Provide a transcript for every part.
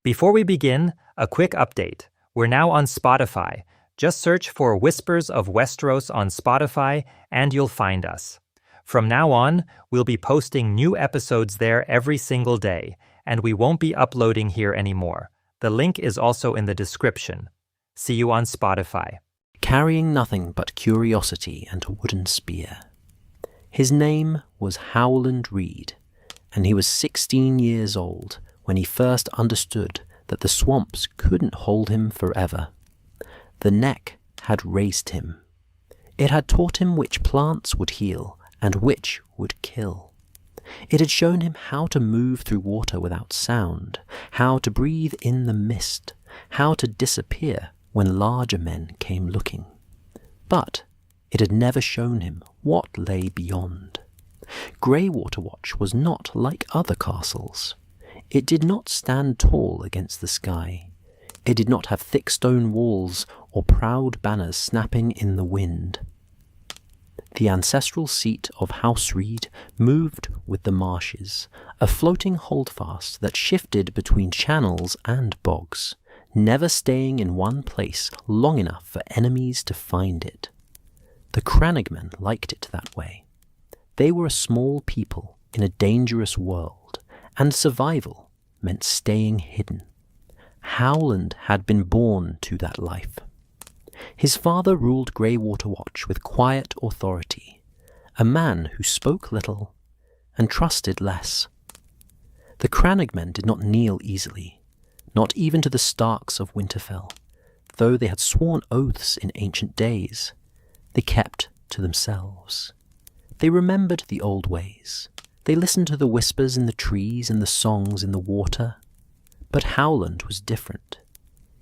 Before we begin, a quick update. We're now on Spotify. Just search for Whispers of Westeros on Spotify and you'll find us. From now on, we'll be posting new episodes there every single day, and we won't be uploading here anymore. The link is also in the description. See you on Spotify. Carrying nothing but curiosity and a wooden spear. His name was Howland Reed, and he was 16 years old when he first understood that the swamps couldn't hold him forever. The neck had raised him. It had taught him which plants would heal and which would kill. It had shown him how to move through water without sound, how to breathe in the mist, how to disappear when larger men came looking. But it had never shown him what lay beyond. Greywater Watch was not like other castles. It did not stand tall against the sky. It did not have thick stone walls or proud banners snapping in the wind. The ancestral seat of House Reed moved with the marshes, a floating holdfast that shifted between channels and bogs, never staying in one place long enough for enemies to find it. The crannogmen liked it that way. They were a small people in a dangerous world, and survival meant staying hidden. Howland had been born to that life. His father ruled Greywater Watch with quiet authority, a man who spoke little and trusted less. The crannogmen did not kneel easily, not even to the Starks of Winterfell, though they had sworn oaths in ancient days. They kept to themselves. They remembered the old ways. They listened to the whispers in the trees and the songs in the water. But Howland was different.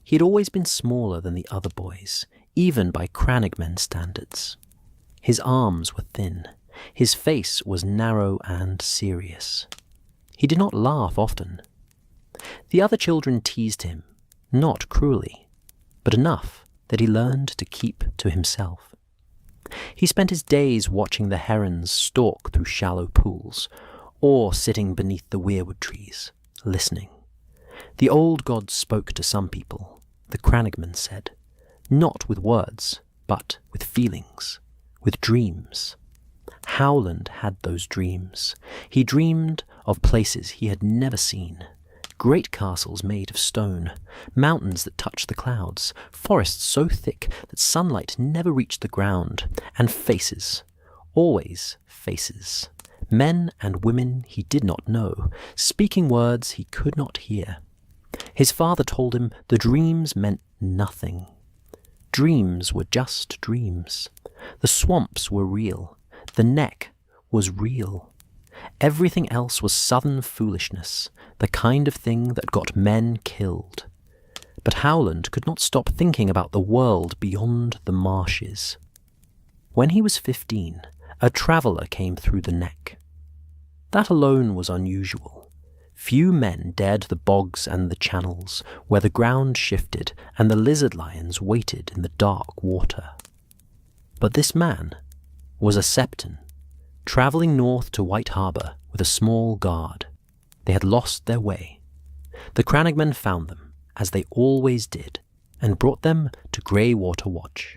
He had always been smaller than the other boys, even by crannogmen standards. His arms were thin. His face was narrow and serious. He did not laugh often. The other children teased him, not cruelly, but enough that he learned to keep to himself. He spent his days watching the herons stalk through shallow pools, or sitting beneath the weirwood trees, listening. The old gods spoke to some people, the crannogmen said, not with words, but with feelings, with dreams. Howland had those dreams. He dreamed of places he had never seen, great castles made of stone, mountains that touched the clouds, forests so thick that sunlight never reached the ground, and faces, always faces, men and women he did not know, speaking words he could not hear. His father told him the dreams meant nothing. Dreams were just dreams. The swamps were real. The neck was real. Everything else was southern foolishness, the kind of thing that got men killed. But Howland could not stop thinking about the world beyond the marshes. When he was 15, a traveller came through the neck. That alone was unusual. Few men dared the bogs and the channels, where the ground shifted and the lizard lions waited in the dark water. But this man was a Septon, travelling north to White Harbour with a small guard. They had lost their way. The crannogmen found them, as they always did, and brought them to Greywater Watch.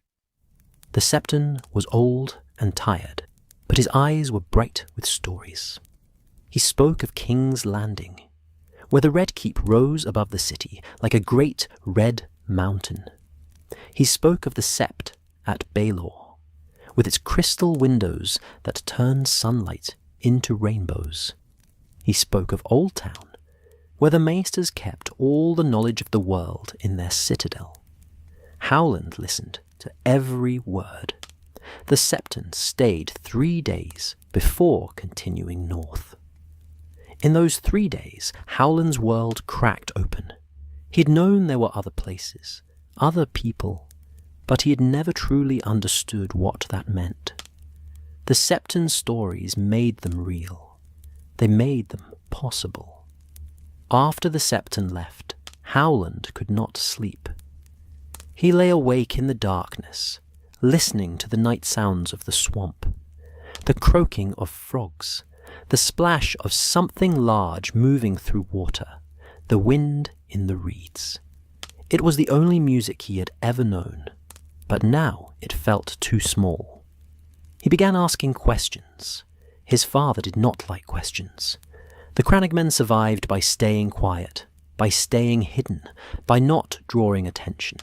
The Septon was old and tired, but his eyes were bright with stories. He spoke of King's Landing, where the Red Keep rose above the city like a great red mountain. He spoke of the Sept at Baelor, with its crystal windows that turned sunlight into rainbows. He spoke of Old Town, where the maesters kept all the knowledge of the world in their citadel. Howland listened to every word. The Septon stayed 3 days before continuing north. In those 3 days, Howland's world cracked open. He had known there were other places, other people, but he had never truly understood what that meant. The Septon stories made them real. They made them possible. After the Septon left, Howland could not sleep. He lay awake in the darkness, listening to the night sounds of the swamp, the croaking of frogs, the splash of something large moving through water, the wind in the reeds. It was the only music he had ever known, but now it felt too small. He began asking questions. His father did not like questions. The crannogmen survived by staying quiet, by staying hidden, by not drawing attention.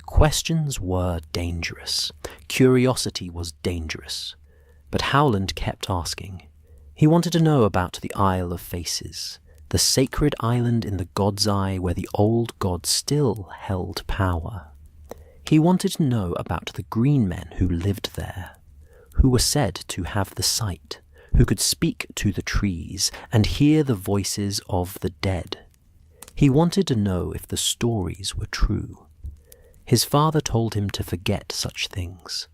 Questions were dangerous. Curiosity was dangerous. But Howland kept asking. He wanted to know about the Isle of Faces, the sacred island in the God's Eye where the old god still held power. He wanted to know about the green men who lived there, who were said to have the sight, who could speak to the trees and hear the voices of the dead. He wanted to know if the stories were true. His father told him to forget such things.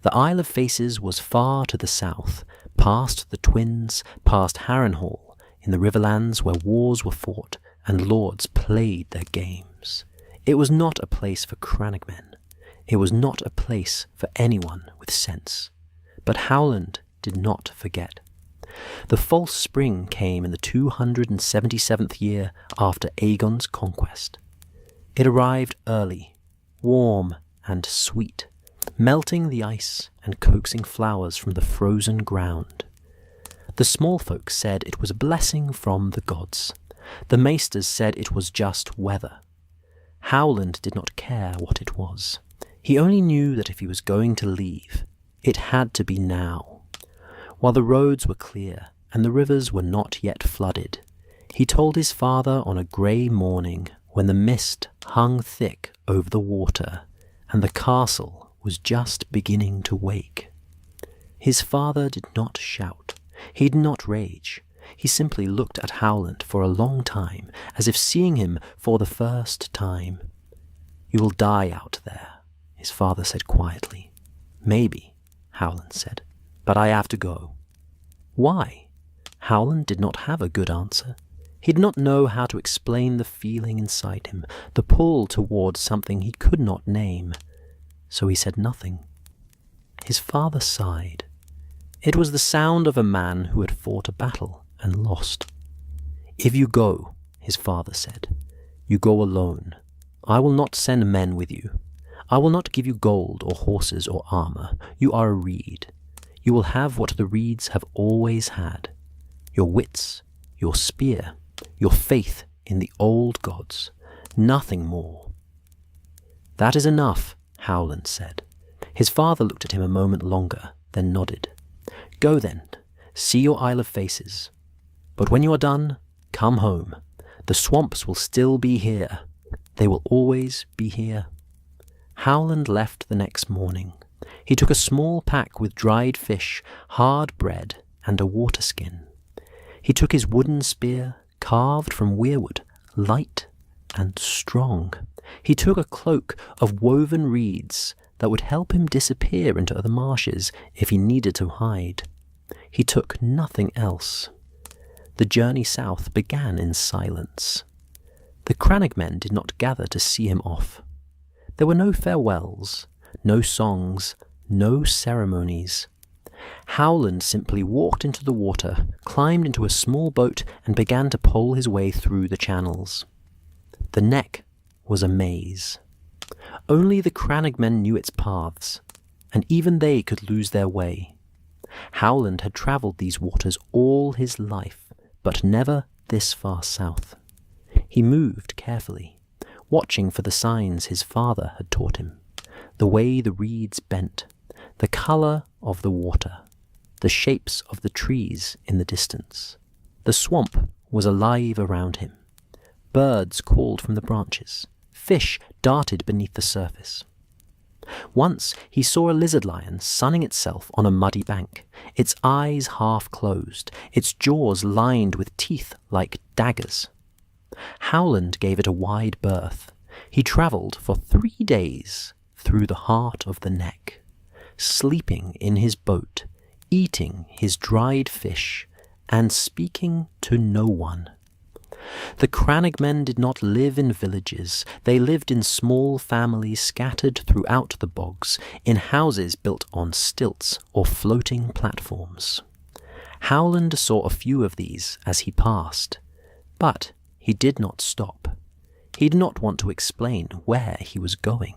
The Isle of Faces was far to the south, past the Twins, past Harrenhal, in the Riverlands where wars were fought and lords played their games. It was not a place for crannogmen. It was not a place for anyone with sense. But Howland did not forget. The false spring came in the 277th year after Aegon's conquest. It arrived early, warm and sweet, melting the ice and coaxing flowers from the frozen ground. The small folk said it was a blessing from the gods. The maesters said it was just weather. Howland did not care what it was. He only knew that if he was going to leave, it had to be now. While the roads were clear and the rivers were not yet flooded, he told his father on a grey morning when the mist hung thick over the water and the castle was just beginning to wake. His father did not shout. He did not rage. He simply looked at Howland for a long time, as if seeing him for the first time. "You will die out there," his father said quietly. "Maybe," Howland said, "but I have to go." Why? Howland did not have a good answer. He did not know how to explain the feeling inside him, the pull towards something he could not name. So he said nothing. His father sighed. It was the sound of a man who had fought a battle and lost. "If you go," his father said, "you go alone. I will not send men with you. I will not give you gold or horses or armor. You are a reed. You will have what the reeds have always had. Your wits, your spear, your faith in the old gods. Nothing more." "That is enough," Howland said. His father looked at him a moment longer, then nodded. "Go then, see your Isle of Faces. But when you are done, come home. The swamps will still be here. They will always be here." Howland left the next morning. He took a small pack with dried fish, hard bread, and a water skin. He took his wooden spear, carved from weirwood, light and strong. He took a cloak of woven reeds that would help him disappear into the marshes if he needed to hide. He took nothing else. The journey south began in silence. The crannogmen did not gather to see him off. There were no farewells, no songs, no ceremonies. Howland simply walked into the water, climbed into a small boat, and began to pole his way through the channels. The neck was a maze. Only the crannogmen knew its paths, and even they could lose their way. Howland had travelled these waters all his life, but never this far south. He moved carefully, watching for the signs his father had taught him, the way the reeds bent, the colour of the water, the shapes of the trees in the distance. The swamp was alive around him. Birds called from the branches. Fish darted beneath the surface. Once he saw a lizard lion sunning itself on a muddy bank, its eyes half closed, its jaws lined with teeth like daggers. Howland gave it a wide berth. He travelled for 3 days through the heart of the neck, sleeping in his boat, eating his dried fish, and speaking to no one. The crannogmen did not live in villages. They lived in small families scattered throughout the bogs, in houses built on stilts or floating platforms. Howland saw a few of these as he passed, but he did not stop. He did not want to explain where he was going.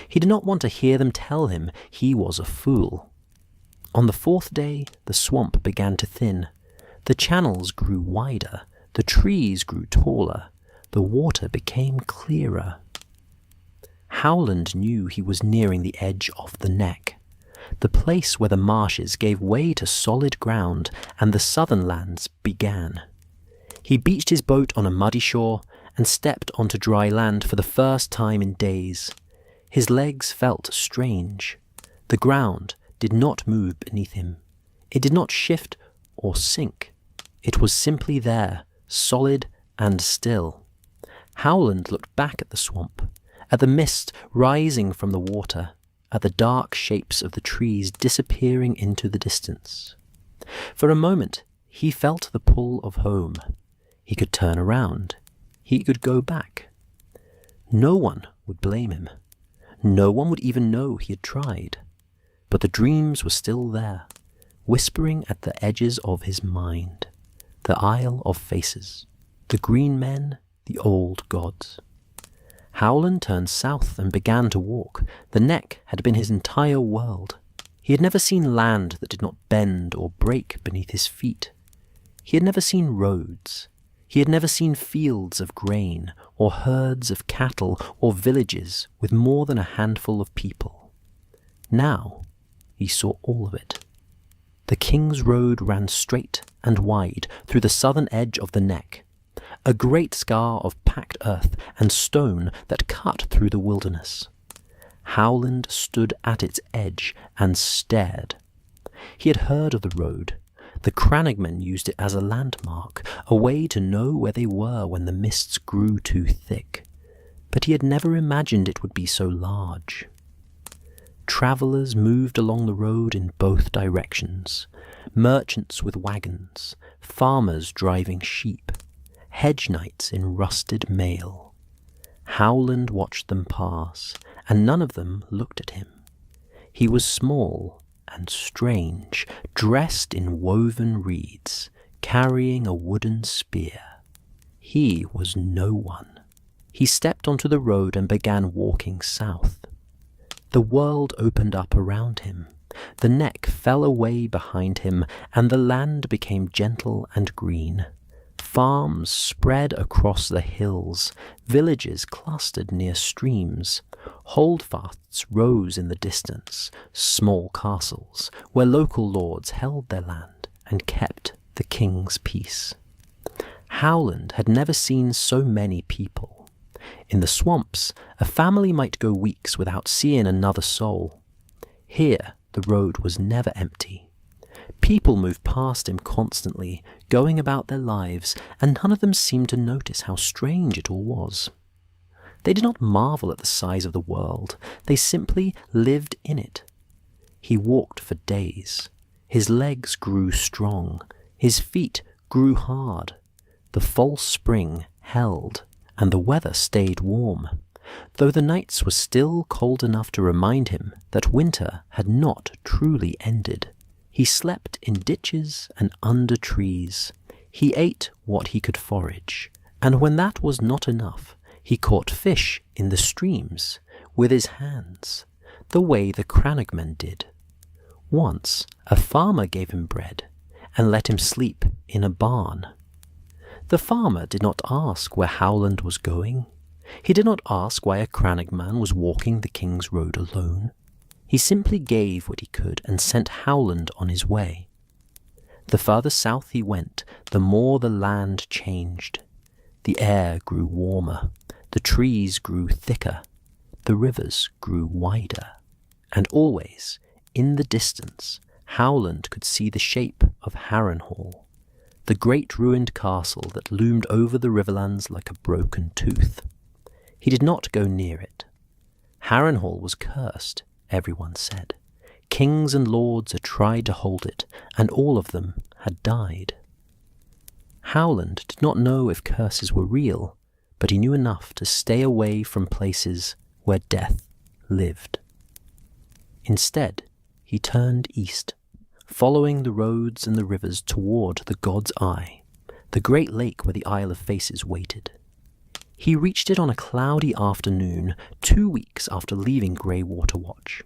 He did not want to hear them tell him he was a fool. On the fourth day, the swamp began to thin. The channels grew wider, the trees grew taller, the water became clearer. Howland knew he was nearing the edge of the neck, the place where the marshes gave way to solid ground and the southern lands began. He beached his boat on a muddy shore and stepped onto dry land for the first time in days. His legs felt strange. The ground did not move beneath him. It did not shift or sink. It was simply there, solid and still. Howland looked back at the swamp, at the mist rising from the water, at the dark shapes of the trees disappearing into the distance. For a moment, he felt the pull of home. He could turn around. He could go back. No one would blame him. No one would even know he had tried. But the dreams were still there, whispering at the edges of his mind. The Isle of Faces, the green men, the old gods. Howland turned south and began to walk. The neck had been his entire world. He had never seen land that did not bend or break beneath his feet. He had never seen roads. He had never seen fields of grain, or herds of cattle, or villages with more than a handful of people. Now he saw all of it. The King's Road ran straight and wide through the southern edge of the neck, a great scar of packed earth and stone that cut through the wilderness. Howland stood at its edge and stared. He had heard of the road. The crannogmen used it as a landmark, a way to know where they were when the mists grew too thick. But he had never imagined it would be so large. Travellers moved along the road in both directions. Merchants with wagons, farmers driving sheep, hedge knights in rusted mail. Howland watched them pass, and none of them looked at him. He was small and strange, dressed in woven reeds, carrying a wooden spear. He was no one. He stepped onto the road and began walking south. The world opened up around him. The neck fell away behind him, and the land became gentle and green. Farms spread across the hills, villages clustered near streams. Holdfasts rose in the distance, small castles, where local lords held their land and kept the king's peace. Howland had never seen so many people. In the swamps, a family might go weeks without seeing another soul. Here, the road was never empty. People moved past him constantly, going about their lives, and none of them seemed to notice how strange it all was. They did not marvel at the size of the world. They simply lived in it. He walked for days. His legs grew strong. His feet grew hard. The false spring held, and the weather stayed warm, though the nights were still cold enough to remind him that winter had not truly ended. He slept in ditches and under trees. He ate what he could forage, and when that was not enough, he caught fish in the streams with his hands, the way the crannogmen did. Once, a farmer gave him bread and let him sleep in a barn. The farmer did not ask where Howland was going. He did not ask why a crannogman was walking the King's Road alone. He simply gave what he could and sent Howland on his way. The farther south he went, the more the land changed. The air grew warmer, the trees grew thicker, the rivers grew wider, and always, in the distance, Howland could see the shape of Harrenhal, the great ruined castle that loomed over the riverlands like a broken tooth. He did not go near it. Harrenhal was cursed, everyone said. Kings and lords had tried to hold it, and all of them had died. Howland did not know if curses were real, but he knew enough to stay away from places where death lived. Instead, he turned east, following the roads and the rivers toward the God's Eye, the great lake where the Isle of Faces waited. He reached it on a cloudy afternoon, 2 weeks after leaving Greywater Watch.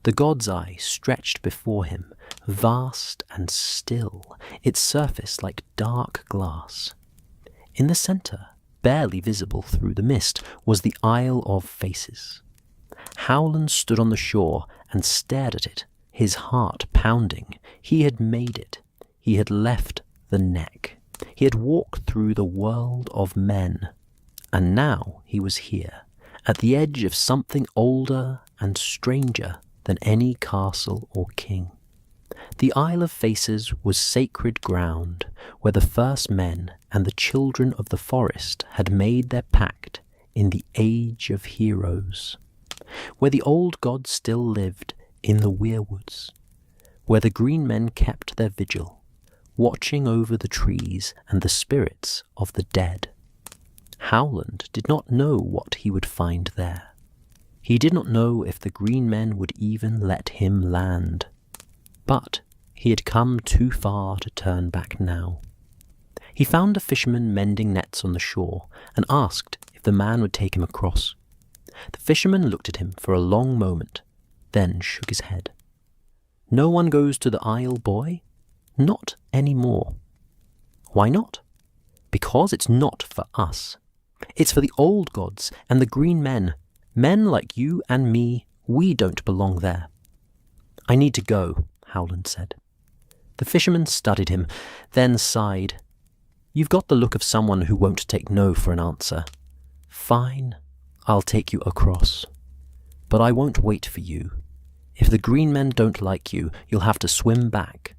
The god's eye stretched before him, vast and still, its surface like dark glass. In the centre, barely visible through the mist, was the Isle of Faces. Howland stood on the shore and stared at it, his heart pounding. He had made it. He had left the Neck. He had walked through the world of men. And now he was here, at the edge of something older and stranger than any castle or king. The Isle of Faces was sacred ground, where the first men and the children of the forest had made their pact in the Age of Heroes, where the old gods still lived in the weirwoods, where the green men kept their vigil, watching over the trees and the spirits of the dead. Howland did not know what he would find there. He did not know if the green men would even let him land. But he had come too far to turn back now. He found a fisherman mending nets on the shore and asked if the man would take him across. The fisherman looked at him for a long moment, then shook his head. "No one goes to the Isle, boy? Not any more." "Why not?" "Because it's not for us. It's for the old gods and the green men. Men like you and me, we don't belong there." "I need to go," Howland said. The fisherman studied him, then sighed. "You've got the look of someone who won't take no for an answer. Fine, I'll take you across. But I won't wait for you. If the green men don't like you, you'll have to swim back."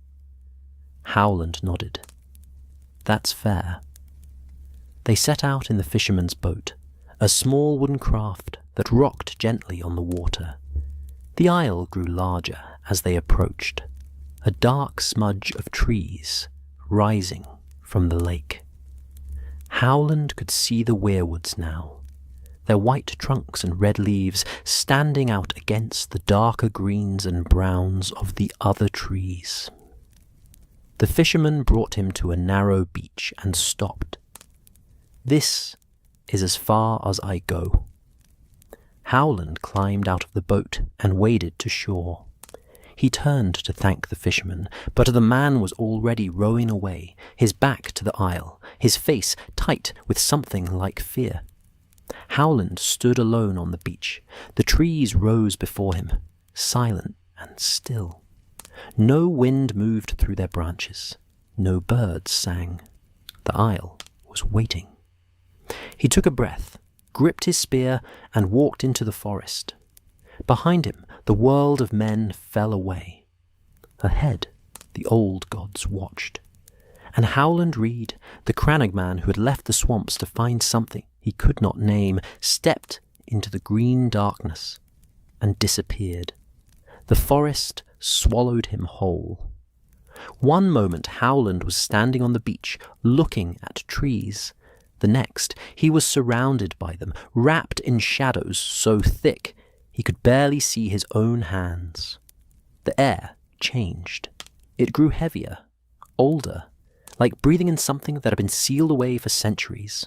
Howland nodded. "That's fair." They set out in the fisherman's boat, a small wooden craft that rocked gently on the water. The isle grew larger as they approached, a dark smudge of trees rising from the lake. Howland could see the weirwoods now, their white trunks and red leaves standing out against the darker greens and browns of the other trees. The fisherman brought him to a narrow beach and stopped. "This is as far as I go." Howland climbed out of the boat and waded to shore. He turned to thank the fisherman, but the man was already rowing away, his back to the isle, his face tight with something like fear. Howland stood alone on the beach. The trees rose before him, silent and still. No wind moved through their branches. No birds sang. The isle was waiting. He took a breath, gripped his spear, and walked into the forest. Behind him, the world of men fell away. Ahead, the old gods watched. And Howland Reed, the crannogmen who had left the swamps to find something he could not name, stepped into the green darkness and disappeared. The forest swallowed him whole. One moment Howland was standing on the beach, looking at trees. The next, he was surrounded by them, wrapped in shadows so thick he could barely see his own hands. The air changed. It grew heavier, older, like breathing in something that had been sealed away for centuries.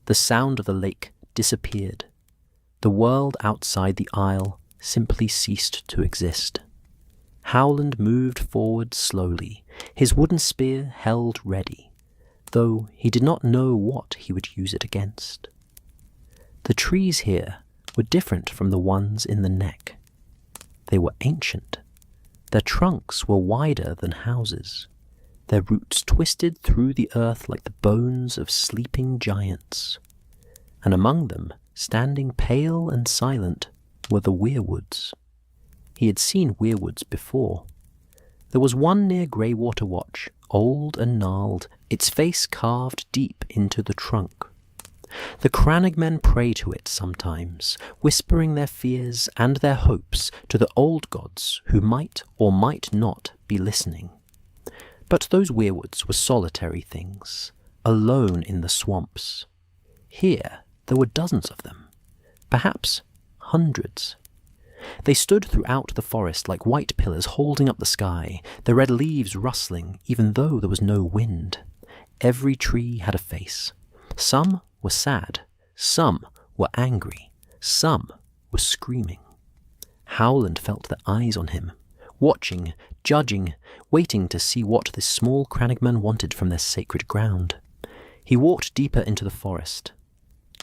The sound of the lake disappeared. The world outside the isle simply ceased to exist. Howland moved forward slowly, his wooden spear held ready, though he did not know what he would use it against. The trees here were different from the ones in the Neck. They were ancient. Their trunks were wider than houses, their roots twisted through the earth like the bones of sleeping giants. And among them, standing pale and silent, were the weirwoods. He had seen weirwoods before. There was one near Greywater Watch, old and gnarled, its face carved deep into the trunk. The crannogmen pray to it sometimes, whispering their fears and their hopes to the old gods who might or might not be listening. But those weirwoods were solitary things, alone in the swamps. Here there were dozens of them, perhaps hundreds. They stood throughout the forest like white pillars holding up the sky, the red leaves rustling even though there was no wind. Every tree had a face. Some were sad, Some were angry, some were screaming. Howland felt their eyes on him, watching, judging, waiting to see what this small crannogmen wanted from their sacred ground. He walked deeper into the forest.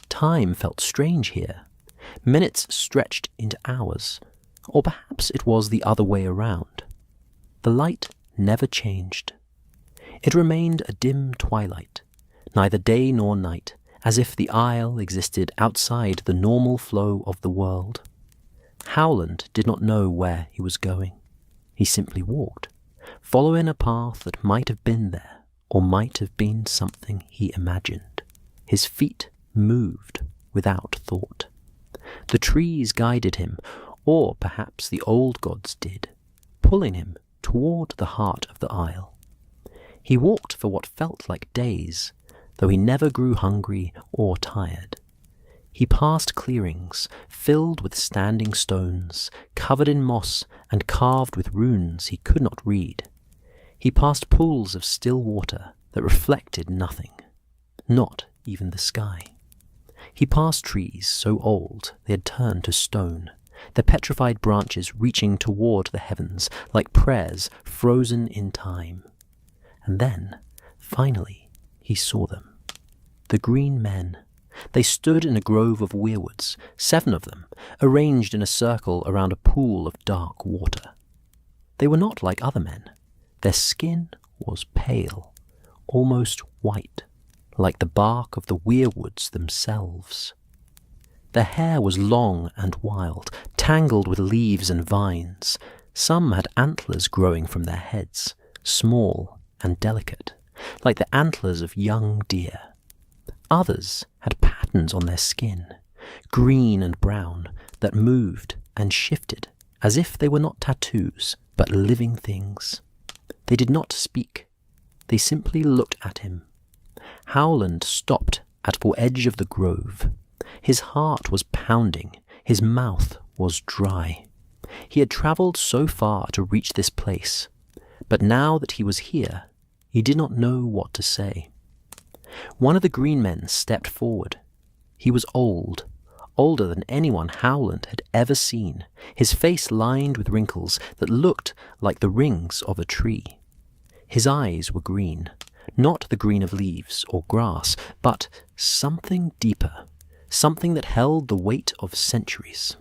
Time felt strange here. Minutes stretched into hours, or perhaps it was the other way around. The light never changed. It remained a dim twilight, neither day nor night, as if the isle existed outside the normal flow of the world. Howland did not know where he was going. He simply walked, following a path that might have been there, or might have been something he imagined. His feet moved without thought. The trees guided him, or perhaps the old gods did, pulling him toward the heart of the isle. He walked for what felt like days, though he never grew hungry or tired. He passed clearings filled with standing stones, covered in moss and carved with runes he could not read. He passed pools of still water that reflected nothing, not even the sky. He passed trees so old they had turned to stone, their petrified branches reaching toward the heavens like prayers frozen in time. And then, finally, he saw them. The green men. They stood in a grove of weirwoods, 7 of them, arranged in a circle around a pool of dark water. They were not like other men. Their skin was pale, almost white, like the bark of the weirwoods themselves. Their hair was long and wild, tangled with leaves and vines. Some had antlers growing from their heads, small and delicate, like the antlers of young deer. Others had patterns on their skin, green and brown, that moved and shifted as if they were not tattoos, but living things. They did not speak. They simply looked at him. Howland stopped at the edge of the grove. His heart was pounding. His mouth was dry. He had travelled so far to reach this place, but now that he was here, he did not know what to say. One of the green men stepped forward. He was old, older than anyone Howland had ever seen, his face lined with wrinkles that looked like the rings of a tree. His eyes were green, not the green of leaves or grass, but something deeper, something that held the weight of centuries.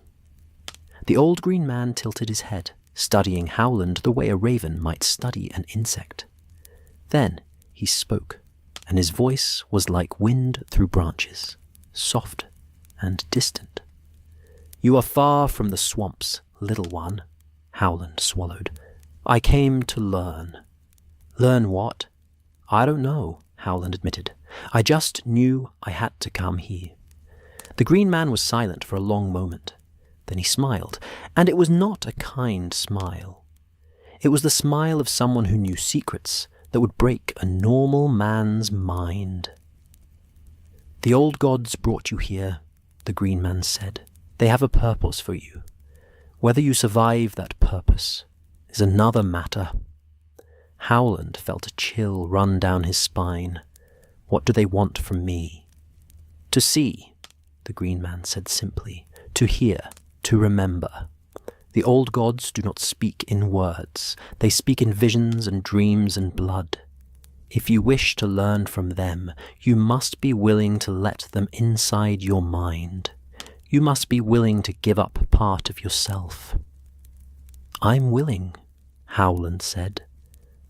The old green man tilted his head, studying Howland the way a raven might study an insect. Then he spoke, and his voice was like wind through branches, soft and distant. "You are far from the swamps, little one," Howland swallowed. "I came to learn." "Learn what?" "I don't know," Howland admitted. "I just knew I had to come here." The green man was silent for a long moment. Then he smiled, and it was not a kind smile. It was the smile of someone who knew secrets that would break a normal man's mind. "The old gods brought you here," the green man said. "They have a purpose for you. Whether you survive that purpose is another matter." Howland felt a chill run down his spine. "What do they want from me?" "To see," the green man said simply. "To hear, to remember. The old gods do not speak in words. They speak in visions and dreams and blood. If you wish to learn from them, you must be willing to let them inside your mind. You must be willing to give up part of yourself." "I'm willing," Howland said,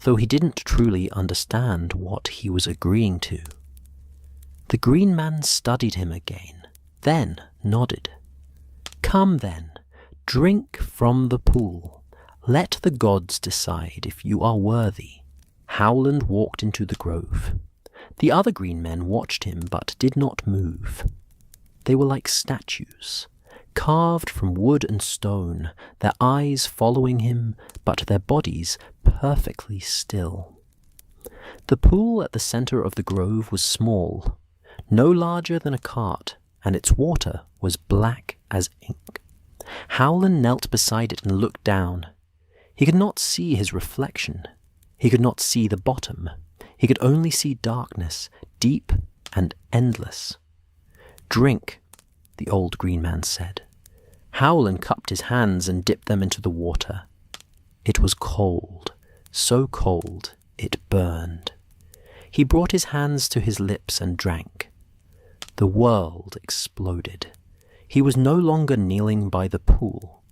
though he didn't truly understand what he was agreeing to. The green man studied him again, then nodded. "Come then, drink from the pool. Let the gods decide if you are worthy." Howland walked into the grove. The other green men watched him but did not move. They were like statues, carved from wood and stone, their eyes following him, but their bodies perfectly still. The pool at the center of the grove was small, no larger than a cart, and its water was black as ink. Howland knelt beside it and looked down. He could not see his reflection. He could not see the bottom. He could only see darkness, deep and endless. "Drink," the old green man said. Howland cupped his hands and dipped them into the water. It was cold, so cold it burned. He brought his hands to his lips and drank. The world exploded. He was no longer kneeling by the pool.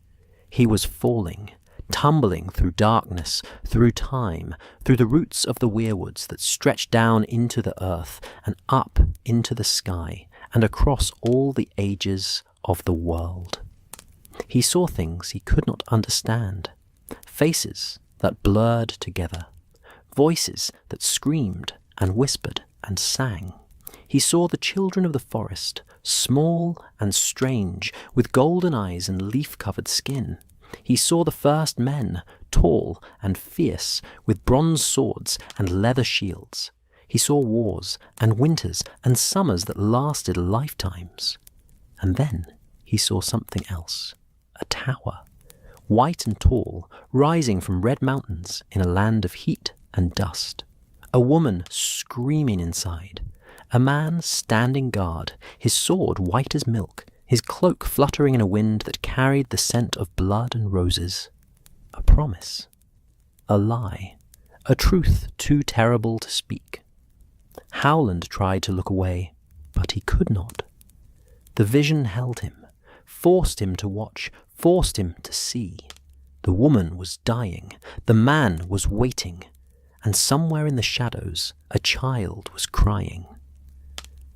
He was falling, tumbling through darkness, through time, through the roots of the weirwoods that stretched down into the earth and up into the sky and across all the ages of the world. He saw things he could not understand, faces that blurred together, voices that screamed and whispered and sang. He saw the children of the forest, small and strange, with golden eyes and leaf-covered skin. He saw the first men, tall and fierce, with bronze swords and leather shields. He saw wars and winters and summers that lasted lifetimes. And then he saw something else. A tower, white and tall, rising from red mountains in a land of heat and dust. A woman screaming inside. A man standing guard, his sword white as milk, his cloak fluttering in a wind that carried the scent of blood and roses. A promise. A lie. A truth too terrible to speak. Howland tried to look away, but he could not. The vision held him, forced him to watch, forced him to see. The woman was dying, the man was waiting, and somewhere in the shadows a child was crying.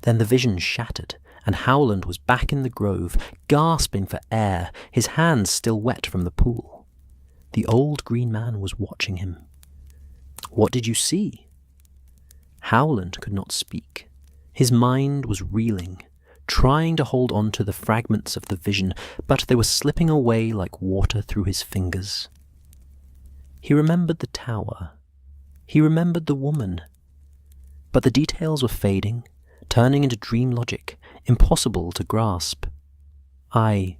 Then the vision shattered, and Howland was back in the grove, gasping for air, his hands still wet from the pool. The old green man was watching him. "What did you see?" Howland could not speak. His mind was reeling, trying to hold on to the fragments of the vision, but they were slipping away like water through his fingers. He remembered the tower. He remembered the woman. But the details were fading, turning into dream logic, impossible to grasp. I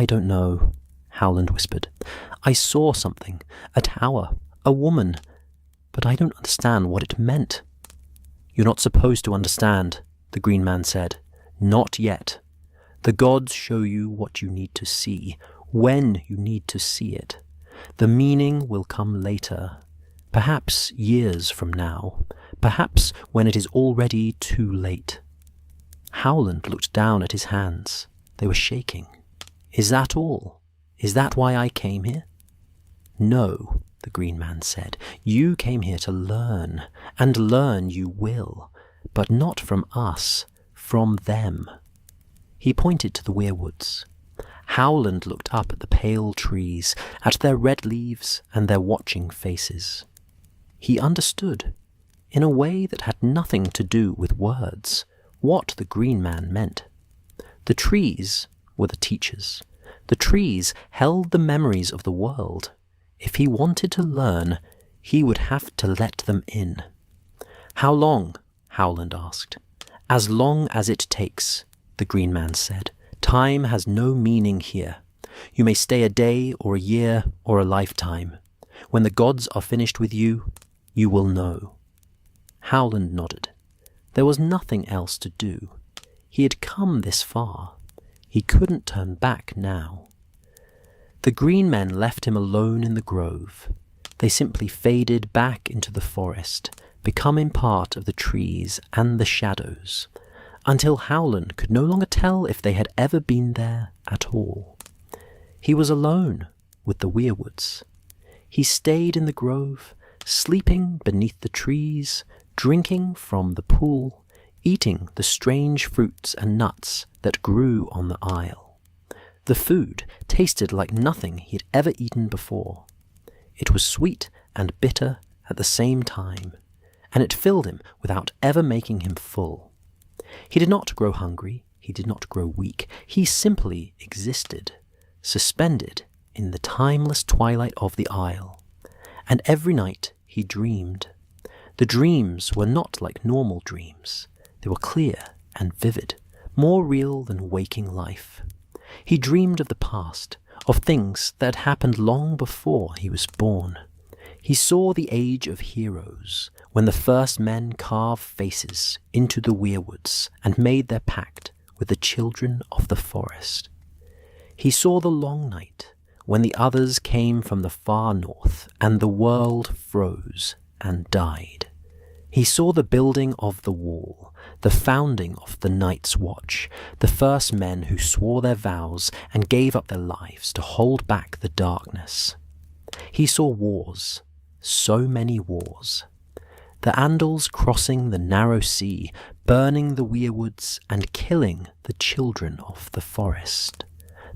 don't know," Howland whispered. "I saw something, a tower, a woman, but I don't understand what it meant." "You're not supposed to understand," the green man said. "Not yet. The gods show you what you need to see, when you need to see it. The meaning will come later, perhaps years from now, perhaps when it is already too late." Howland looked down at his hands. They were shaking. "Is that all? Is that why I came here?" "No," the green man said. "You came here to learn, and learn you will, but not from us, from them." He pointed to the weirwoods. Howland looked up at the pale trees, at their red leaves and their watching faces. He understood, in a way that had nothing to do with words, what the green man meant. The trees were the teachers. The trees held the memories of the world. If he wanted to learn, he would have to let them in. "How long?" Howland asked. "As long as it takes," the green man said. "Time has no meaning here. You may stay a day or a year or a lifetime. When the gods are finished with you, you will know." Howland nodded. There was nothing else to do. He had come this far. He couldn't turn back now. The green men left him alone in the grove. They simply faded back into the forest, becoming part of the trees and the shadows, until Howland could no longer tell if they had ever been there at all. He was alone with the weirwoods. He stayed in the grove, sleeping beneath the trees, drinking from the pool, eating the strange fruits and nuts that grew on the isle. The food tasted like nothing he had ever eaten before. It was sweet and bitter at the same time, and it filled him without ever making him full. He did not grow hungry, he did not grow weak, he simply existed, suspended in the timeless twilight of the isle. And every night he dreamed. The dreams were not like normal dreams. They were clear and vivid, more real than waking life. He dreamed of the past, of things that had happened long before he was born. He saw the age of heroes, when the first men carved faces into the weirwoods and made their pact with the children of the forest. He saw the long night, when the others came from the far north, and the world froze and died. He saw the building of the wall, the founding of the Night's Watch, the first men who swore their vows and gave up their lives to hold back the darkness. He saw wars, so many wars. The Andals crossing the narrow sea, burning the weirwoods and killing the children of the forest.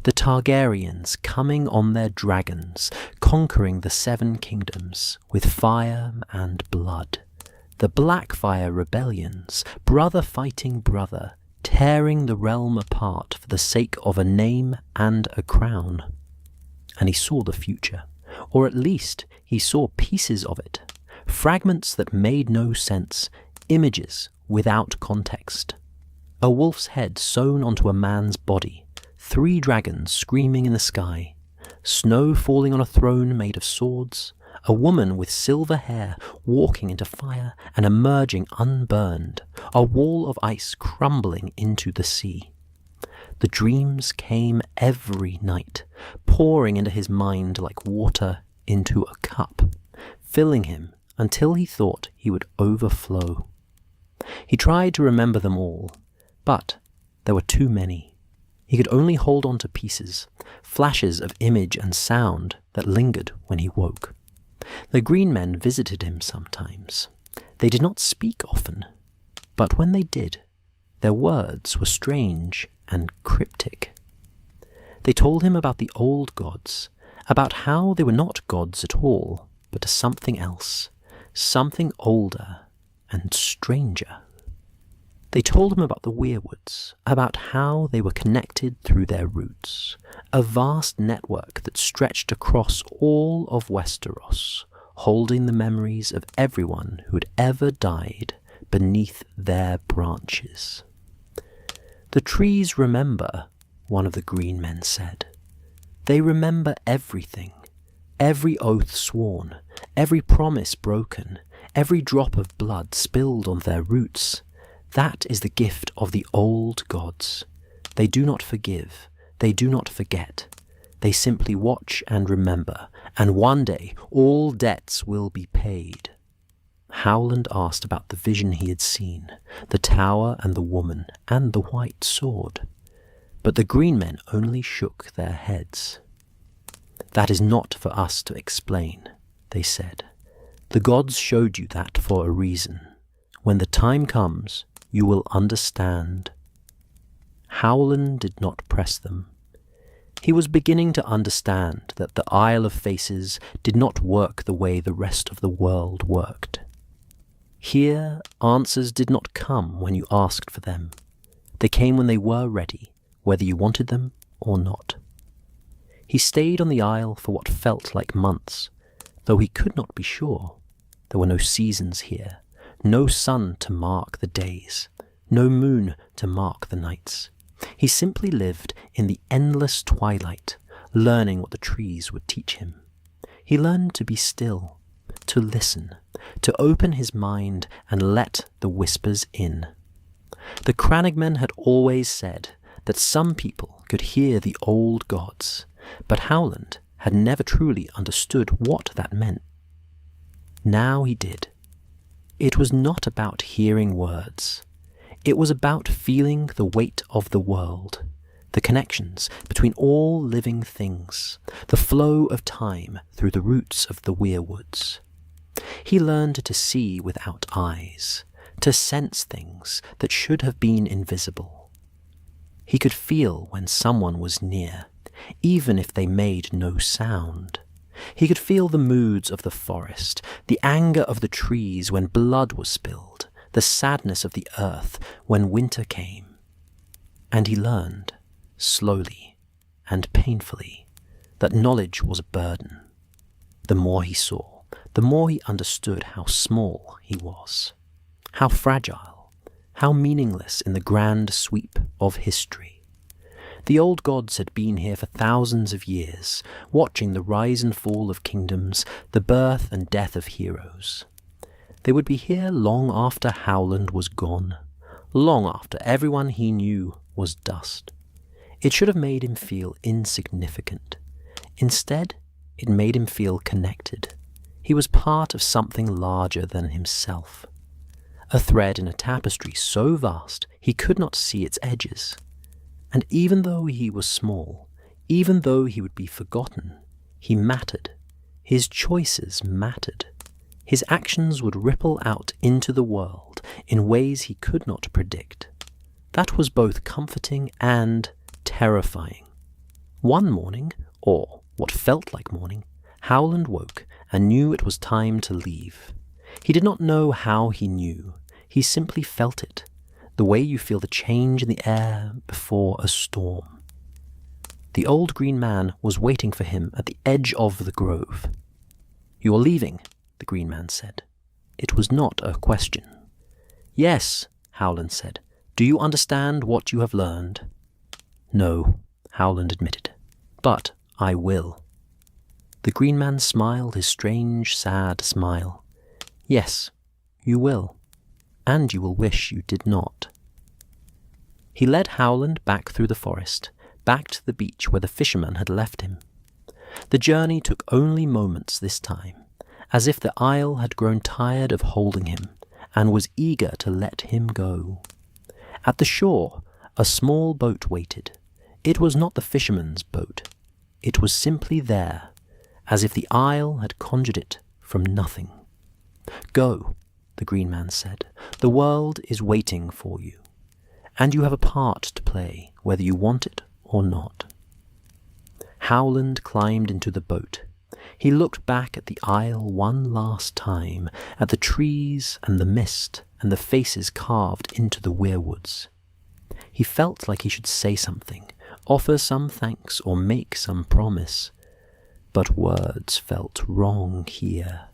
The Targaryens coming on their dragons, conquering the 7 kingdoms with fire and blood. The Blackfire rebellions, brother fighting brother, tearing the realm apart for the sake of a name and a crown. And he saw the future, or at least he saw pieces of it, fragments that made no sense, images without context. A wolf's head sewn onto a man's body, 3 dragons screaming in the sky, snow falling on a throne made of swords, a woman with silver hair walking into fire and emerging unburned, a wall of ice crumbling into the sea. The dreams came every night, pouring into his mind like water into a cup, filling him until he thought he would overflow. He tried to remember them all, but there were too many. He could only hold on to pieces, flashes of image and sound that lingered when he woke. The green men visited him sometimes. They did not speak often, but when they did, their words were strange and cryptic. They told him about the old gods, about how they were not gods at all, but something else, something older and stranger. They told him about the weirwoods, about how they were connected through their roots, a vast network that stretched across all of Westeros, holding the memories of everyone who had ever died beneath their branches. The trees remember, one of the green men said. They remember everything, every oath sworn, every promise broken, every drop of blood spilled on their roots. That is the gift of the old gods. They do not forgive, they do not forget. They simply watch and remember, and one day all debts will be paid. Howland asked about the vision he had seen, the tower and the woman and the white sword. But the green men only shook their heads. That is not for us to explain, they said. The gods showed you that for a reason. When the time comes, you will understand. Howland did not press them. He was beginning to understand that the Isle of Faces did not work the way the rest of the world worked. Here, answers did not come when you asked for them. They came when they were ready, whether you wanted them or not. He stayed on the isle for what felt like months, though he could not be sure. There were no seasons here, no sun to mark the days, no moon to mark the nights. He simply lived in the endless twilight, learning what the trees would teach him. He learned to be still, to listen, to open his mind and let the whispers in. The crannogmen had always said that some people could hear the old gods, but Howland had never truly understood what that meant. Now he did. It was not about hearing words. It was about feeling the weight of the world, the connections between all living things, the flow of time through the roots of the weirwoods. He learned to see without eyes, to sense things that should have been invisible. He could feel when someone was near, even if they made no sound. He could feel the moods of the forest, the anger of the trees when blood was spilled, the sadness of the earth when winter came. And he learned, slowly and painfully, that knowledge was a burden. The more he saw, the more he understood how small he was, how fragile, how meaningless in the grand sweep of history. The old gods had been here for thousands of years, watching the rise and fall of kingdoms, the birth and death of heroes. They would be here long after Howland was gone, long after everyone he knew was dust. It should have made him feel insignificant. Instead, it made him feel connected. He was part of something larger than himself. A thread in a tapestry so vast he could not see its edges. And even though he was small, even though he would be forgotten, he mattered. His choices mattered. His actions would ripple out into the world in ways he could not predict. That was both comforting and terrifying. One morning, or what felt like morning, Howland woke and knew it was time to leave. He did not know how he knew. He simply felt it, the way you feel the change in the air before a storm. The old green man was waiting for him at the edge of the grove. "You are leaving," the green man said. It was not a question. "Yes," Howland said. "Do you understand what you have learned?" "No," Howland admitted. "But I will." The green man smiled his strange, sad smile. "Yes, you will. And you will wish you did not." He led Howland back through the forest, back to the beach where the fisherman had left him. The journey took only moments this time, as if the isle had grown tired of holding him and was eager to let him go. At the shore, a small boat waited. It was not the fisherman's boat. It was simply there, as if the isle had conjured it from nothing. "Go," the green man said. "The world is waiting for you, and you have a part to play, whether you want it or not." Howland climbed into the boat. He looked back at the isle one last time, at the trees and the mist and the faces carved into the weirwoods. He felt like he should say something, offer some thanks or make some promise. But words felt wrong here.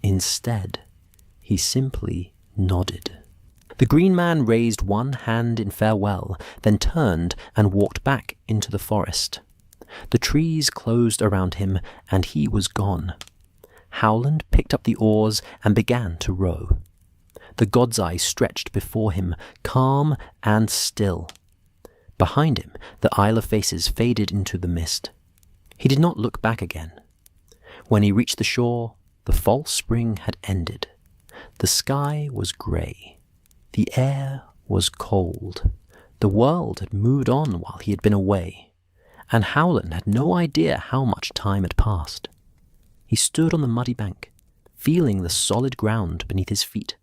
Instead, he simply nodded. The green man raised one hand in farewell, then turned and walked back into the forest. The trees closed around him, and he was gone. Howland picked up the oars and began to row. The god's eye stretched before him, calm and still. Behind him, the Isle of Faces faded into the mist. He did not look back again. When he reached the shore, the false spring had ended. The sky was grey. The air was cold. The world had moved on while he had been away, and Howland had no idea how much time had passed. He stood on the muddy bank, feeling the solid ground beneath his feet,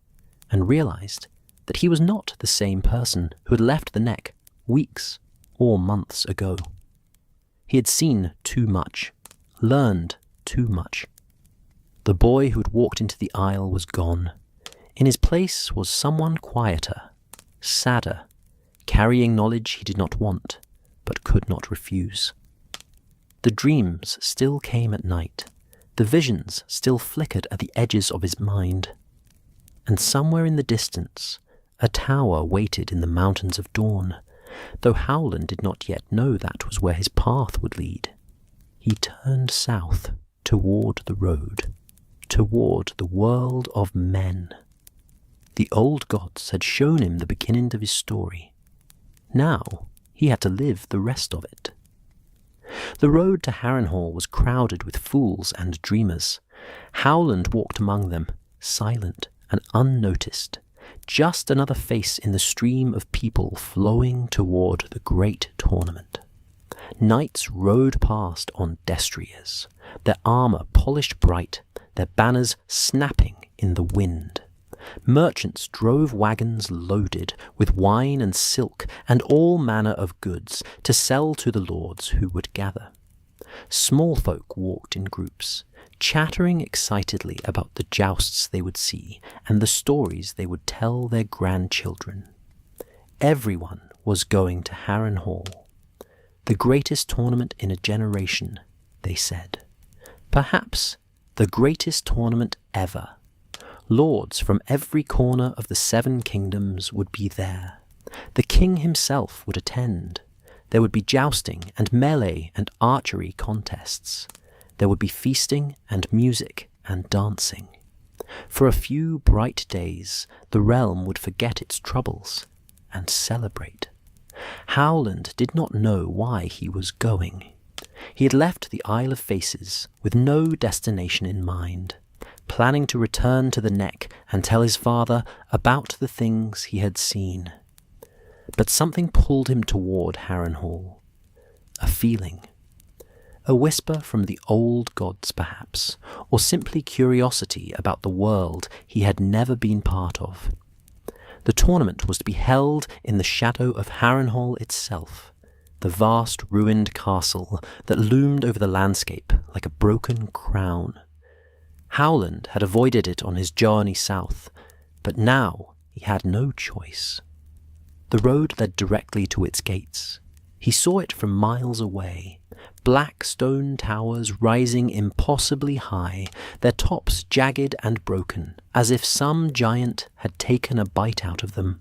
and realized that he was not the same person who had left the Neck weeks or months ago. He had seen too much, learned too much. The boy who had walked into the Isle was gone. In his place was someone quieter, sadder, carrying knowledge he did not want, but could not refuse. The dreams still came at night. The visions still flickered at the edges of his mind. And somewhere in the distance, a tower waited in the mountains of dawn, though Howland did not yet know that was where his path would lead. He turned south toward the road, toward the world of men. The old gods had shown him the beginning of his story. Now he had to live the rest of it. The road to Harrenhal was crowded with fools and dreamers. Howland walked among them, silent and unnoticed, just another face in the stream of people flowing toward the great tournament. Knights rode past on destriers, their armor polished bright, their banners snapping in the wind. Merchants drove wagons loaded with wine and silk and all manner of goods to sell to the lords who would gather. Small folk walked in groups, chattering excitedly about the jousts they would see and the stories they would tell their grandchildren. Everyone was going to Harrenhal. The greatest tournament in a generation, they said. Perhaps the greatest tournament ever. Lords from every corner of the 7 kingdoms would be there. The king himself would attend. There would be jousting and melee and archery contests. There would be feasting and music and dancing. For a few bright days, the realm would forget its troubles and celebrate. Howland did not know why he was going. He had left the Isle of Faces with no destination in mind, planning to return to the Neck and tell his father about the things he had seen. But something pulled him toward Harrenhal. A feeling. A whisper from the old gods, perhaps, or simply curiosity about the world he had never been part of. The tournament was to be held in the shadow of Harrenhal itself, the vast ruined castle that loomed over the landscape like a broken crown. Howland had avoided it on his journey south, but now he had no choice. The road led directly to its gates. He saw it from miles away, black stone towers rising impossibly high, their tops jagged and broken, as if some giant had taken a bite out of them.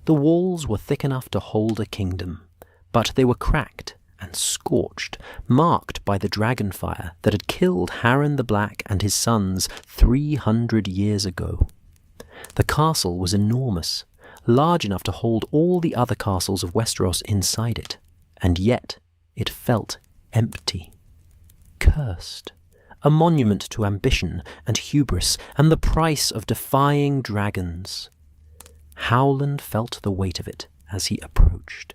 The walls were thick enough to hold a kingdom, but they were cracked and scorched, marked by the dragonfire that had killed Harren the Black and his sons 300 years ago. The castle was enormous, large enough to hold all the other castles of Westeros inside it, and yet it felt empty. Cursed. A monument to ambition and hubris and the price of defying dragons. Howland felt the weight of it as he approached.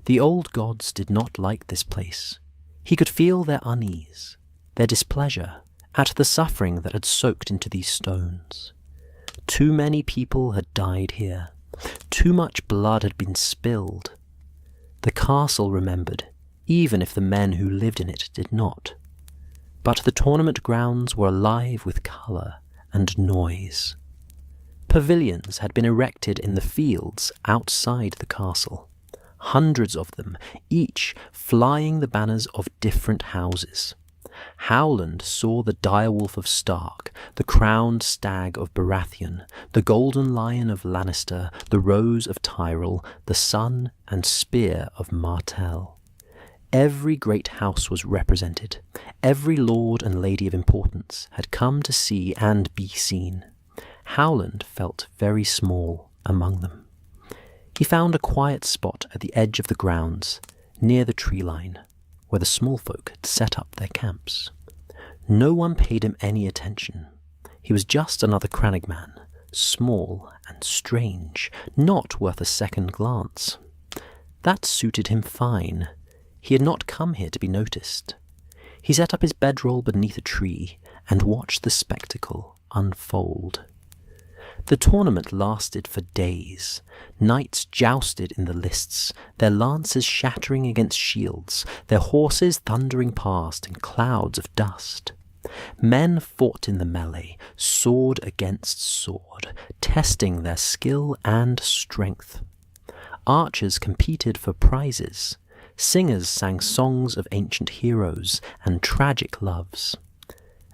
The old gods did not like this place. He could feel their unease, their displeasure at the suffering that had soaked into these stones. Too many people had died here. Too much blood had been spilled. The castle remembered, even if the men who lived in it did not. But the tournament grounds were alive with colour and noise. Pavilions had been erected in the fields outside the castle, hundreds of them, each flying the banners of different houses. Howland saw the direwolf of Stark, the crowned stag of Baratheon, the golden lion of Lannister, the rose of Tyrell, the sun and spear of Martell. Every great house was represented. Every lord and lady of importance had come to see and be seen. Howland felt very small among them. He found a quiet spot at the edge of the grounds, near the tree line, where the small folk had set up their camps. No one paid him any attention. He was just another crannogmen, small and strange, not worth a second glance. That suited him fine. He had not come here to be noticed. He set up his bedroll beneath a tree and watched the spectacle unfold. The tournament lasted for days. Knights jousted in the lists, their lances shattering against shields, their horses thundering past in clouds of dust. Men fought in the melee, sword against sword, testing their skill and strength. Archers competed for prizes. Singers sang songs of ancient heroes and tragic loves.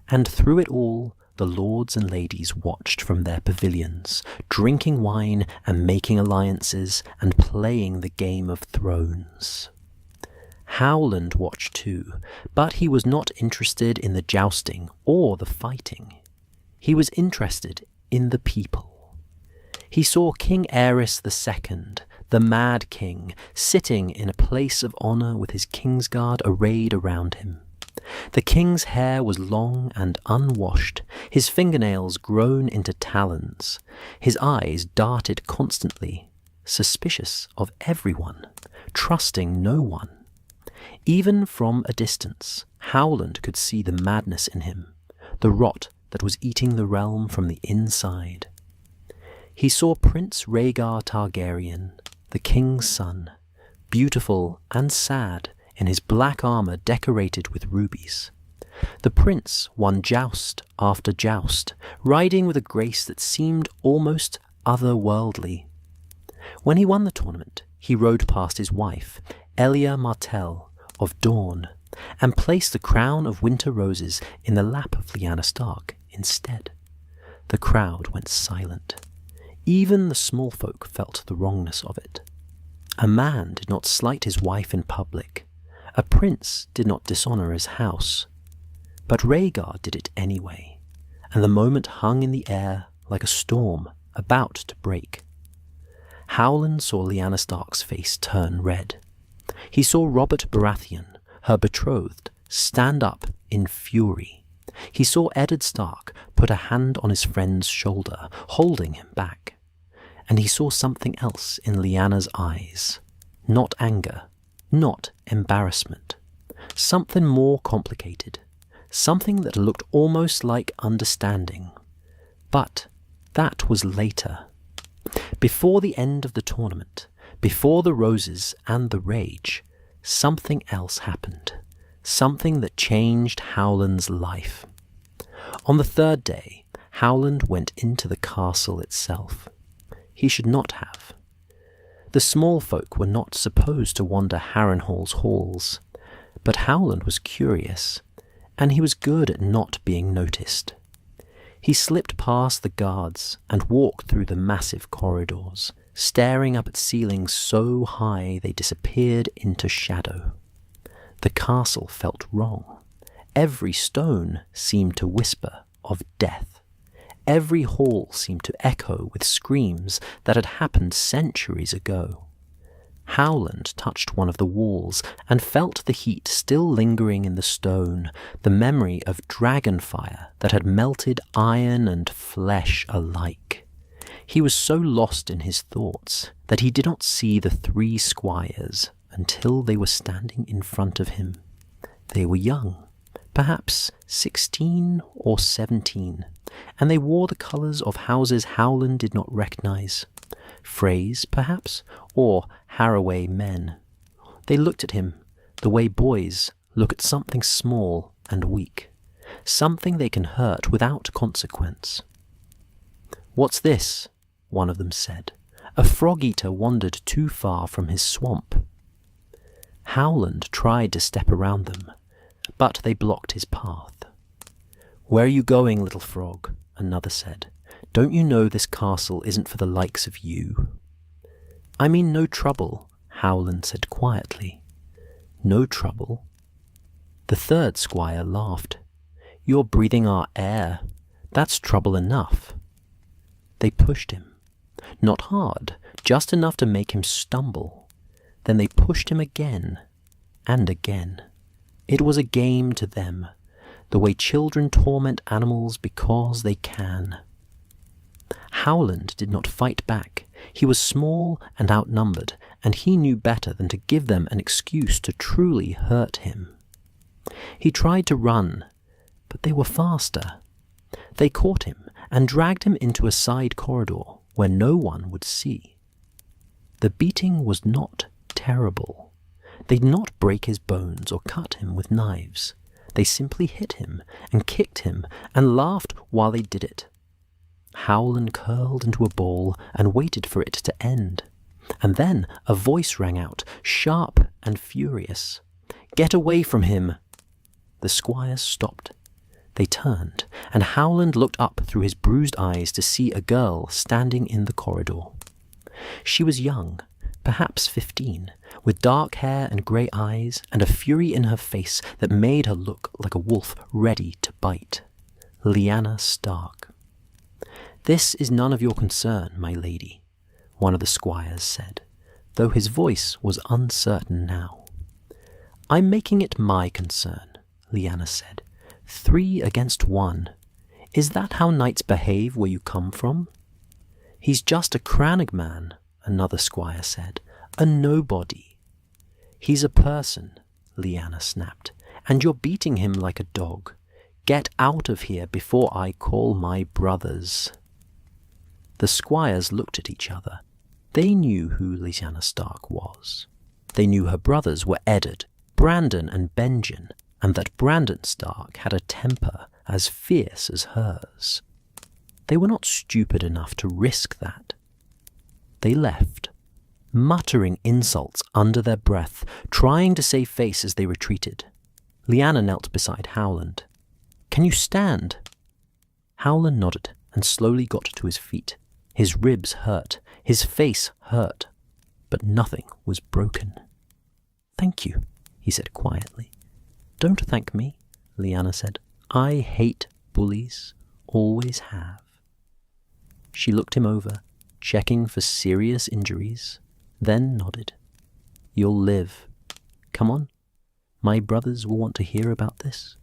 And through it all, the lords and ladies watched from their pavilions, drinking wine and making alliances and playing the Game of Thrones. Howland watched too, but he was not interested in the jousting or the fighting. He was interested in the people. He saw King Aerys II, the Mad King, sitting in a place of honour with his Kingsguard arrayed around him. The king's hair was long and unwashed, his fingernails grown into talons. His eyes darted constantly, suspicious of everyone, trusting no one. Even from a distance, Howland could see the madness in him, the rot that was eating the realm from the inside. He saw Prince Rhaegar Targaryen, the king's son, beautiful and sad, in his black armour decorated with rubies. The prince won joust after joust, riding with a grace that seemed almost otherworldly. When he won the tournament, he rode past his wife, Elia Martell of Dawn, and placed the crown of winter roses in the lap of Lyanna Stark instead. The crowd went silent. Even the small folk felt the wrongness of it. A man did not slight his wife in public. A prince did not dishonour his house, but Rhaegar did it anyway, and the moment hung in the air like a storm about to break. Howland saw Lyanna Stark's face turn red. He saw Robert Baratheon, her betrothed, stand up in fury. He saw Eddard Stark put a hand on his friend's shoulder, holding him back. And he saw something else in Lyanna's eyes. Not anger, not embarrassment. Something more complicated. Something that looked almost like understanding. But that was later. Before the end of the tournament, before the roses and the rage, something else happened. Something that changed Howland's life. On the third day, Howland went into the castle itself. He should not have. The small folk were not supposed to wander Harrenhal's halls, but Howland was curious, and he was good at not being noticed. He slipped past the guards and walked through the massive corridors, staring up at ceilings so high they disappeared into shadow. The castle felt wrong. Every stone seemed to whisper of death. Every hall seemed to echo with screams that had happened centuries ago. Howland touched one of the walls and felt the heat still lingering in the stone, the memory of dragon fire that had melted iron and flesh alike. He was so lost in his thoughts that he did not see the three squires until they were standing in front of him. They were young, perhaps 16 or 17, and they wore the colours of houses Howland did not recognise. Freys, perhaps, or Harroway men. They looked at him the way boys look at something small and weak, something they can hurt without consequence. "What's this?" one of them said. "A frog-eater wandered too far from his swamp." Howland tried to step around them, but they blocked his path. "Where are you going, little frog?" another said. "Don't you know this castle isn't for the likes of you?" "I mean no trouble," Howland said quietly. "No trouble?" The third squire laughed. "You're breathing our air. That's trouble enough." They pushed him. Not hard, just enough to make him stumble. Then they pushed him again and again. It was a game to them, the way children torment animals because they can. Howland did not fight back. He was small and outnumbered, and he knew better than to give them an excuse to truly hurt him. He tried to run, but they were faster. They caught him and dragged him into a side corridor where no one would see. The beating was not terrible. They did not break his bones or cut him with knives. They simply hit him and kicked him and laughed while they did it. Howland curled into a ball and waited for it to end. And then a voice rang out, sharp and furious. "Get away from him!" The squires stopped. They turned, and Howland looked up through his bruised eyes to see a girl standing in the corridor. She was young, perhaps 15, with dark hair and grey eyes and a fury in her face that made her look like a wolf ready to bite. Lyanna Stark. "This is none of your concern, my lady," one of the squires said, though his voice was uncertain now. "I'm making it my concern," Lyanna said. 3 against 1. Is that how knights behave where you come from?" "He's just a crannogmen," another squire said. "A nobody." "He's a person," Lyanna snapped, "and you're beating him like a dog. Get out of here before I call my brothers." The squires looked at each other. They knew who Lyanna Stark was. They knew her brothers were Eddard, Brandon and Benjen, and that Brandon Stark had a temper as fierce as hers. They were not stupid enough to risk that. They left, muttering insults under their breath, trying to save face as they retreated. Lyanna knelt beside Howland. "Can you stand?" Howland nodded and slowly got to his feet. His ribs hurt, his face hurt, but nothing was broken. "Thank you," he said quietly. "Don't thank me," Lyanna said. "I hate bullies, always have." She looked him over, checking for serious injuries, then nodded. "You'll live. Come on. My brothers will want to hear about this."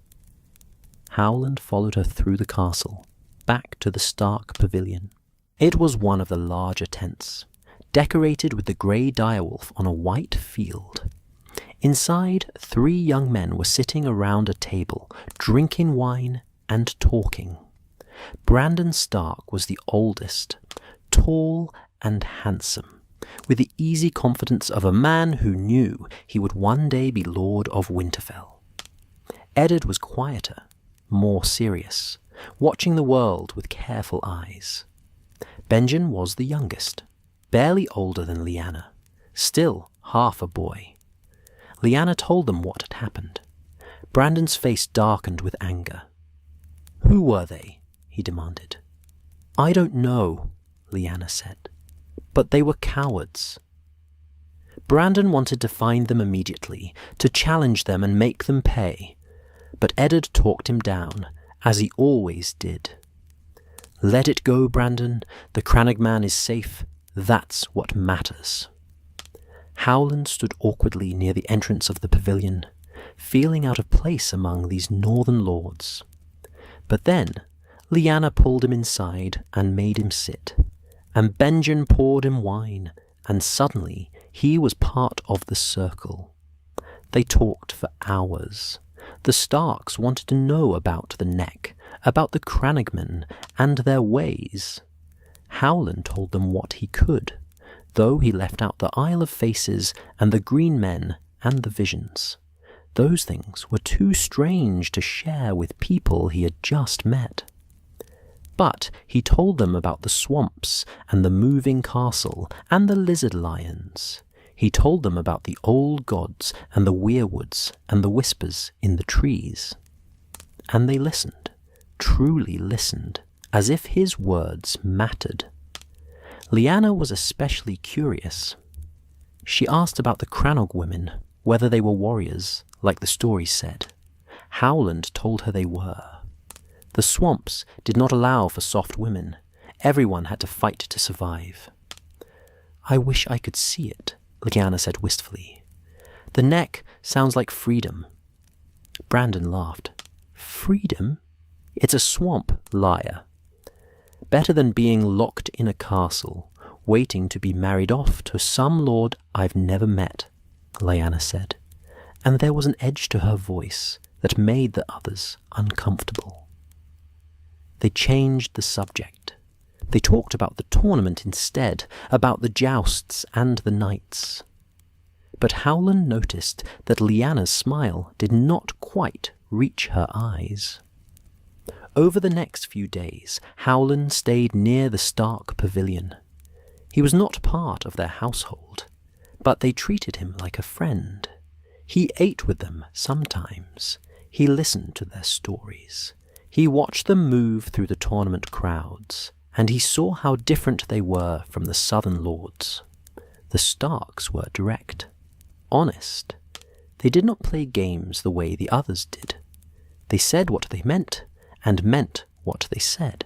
Howland followed her through the castle, back to the Stark pavilion. It was one of the larger tents, decorated with the grey direwolf on a white field. Inside, 3 young men were sitting around a table, drinking wine and talking. Brandon Stark was the oldest, tall and handsome, with the easy confidence of a man who knew he would one day be Lord of Winterfell. Eddard was quieter, more serious, watching the world with careful eyes. Benjen was the youngest, barely older than Lyanna, still half a boy. Lyanna told them what had happened. Brandon's face darkened with anger. "Who were they?" he demanded. "I don't know," Lyanna said, "but they were cowards." Brandon wanted to find them immediately, to challenge them and make them pay, but Eddard talked him down, as he always did. "Let it go, Brandon. The crannogmen is safe. That's what matters." Howland stood awkwardly near the entrance of the pavilion, feeling out of place among these northern lords. But then Lyanna pulled him inside and made him sit, and Benjen poured him wine, and suddenly he was part of the circle. They talked for hours. The Starks wanted to know about the Neck, about the crannogmen and their ways. Howland told them what he could, though he left out the Isle of Faces and the Green Men and the Visions. Those things were too strange to share with people he had just met. But he told them about the swamps and the moving castle and the lizard lions. He told them about the old gods and the weirwoods and the whispers in the trees. And they listened, truly listened, as if his words mattered. Lyanna was especially curious. She asked about the crannogmen, whether they were warriors, like the story said. Howland told her they were. The swamps did not allow for soft women. Everyone had to fight to survive. "I wish I could see it," Lyanna said wistfully. "The Neck sounds like freedom." Brandon laughed. "Freedom? It's a swamp, liar. Better than being locked in a castle, waiting to be married off to some lord I've never met," Lyanna said, and there was an edge to her voice that made the others uncomfortable. They changed the subject. They talked about the tournament instead, about the jousts and the knights. But Howland noticed that Lyanna's smile did not quite reach her eyes. Over the next few days, Howland stayed near the Stark pavilion. He was not part of their household, but they treated him like a friend. He ate with them sometimes. He listened to their stories. He watched them move through the tournament crowds, and he saw how different they were from the southern lords. The Starks were direct, honest. They did not play games the way the others did. They said what they meant, and meant what they said.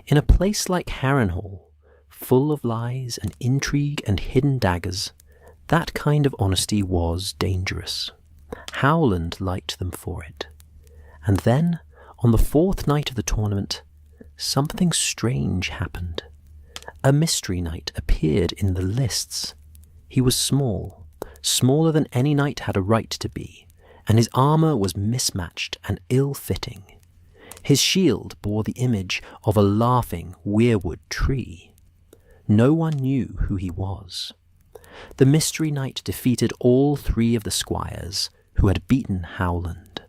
In a place like Harrenhal, full of lies and intrigue and hidden daggers, that kind of honesty was dangerous. Howland liked them for it. And then, on the 4th night of the tournament, something strange happened. A mystery knight appeared in the lists. He was small, smaller than any knight had a right to be, and his armor was mismatched and ill-fitting. His shield bore the image of a laughing weirwood tree. No one knew who he was. The mystery knight defeated all 3 of the squires who had beaten Howland.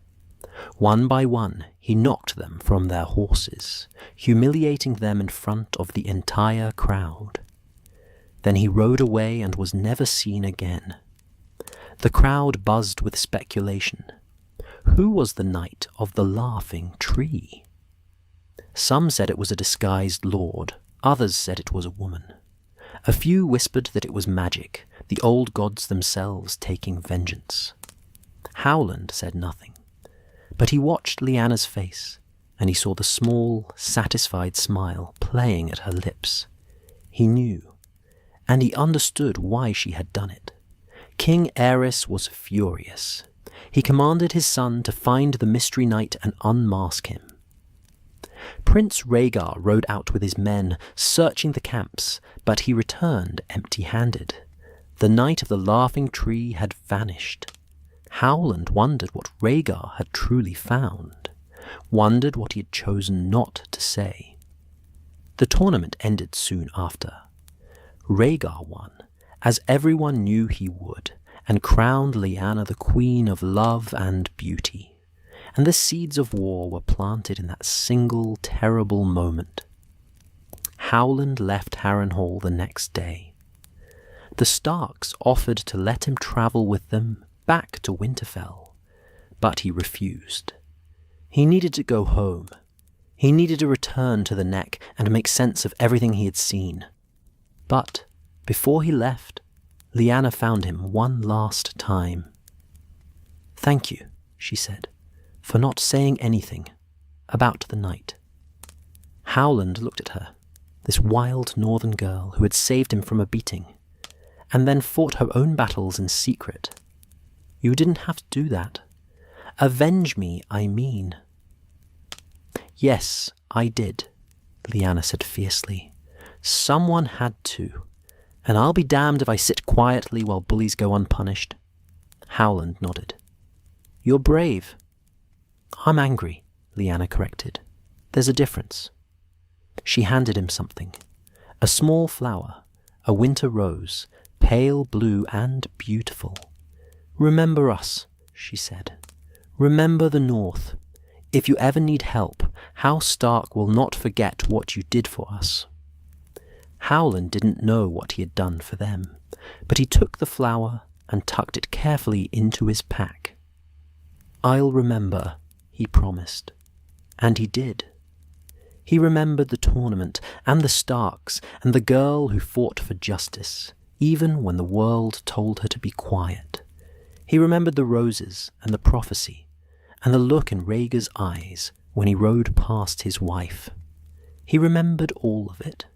One by one, he knocked them from their horses, humiliating them in front of the entire crowd. Then he rode away and was never seen again. The crowd buzzed with speculation. Who was the knight of the laughing tree? Some said it was a disguised lord. Others said it was a woman. A few whispered that it was magic, the old gods themselves taking vengeance. Howland said nothing, but he watched Lyanna's face, and he saw the small, satisfied smile playing at her lips. He knew, and he understood why she had done it. King Aerys was furious. He commanded his son to find the Mystery Knight and unmask him. Prince Rhaegar rode out with his men, searching the camps, but he returned empty-handed. The Knight of the Laughing Tree had vanished. Howland wondered what Rhaegar had truly found, wondered what he had chosen not to say. The tournament ended soon after. Rhaegar won, as everyone knew he would, and crowned Lyanna the Queen of Love and Beauty. And the seeds of war were planted in that single terrible moment. Howland left Harrenhal the next day. The Starks offered to let him travel with them back to Winterfell, but he refused. He needed to go home. He needed to return to the Neck and make sense of everything he had seen. But before he left, Lyanna found him one last time. "Thank you," she said, "for not saying anything about the night." Howland looked at her, this wild northern girl who had saved him from a beating, and then fought her own battles in secret. "You didn't have to do that. Avenge me, I mean." "Yes, I did," Lyanna said fiercely. "Someone had to, and I'll be damned if I sit quietly while bullies go unpunished." Howland nodded. "You're brave." "I'm angry," Lyanna corrected. "There's a difference." She handed him something. A small flower, a winter rose, pale blue and beautiful. "Remember us," she said. "Remember the North. If you ever need help, House Stark will not forget what you did for us." Howland didn't know what he had done for them, but he took the flower and tucked it carefully into his pack. "I'll remember," he promised. And he did. He remembered the tournament and the Starks and the girl who fought for justice, even when the world told her to be quiet. He remembered the roses and the prophecy, and the look in Rhaegar's eyes when he rode past his wife. He remembered all of it.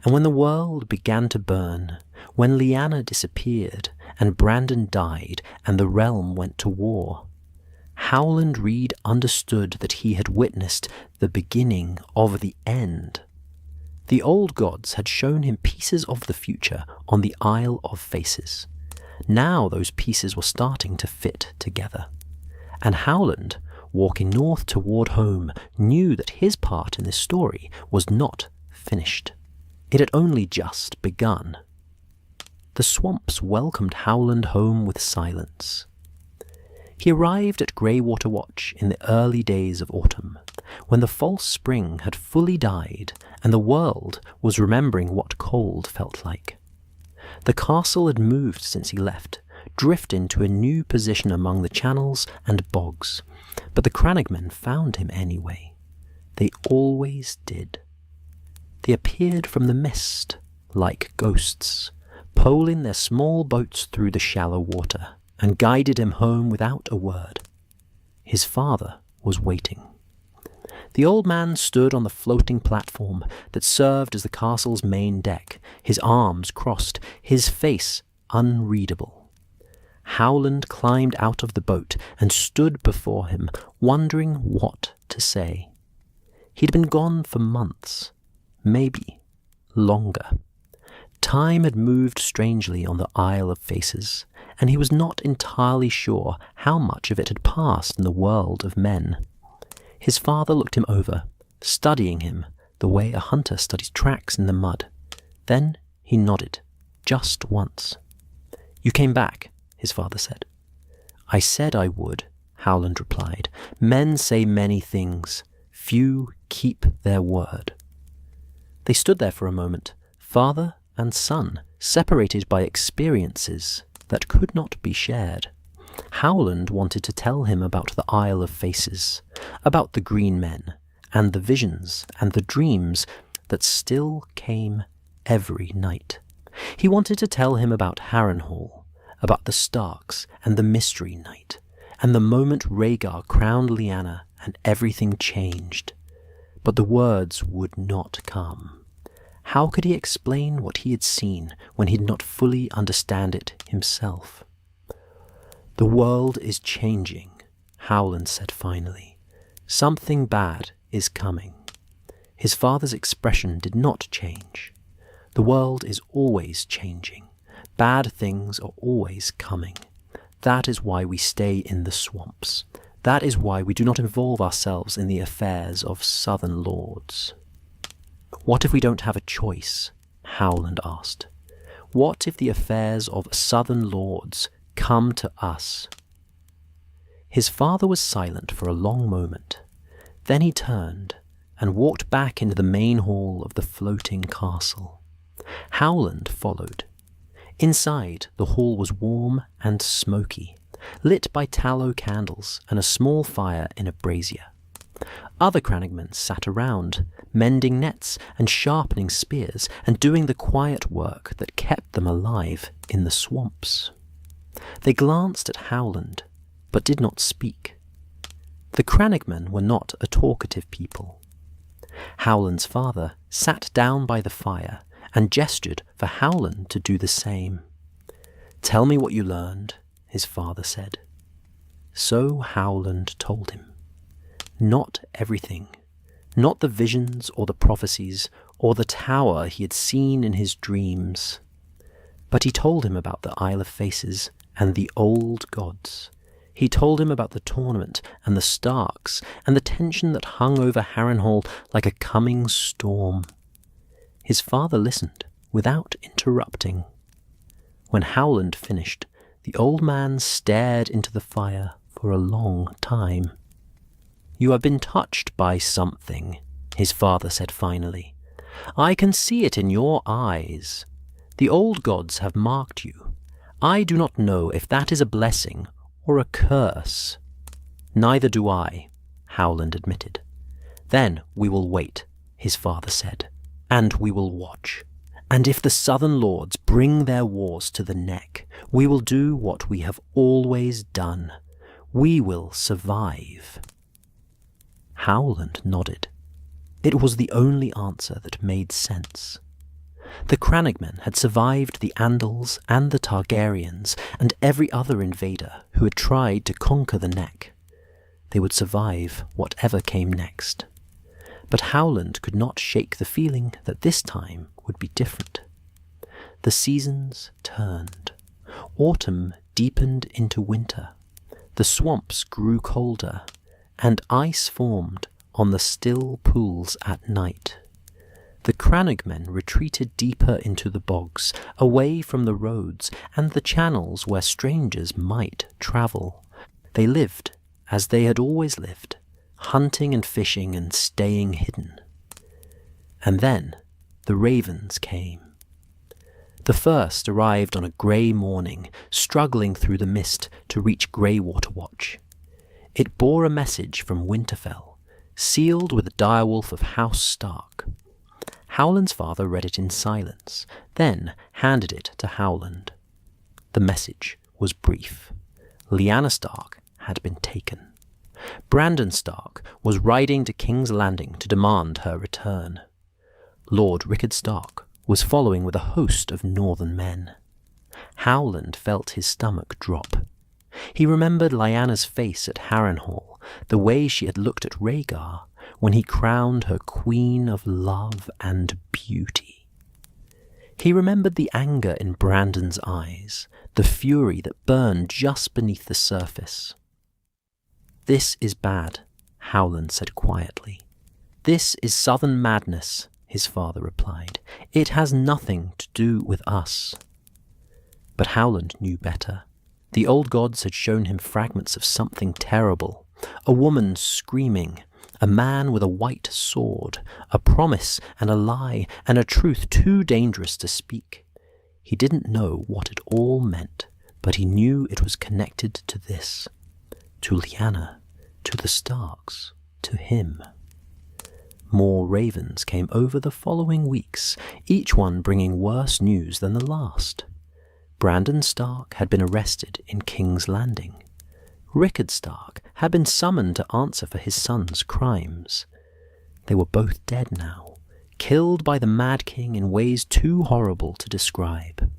And when the world began to burn, when Lyanna disappeared, and Brandon died, and the realm went to war, Howland Reed understood that he had witnessed the beginning of the end. The old gods had shown him pieces of the future on the Isle of Faces. Now those pieces were starting to fit together. And Howland, walking north toward home, knew that his part in this story was not finished. It had only just begun. The swamps welcomed Howland home with silence. He arrived at Greywater Watch in the early days of autumn, when the false spring had fully died and the world was remembering what cold felt like. The castle had moved since he left, drifting to a new position among the channels and bogs, but the crannogmen found him anyway. They always did. They appeared from the mist, like ghosts, poling their small boats through the shallow water, and guided him home without a word. His father was waiting. The old man stood on the floating platform that served as the castle's main deck, his arms crossed, his face unreadable. Howland climbed out of the boat and stood before him, wondering what to say. He'd been gone for months, maybe longer. Time had moved strangely on the Isle of Faces, and he was not entirely sure how much of it had passed in the world of men. His father looked him over, studying him the way a hunter studies tracks in the mud. Then he nodded, just once. "You came back," his father said. "I said I would," Howland replied. "Men say many things. Few keep their word." They stood there for a moment, father and son, separated by experiences that could not be shared. Howland wanted to tell him about the Isle of Faces, about the green men, and the visions and the dreams that still came every night. He wanted to tell him about Harrenhal, about the Starks and the Mystery Knight, and the moment Rhaegar crowned Lyanna and everything changed. But the words would not come. How could he explain what he had seen when he did not fully understand it himself? "The world is changing," Howland said finally. "Something bad is coming." His father's expression did not change. The world is always changing. Bad things are always coming. That is why we stay in the swamps. That is why we do not involve ourselves in the affairs of southern lords. "What if we don't have a choice?" Howland asked. "What if the affairs of southern lords come to us?" His father was silent for a long moment. Then he turned and walked back into the main hall of the floating castle. Howland followed. Inside, the hall was warm and smoky, lit by tallow candles and a small fire in a brazier. Other crannogmen sat around, mending nets and sharpening spears and doing the quiet work that kept them alive in the swamps. They glanced at Howland, but did not speak. The crannogmen were not a talkative people. Howland's father sat down by the fire and gestured for Howland to do the same. "Tell me what you learned," his father said. So Howland told him. Not everything. Not the visions or the prophecies or the tower he had seen in his dreams. But he told him about the Isle of Faces and the old gods. He told him about the tournament and the Starks and the tension that hung over Harrenhal like a coming storm. His father listened without interrupting. When Howland finished, the old man stared into the fire for a long time. "You have been touched by something," his father said finally. "I can see it in your eyes. The old gods have marked you. I do not know if that is a blessing or a curse." "Neither do I," Howland admitted. "Then we will wait," his father said, "and we will watch. And if the southern lords bring their wars to the neck, we will do what we have always done. We will survive." Howland nodded. It was the only answer that made sense. The crannogmen had survived the Andals and the Targaryens and every other invader who had tried to conquer the neck. They would survive whatever came next. But Howland could not shake the feeling that this time would be different. The seasons turned. Autumn deepened into winter. The swamps grew colder, and ice formed on the still pools at night. The crannogmen retreated deeper into the bogs, away from the roads and the channels where strangers might travel. They lived as they had always lived, hunting and fishing and staying hidden. And then the ravens came. The first arrived on a grey morning, struggling through the mist to reach Greywater Watch. It bore a message from Winterfell, sealed with a direwolf of House Stark. Howland's father read it in silence, then handed it to Howland. The message was brief. Lyanna Stark had been taken. Brandon Stark was riding to King's Landing to demand her return. Lord Rickard Stark was following with a host of northern men. Howland felt his stomach drop. He remembered Lyanna's face at Harrenhal, the way she had looked at Rhaegar when he crowned her queen of love and beauty. He remembered the anger in Brandon's eyes, the fury that burned just beneath the surface. "This is bad," Howland said quietly. "This is southern madness," his father replied. "It has nothing to do with us." But Howland knew better. The old gods had shown him fragments of something terrible. A woman screaming, a man with a white sword, a promise and a lie, and a truth too dangerous to speak. He didn't know what it all meant, but he knew it was connected to this, to Lyanna, to the Starks, to him. More ravens came over the following weeks, each one bringing worse news than the last. Brandon Stark had been arrested in King's Landing. Rickard Stark had been summoned to answer for his son's crimes. They were both dead now, killed by the Mad King in ways too horrible to describe.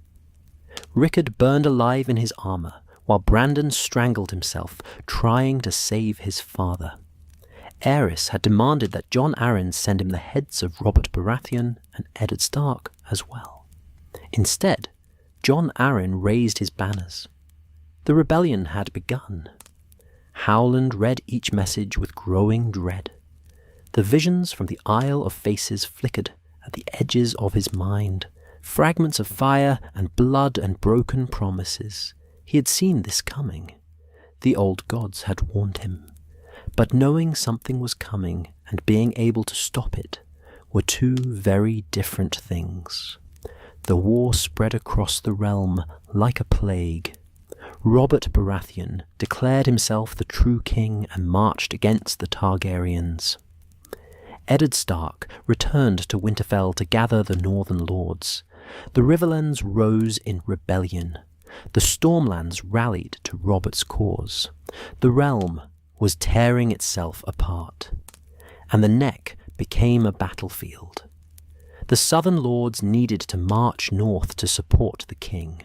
Rickard burned alive in his armour, while Brandon strangled himself, trying to save his father. Aerys had demanded that Jon Arryn send him the heads of Robert Baratheon and Eddard Stark as well. Instead, Jon Arryn raised his banners. The rebellion had begun. Howland read each message with growing dread. The visions from the Isle of Faces flickered at the edges of his mind, fragments of fire and blood and broken promises. He had seen this coming. The old gods had warned him. But knowing something was coming and being able to stop it were two very different things. The war spread across the realm like a plague. Robert Baratheon declared himself the true king and marched against the Targaryens. Eddard Stark returned to Winterfell to gather the Northern Lords. The Riverlands rose in rebellion. The Stormlands rallied to Robert's cause. The realm was tearing itself apart, and the Neck became a battlefield. The Southern Lords needed to march north to support the king,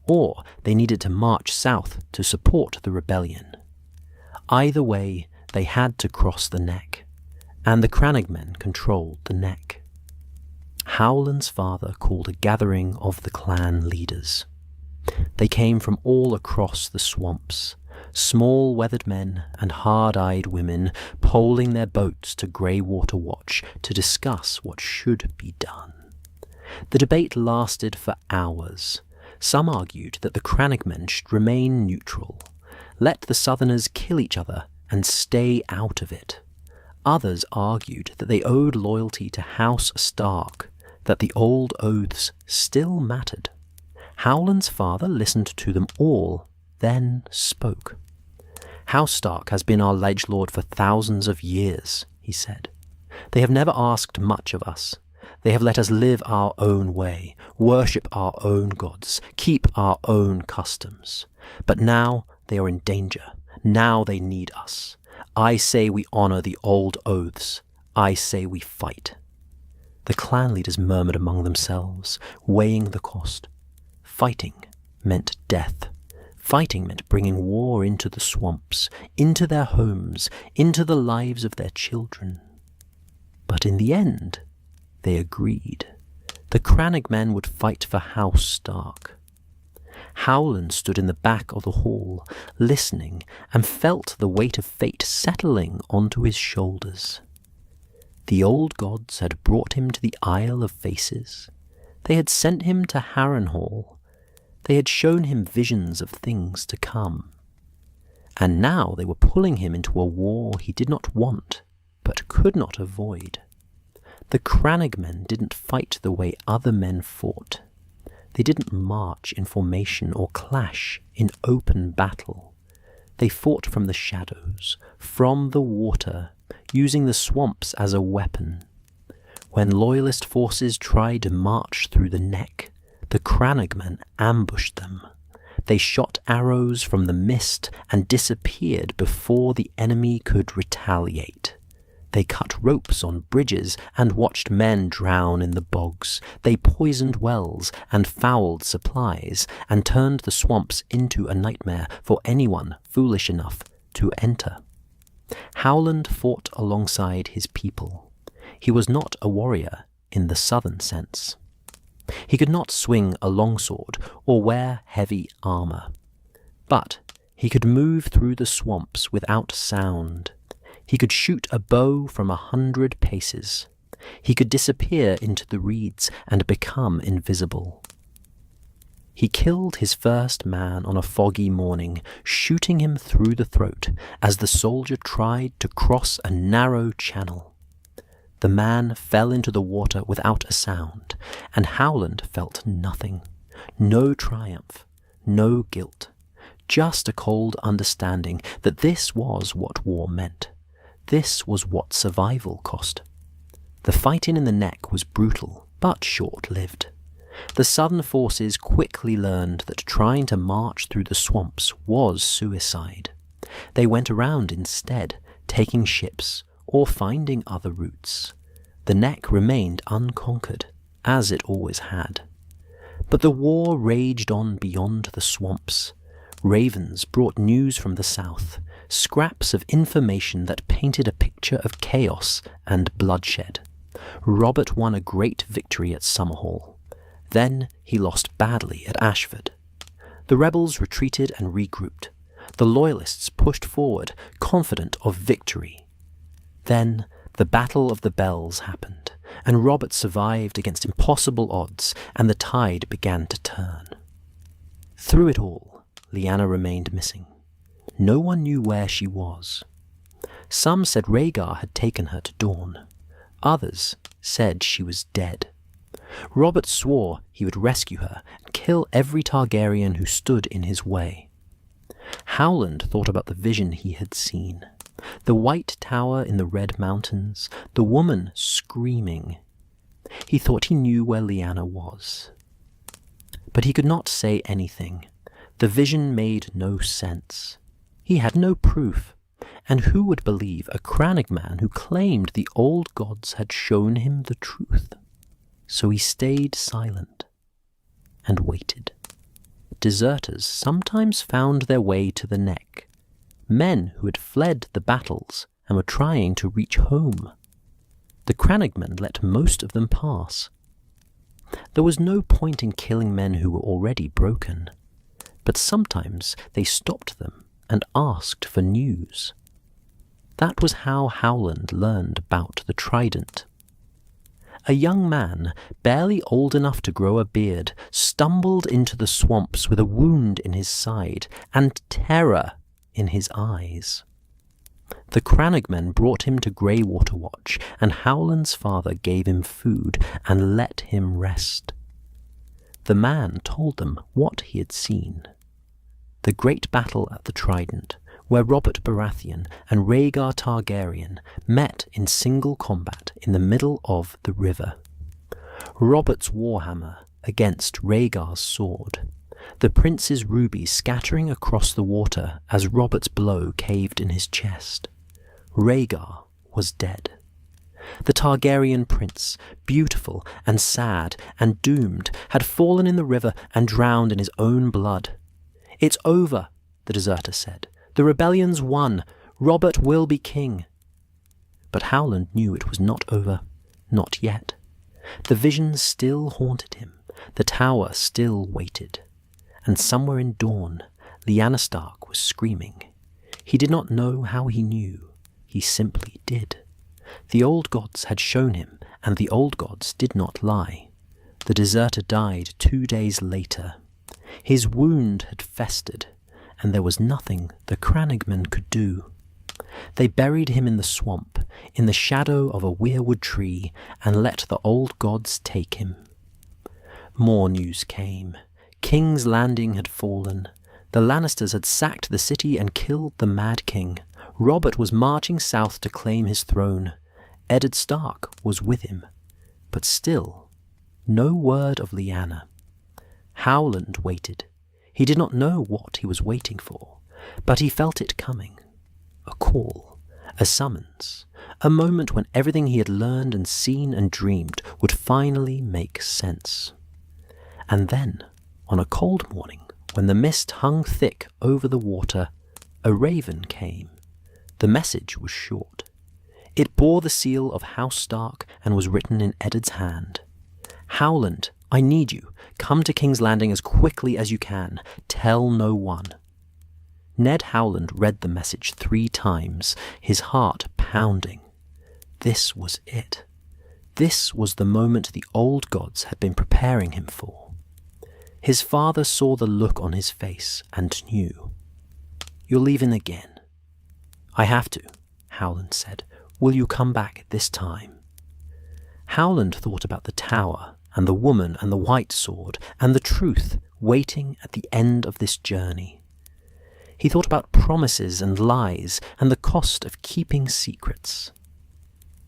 or they needed to march south to support the rebellion. Either way, they had to cross the Neck, and the crannogmen controlled the Neck. Howland's father called a gathering of the clan leaders. They came from all across the swamps, small weathered men and hard-eyed women poling their boats to Greywater Watch to discuss what should be done. The debate lasted for hours. Some argued that the crannogmen should remain neutral, let the Southerners kill each other and stay out of it. Others argued that they owed loyalty to House Stark, that the old oaths still mattered. Howland's father listened to them all, then spoke. House Stark has been our liege-lord for thousands of years, he said. They have never asked much of us. They have let us live our own way, worship our own gods, keep our own customs. But now they are in danger. Now they need us. I say we honour the old oaths. I say we fight. The clan leaders murmured among themselves, weighing the cost. Fighting meant death. Fighting meant bringing war into the swamps, into their homes, into the lives of their children. But in the end, they agreed. The crannogmen would fight for House Stark. Howland stood in the back of the hall, listening, and felt the weight of fate settling onto his shoulders. The old gods had brought him to the Isle of Faces. They had sent him to Harrenhal. They had shown him visions of things to come. And now they were pulling him into a war he did not want, but could not avoid. The crannogmen didn't fight the way other men fought. They didn't march in formation or clash in open battle. They fought from the shadows, from the water, using the swamps as a weapon. When loyalist forces tried to march through the Neck, the crannogmen ambushed them. They shot arrows from the mist and disappeared before the enemy could retaliate. They cut ropes on bridges and watched men drown in the bogs. They poisoned wells and fouled supplies and turned the swamps into a nightmare for anyone foolish enough to enter. Howland fought alongside his people. He was not a warrior in the southern sense. He could not swing a longsword or wear heavy armour. But he could move through the swamps without sound. He could shoot a bow from 100 paces. He could disappear into the reeds and become invisible. He killed his first man on a foggy morning, shooting him through the throat as the soldier tried to cross a narrow channel. The man fell into the water without a sound, and Howland felt nothing. No triumph, no guilt, just a cold understanding that this was what war meant. This was what survival cost. The fighting in the Neck was brutal, but short-lived. The southern forces quickly learned that trying to march through the swamps was suicide. They went around instead, taking ships or finding other routes. The The neck remained unconquered, as it always had. But the war raged on beyond the swamps. Ravens brought news from the south, scraps of information that painted a picture of chaos and bloodshed. Robert won a great victory at Summerhall. Then he lost badly at Ashford. The rebels retreated and regrouped. The loyalists pushed forward, confident of victory. Then the Battle of the Bells happened, and Robert survived against impossible odds, and the tide began to turn. Through it all, Lyanna remained missing. No one knew where she was. Some said Rhaegar had taken her to Dorne. Others said she was dead. Robert swore he would rescue her and kill every Targaryen who stood in his way. Howland thought about the vision he had seen. The white tower in the Red Mountains, the woman screaming. He thought he knew where Lyanna was. But he could not say anything. The vision made no sense. He had no proof, and who would believe a crannogman who claimed the old gods had shown him the truth? So he stayed silent and waited. Deserters sometimes found their way to the neck, men who had fled the battles and were trying to reach home. The crannogmen let most of them pass. There was no point in killing men who were already broken, but sometimes they stopped them and asked for news. That was how Howland learned about the trident. A young man, barely old enough to grow a beard, stumbled into the swamps with a wound in his side and terror in his eyes. The crannogmen brought him to Greywater Watch, and Howland's father gave him food and let him rest. The man told them what he had seen. The great battle at the Trident, where Robert Baratheon and Rhaegar Targaryen met in single combat in the middle of the river. Robert's warhammer against Rhaegar's sword. The prince's ruby scattering across the water as Robert's blow caved in his chest. Rhaegar was dead. The Targaryen prince, beautiful and sad and doomed, had fallen in the river and drowned in his own blood. "It's over," the deserter said. "The rebellion's won. Robert will be king." But Howland knew it was not over, not yet. The vision still haunted him. The tower still waited. And somewhere in Dorne, Lyanna Stark was screaming. He did not know how he knew. He simply did. The old gods had shown him, and the old gods did not lie. The deserter died 2 days later. His wound had festered, and there was nothing the crannogmen could do. They buried him in the swamp, in the shadow of a weirwood tree, and let the old gods take him. More news came. King's Landing had fallen. The Lannisters had sacked the city and killed the Mad King. Robert was marching south to claim his throne. Eddard Stark was with him. But still, no word of Lyanna. Howland waited. He did not know what he was waiting for, but he felt it coming. A call, a summons, a moment when everything he had learned and seen and dreamed would finally make sense. And then, on a cold morning, when the mist hung thick over the water, a raven came. The message was short. It bore the seal of House Stark and was written in Eddard's hand. "Howland, I need you. Come to King's Landing as quickly as you can. Tell no one." Ned Howland read the message 3 times, his heart pounding. This was it. This was the moment the old gods had been preparing him for. His father saw the look on his face and knew. "You're leaving again." "I have to," Howland said. "Will you come back this time?" Howland thought about the tower and the woman and the white sword and the truth waiting at the end of this journey. He thought about promises and lies and the cost of keeping secrets.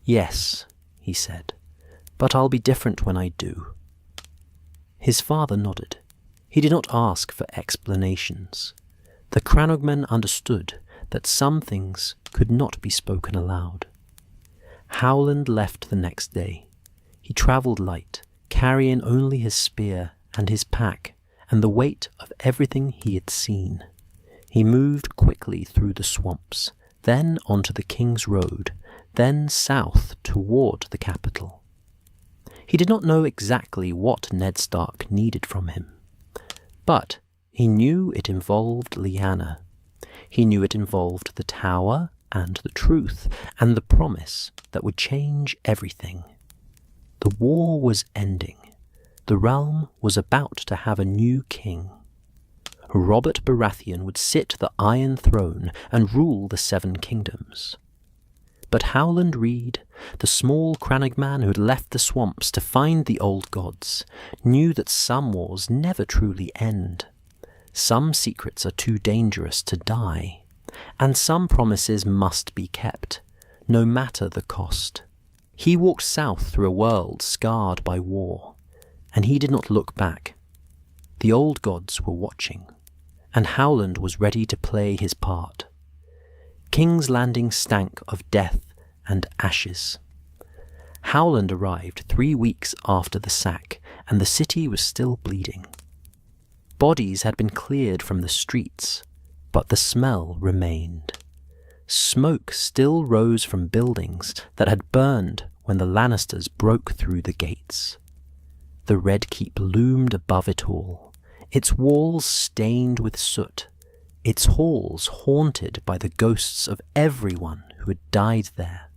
"Yes," he said, "but I'll be different when I do." His father nodded. He did not ask for explanations. The crannogmen understood that some things could not be spoken aloud. Howland left the next day. He travelled light, carrying only his spear and his pack and the weight of everything he had seen. He moved quickly through the swamps, then onto the King's Road, then south toward the capital. He did not know exactly what Ned Stark needed from him, but he knew it involved Lyanna. He knew it involved the tower and the truth and the promise that would change everything. The war was ending. The realm was about to have a new king. Robert Baratheon would sit the Iron Throne and rule the Seven Kingdoms. But Howland Reed, the small crannogman who had left the swamps to find the old gods, knew that some wars never truly end. Some secrets are too dangerous to die, and some promises must be kept, no matter the cost. He walked south through a world scarred by war, and he did not look back. The old gods were watching, and Howland was ready to play his part. King's Landing stank of death and ashes. Howland arrived 3 weeks after the sack, and the city was still bleeding. Bodies had been cleared from the streets, but the smell remained. Smoke still rose from buildings that had burned when the Lannisters broke through the gates. The Red Keep loomed above it all, its walls stained with soot, its halls haunted by the ghosts of everyone who had died there.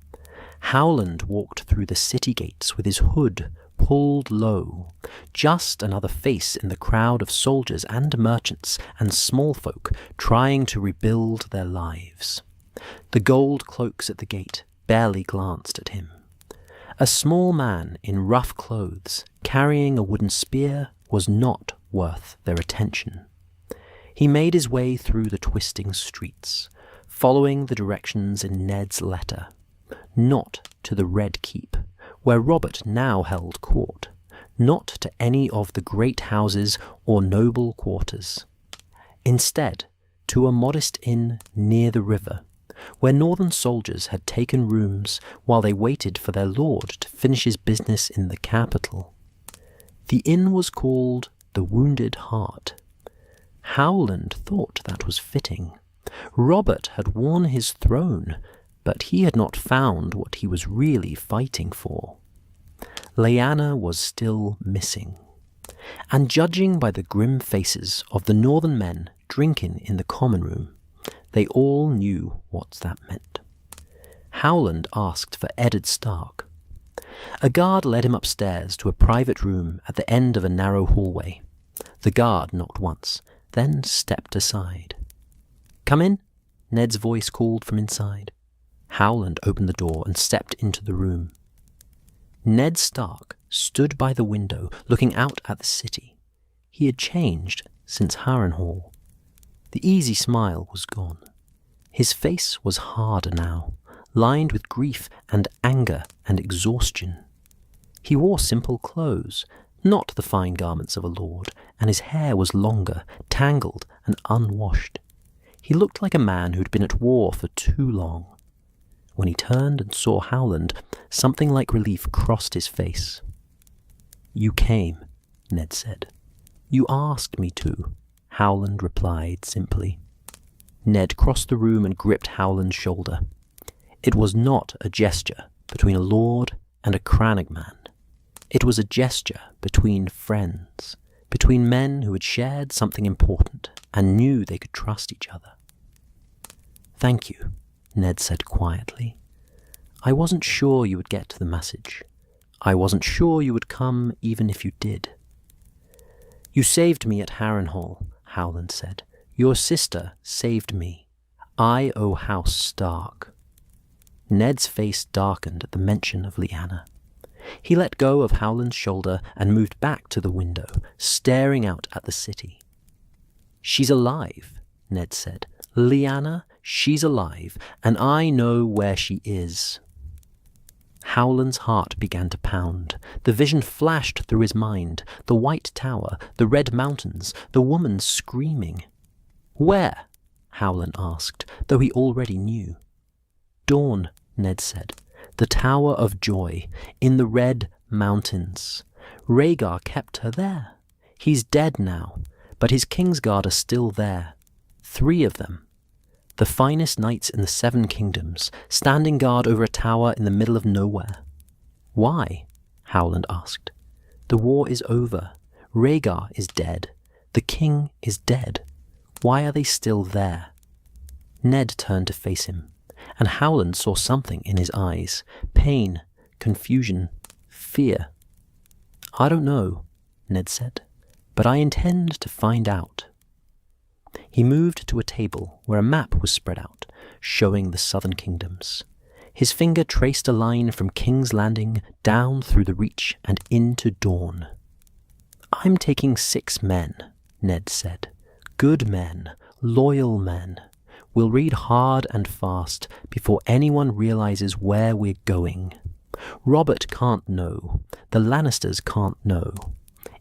Howland walked through the city gates with his hood pulled low, just another face in the crowd of soldiers and merchants and small folk trying to rebuild their lives. The gold cloaks at the gate barely glanced at him. A small man in rough clothes, carrying a wooden spear, was not worth their attention. He made his way through the twisting streets, following the directions in Ned's letter, not to the Red Keep, where Robert now held court, not to any of the great houses or noble quarters. Instead, to a modest inn near the river, where northern soldiers had taken rooms while they waited for their lord to finish his business in the capital. The inn was called the Wounded Heart. Howland thought that was fitting. Robert had won his throne, but he had not found what he was really fighting for. Lyanna was still missing, and judging by the grim faces of the northern men drinking in the common room, they all knew what that meant. Howland asked for Eddard Stark. A guard led him upstairs to a private room at the end of a narrow hallway. The guard knocked once, then stepped aside. "Come in," Ned's voice called from inside. Howland opened the door and stepped into the room. Ned Stark stood by the window, looking out at the city. He had changed since Harrenhal. The easy smile was gone. His face was harder now, lined with grief and anger and exhaustion. He wore simple clothes, not the fine garments of a lord, and his hair was longer, tangled and unwashed. He looked like a man who'd been at war for too long. When he turned and saw Howland, something like relief crossed his face. "You came," Ned said. "You asked me to," Howland replied simply. Ned crossed the room and gripped Howland's shoulder. It was not a gesture between a lord and a crannogman. It was a gesture between friends, between men who had shared something important and knew they could trust each other. "Thank you," Ned said quietly. "I wasn't sure you would get the message. I wasn't sure you would come even if you did." "You saved me at Harrenhal," Howland said. "Your sister saved me. I owe House Stark." Ned's face darkened at the mention of Lyanna. He let go of Howland's shoulder and moved back to the window, staring out at the city. "She's alive," Ned said. "Lyanna, she's alive, and I know where she is." Howland's heart began to pound. The vision flashed through his mind. The white tower, the red mountains, the woman screaming. "Where?" Howland asked, though he already knew. "Dawn," Ned said. the Tower of Joy, in the Red Mountains. Rhaegar kept her there. He's dead now, but his Kingsguard are still there. 3 of them. The finest knights in the 7 kingdoms, standing guard over a tower in the middle of nowhere. Why? Howland asked. The war is over. Rhaegar is dead. The king is dead. Why are they still there? Ned turned to face him, and Howland saw something in his eyes. Pain, confusion, fear. I don't know, Ned said, but I intend to find out. He moved to a table where a map was spread out, showing the southern kingdoms. His finger traced a line from King's Landing down through the Reach and into Dawn. I'm taking 6 men, Ned said. Good men, loyal men. We'll read hard and fast before anyone realizes where we're going. Robert can't know. The Lannisters can't know.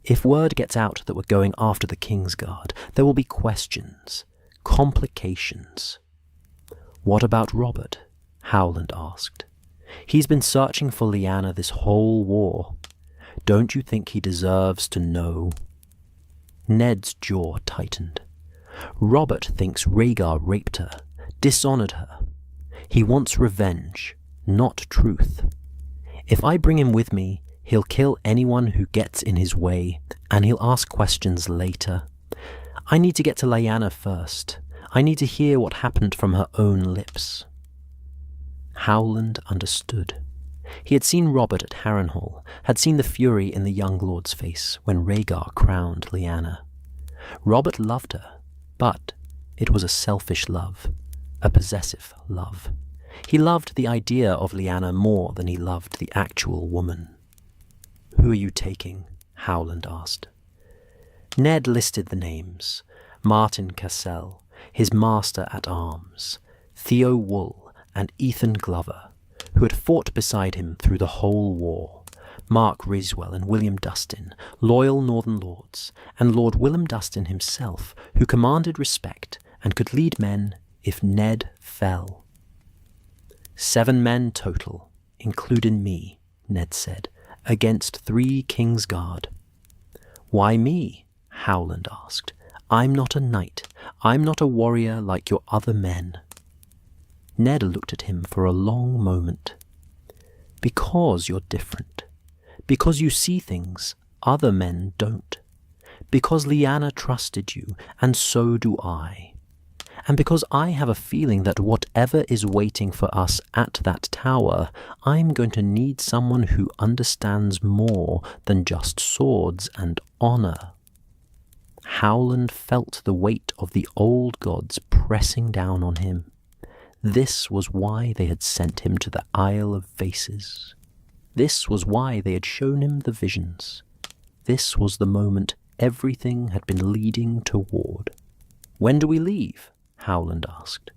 If word gets out that we're going after the Kingsguard, there will be questions, complications. What about Robert? Howland asked. He's been searching for Lyanna this whole war. Don't you think he deserves to know? Ned's jaw tightened. Robert thinks Rhaegar raped her, dishonored her. He wants revenge, not truth. If I bring him with me, he'll kill anyone who gets in his way, and he'll ask questions later. I need to get to Lyanna first. I need to hear what happened from her own lips. Howland understood. He had seen Robert at Harrenhal, had seen the fury in the young lord's face when Rhaegar crowned Lyanna. Robert loved her, but it was a selfish love, a possessive love. He loved the idea of Lyanna more than he loved the actual woman. Who are you taking? Howland asked. Ned listed the names. Martin Cassell, his master-at-arms, Theo Wool and Ethan Glover, who had fought beside him through the whole war, Mark Riswell and William Dustin, loyal Northern lords, and Lord Willem Dustin himself, who commanded respect and could lead men if Ned fell. 7 men total, including me, Ned said, against 3 Kingsguard. Why me? Howland asked. I'm not a knight. I'm not a warrior like your other men. Ned looked at him for a long moment. Because you're different. Because you see things other men don't. Because Lyanna trusted you, and so do I. And because I have a feeling that whatever is waiting for us at that tower, I'm going to need someone who understands more than just swords and honor. Howland felt the weight of the old gods pressing down on him. This was why they had sent him to the Isle of Faces. This was why they had shown him the visions. This was the moment everything had been leading toward. When do we leave? Howland asked.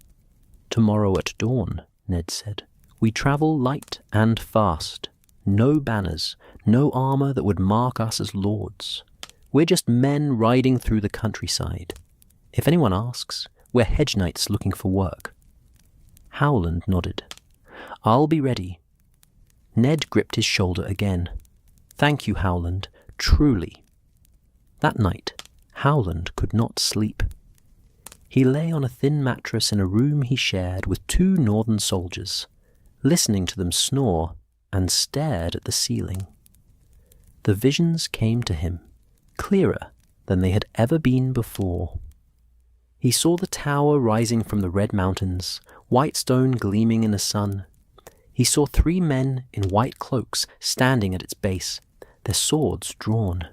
Tomorrow at dawn, Ned said. We travel light and fast. No banners, no armor that would mark us as lords. We're just men riding through the countryside. If anyone asks, we're hedge knights looking for work. Howland nodded. I'll be ready. Ned gripped his shoulder again. Thank you, Howland, truly. That night, Howland could not sleep. He lay on a thin mattress in a room he shared with 2 northern soldiers, listening to them snore, and stared at the ceiling. The visions came to him, clearer than they had ever been before. He saw the tower rising from the Red Mountains, white stone gleaming in the sun. He saw 3 men in white cloaks standing at its base, their swords drawn.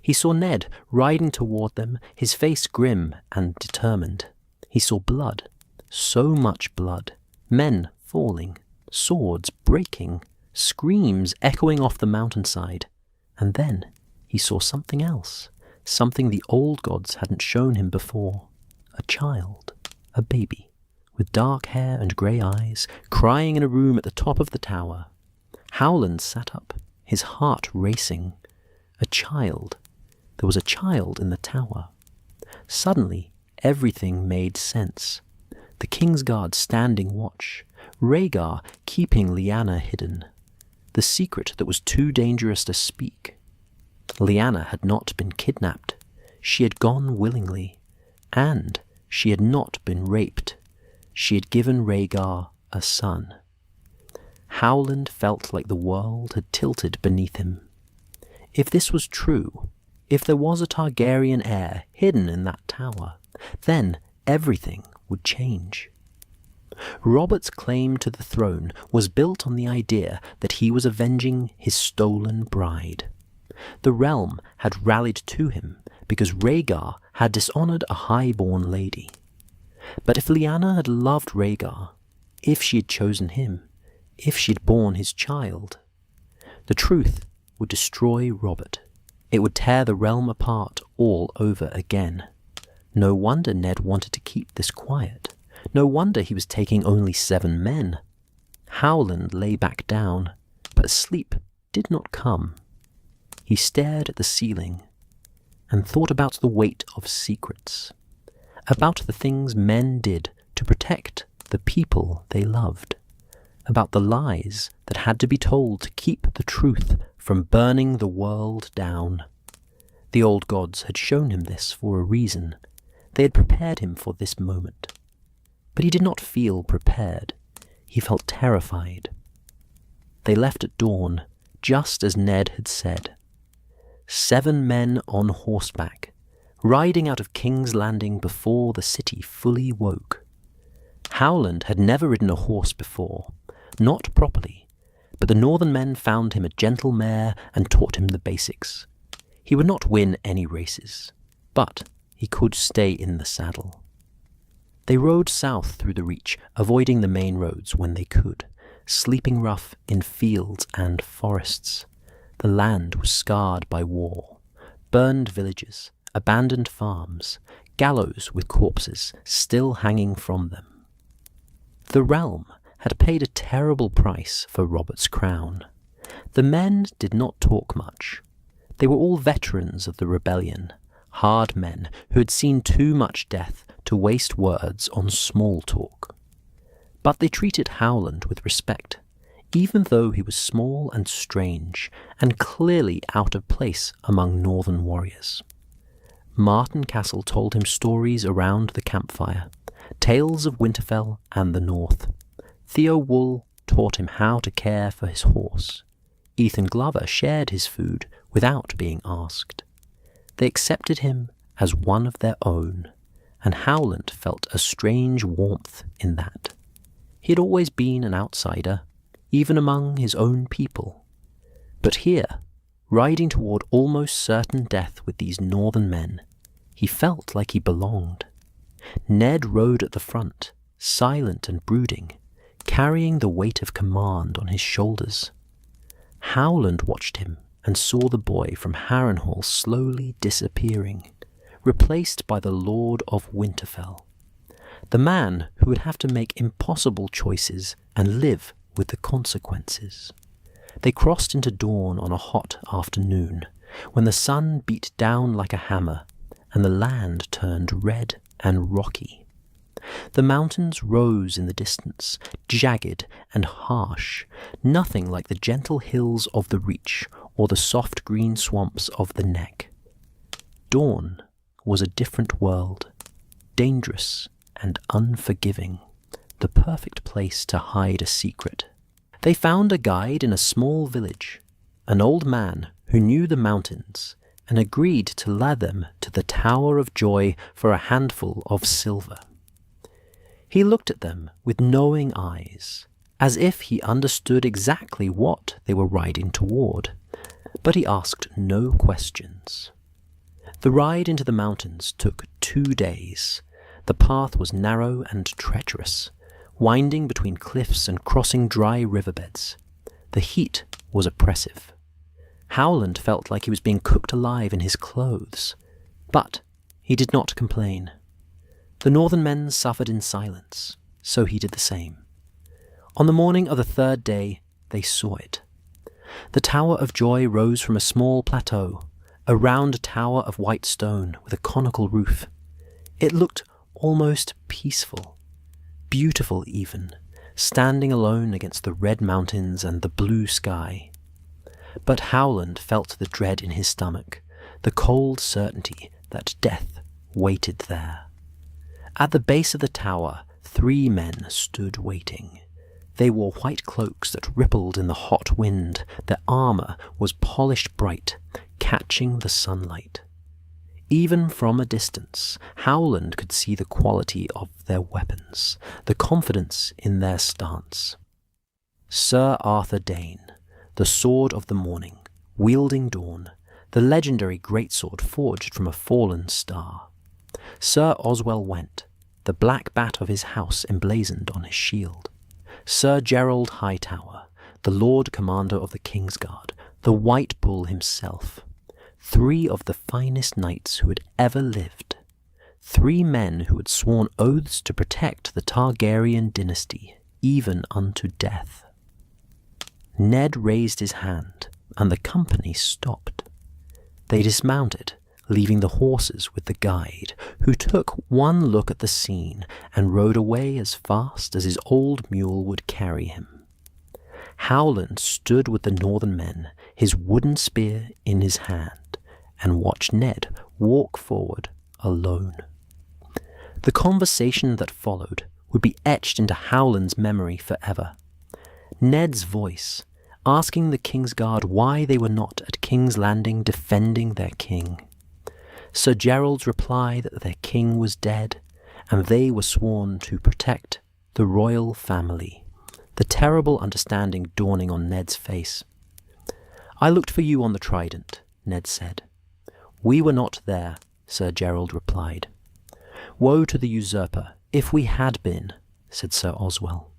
He saw Ned riding toward them, his face grim and determined. He saw blood, so much blood, men falling, swords breaking, screams echoing off the mountainside. And then he saw something else, something the old gods hadn't shown him before. A child, a baby, with dark hair and grey eyes, crying in a room at the top of the tower. Howland sat up, his heart racing. A child. There was a child in the tower. Suddenly, everything made sense. The Kingsguard standing watch, Rhaegar keeping Lyanna hidden, the secret that was too dangerous to speak. Lyanna had not been kidnapped, she had gone willingly, and she had not been raped. She had given Rhaegar a son. Howland felt like the world had tilted beneath him. If this was true, if there was a Targaryen heir hidden in that tower, then everything would change. Robert's claim to the throne was built on the idea that he was avenging his stolen bride. The realm had rallied to him because Rhaegar had dishonoured a high-born lady. But if Lyanna had loved Rhaegar, if she had chosen him, if she had borne his child, the truth would destroy Robert. It would tear the realm apart all over again. No wonder Ned wanted to keep this quiet. No wonder he was taking only 7 men. Howland lay back down, but sleep did not come. He stared at the ceiling and thought about the weight of secrets, about the things men did to protect the people they loved, about the lies that had to be told to keep the truth from burning the world down. The old gods had shown him this for a reason. They had prepared him for this moment. But he did not feel prepared. He felt terrified. They left at dawn, just as Ned had said. 7 men on horseback, riding out of King's Landing before the city fully woke. Howland had never ridden a horse before, not properly, but the northern men found him a gentle mare and taught him the basics. He would not win any races, but he could stay in the saddle. They rode south through the Reach, avoiding the main roads when they could, sleeping rough in fields and forests. The land was scarred by war. Burned villages, abandoned farms, gallows with corpses still hanging from them. The realm had paid a terrible price for Robert's crown. The men did not talk much. They were all veterans of the rebellion, hard men who had seen too much death to waste words on small talk. But they treated Howland with respect, even though he was small and strange, and clearly out of place among northern warriors. Martin Castle told him stories around the campfire, tales of Winterfell and the North. Theo Wool taught him how to care for his horse. Ethan Glover shared his food without being asked. They accepted him as one of their own, and Howland felt a strange warmth in that. He had always been an outsider, even among his own people. But here, riding toward almost certain death with these northern men, he felt like he belonged. Ned rode at the front, silent and brooding, carrying the weight of command on his shoulders. Howland watched him and saw the boy from Harrenhal slowly disappearing, replaced by the Lord of Winterfell, the man who would have to make impossible choices and live with the consequences. They crossed into dawn on a hot afternoon, when the sun beat down like a hammer and the land turned red and rocky. The mountains rose in the distance, jagged and harsh, nothing like the gentle hills of the Reach or the soft green swamps of the Neck. Dawn was a different world, dangerous and unforgiving, the perfect place to hide a secret. They found a guide in a small village, an old man who knew the mountains, and agreed to lead them to the Tower of Joy for a handful of silver. He looked at them with knowing eyes, as if he understood exactly what they were riding toward, but he asked no questions. The ride into the mountains took 2 days. The path was narrow and treacherous, winding between cliffs and crossing dry riverbeds. The heat was oppressive. Howland felt like he was being cooked alive in his clothes, but he did not complain. The northern men suffered in silence, so he did the same. On the morning of the 3rd day, they saw it. The Tower of Joy rose from a small plateau, a round tower of white stone with a conical roof. It looked almost peaceful, beautiful even, standing alone against the red mountains and the blue sky. But Howland felt the dread in his stomach, the cold certainty that death waited there. At the base of the tower, 3 men stood waiting. They wore white cloaks that rippled in the hot wind. Their armor was polished bright, catching the sunlight. Even from a distance, Howland could see the quality of their weapons, the confidence in their stance. Sir Arthur Dane, the Sword of the Morning, wielding Dawn, the legendary greatsword forged from a fallen star. Sir Oswell Went, the black bat of his house emblazoned on his shield. Sir Gerald Hightower, the Lord Commander of the Kingsguard, the White Bull himself. 3 of the finest knights who had ever lived. 3 men who had sworn oaths to protect the Targaryen dynasty, even unto death. Ned raised his hand, and the company stopped. They dismounted, leaving the horses with the guide, who took one look at the scene and rode away as fast as his old mule would carry him. Howland stood with the northern men, his wooden spear in his hand, and watched Ned walk forward alone. The conversation that followed would be etched into Howland's memory forever. Ned's voice, asking the Kingsguard why they were not at King's Landing defending their king. Sir Gerald's reply that their king was dead, and they were sworn to protect the royal family. The terrible understanding dawning on Ned's face. "I looked for you on the Trident," Ned said. "We were not there," Sir Gerald replied. "Woe to the usurper, if we had been," said Sir Oswell.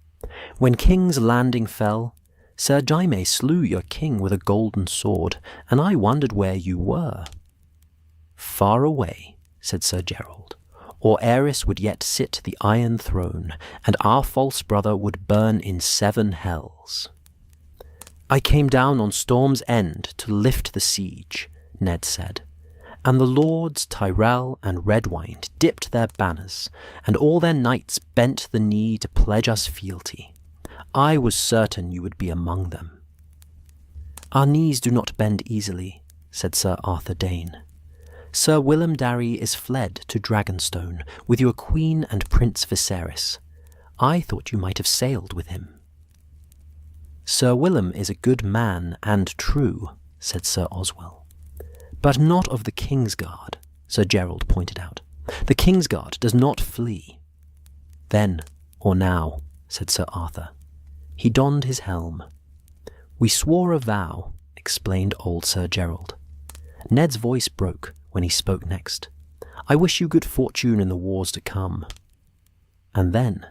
"When King's Landing fell, Sir Jaime slew your king with a golden sword, and I wondered where you were." "Far away," said Sir Gerald, "or Aerys would yet sit the Iron Throne, and our false brother would burn in 7 hells." "I came down on Storm's End to lift the siege," Ned said, "and the lords Tyrell and Redwyne dipped their banners, and all their knights bent the knee to pledge us fealty. I was certain you would be among them." "Our knees do not bend easily," said Sir Arthur Dane. "Sir Willem Darry is fled to Dragonstone with your queen and Prince Viserys. I thought you might have sailed with him." "Sir Willem is a good man and true," said Sir Oswell. "But not of the Kingsguard," Sir Gerald pointed out. "The Kingsguard does not flee." "Then, or now," said Sir Arthur. He donned his helm. "We swore a vow," explained old Sir Gerald. Ned's voice broke when he spoke next. "I wish you good fortune in the wars to come." And then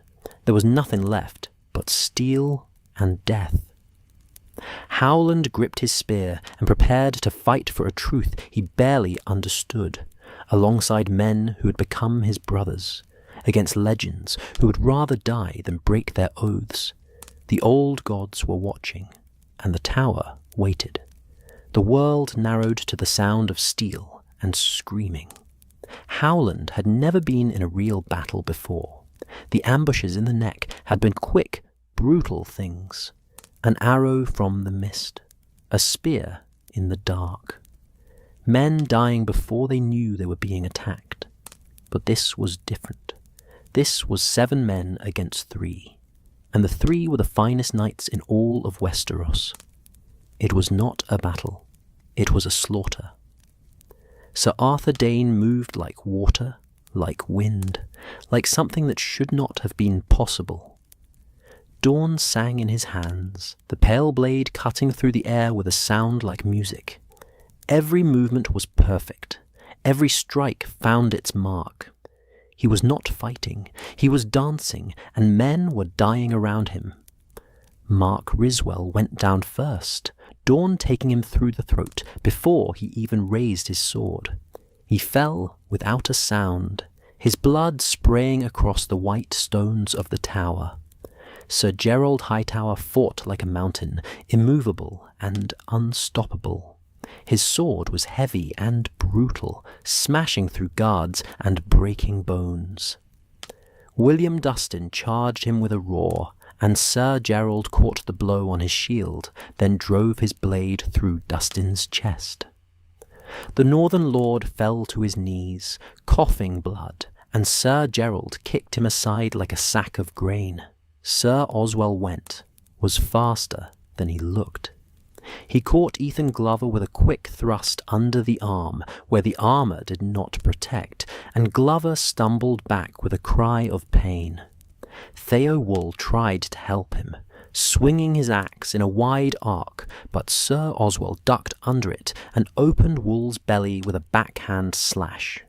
there was nothing left but steel and death. Howland gripped his spear and prepared to fight for a truth he barely understood, alongside men who had become his brothers, against legends who would rather die than break their oaths. The old gods were watching, and the tower waited. The world narrowed to the sound of steel and screaming. Howland had never been in a real battle before. The ambushes in the neck had been quick, brutal things. An arrow from the mist, a spear in the dark. Men dying before they knew they were being attacked. But this was different. This was 7 men against 3, and the 3 were the finest knights in all of Westeros. It was not a battle. It was a slaughter. Sir Arthur Dane moved like water, like wind, like something that should not have been possible. Dawn sang in his hands, the pale blade cutting through the air with a sound like music. Every movement was perfect. Every strike found its mark. He was not fighting. He was dancing, and men were dying around him. Mark Riswell went down first, Dawn taking him through the throat before he even raised his sword. He fell without a sound, his blood spraying across the white stones of the tower. Sir Gerald Hightower fought like a mountain, immovable and unstoppable. His sword was heavy and brutal, smashing through guards and breaking bones. William Dustin charged him with a roar, and Sir Gerald caught the blow on his shield, then drove his blade through Dustin's chest. The Northern Lord fell to his knees, coughing blood, and Sir Gerald kicked him aside like a sack of grain. Sir Oswell went, was faster than he looked. He caught Ethan Glover with a quick thrust under the arm, where the armor did not protect, and Glover stumbled back with a cry of pain. Theowall tried to help him, swinging his axe in a wide arc, but Sir Oswell ducked under it and opened Wool's belly with a backhand slash.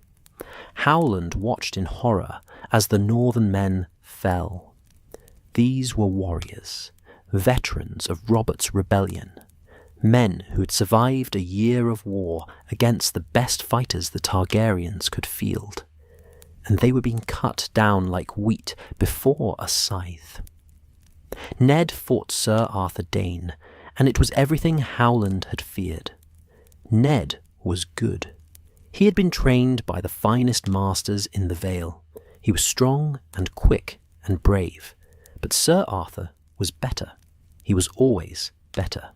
Howland watched in horror as the northern men fell. These were warriors, veterans of Robert's rebellion, men who had survived a year of war against the best fighters the Targaryens could field, and they were being cut down like wheat before a scythe. Ned fought Sir Arthur Dane, and it was everything Howland had feared. Ned was good. He had been trained by the finest masters in the Vale. He was strong and quick and brave, but Sir Arthur was better. He was always better.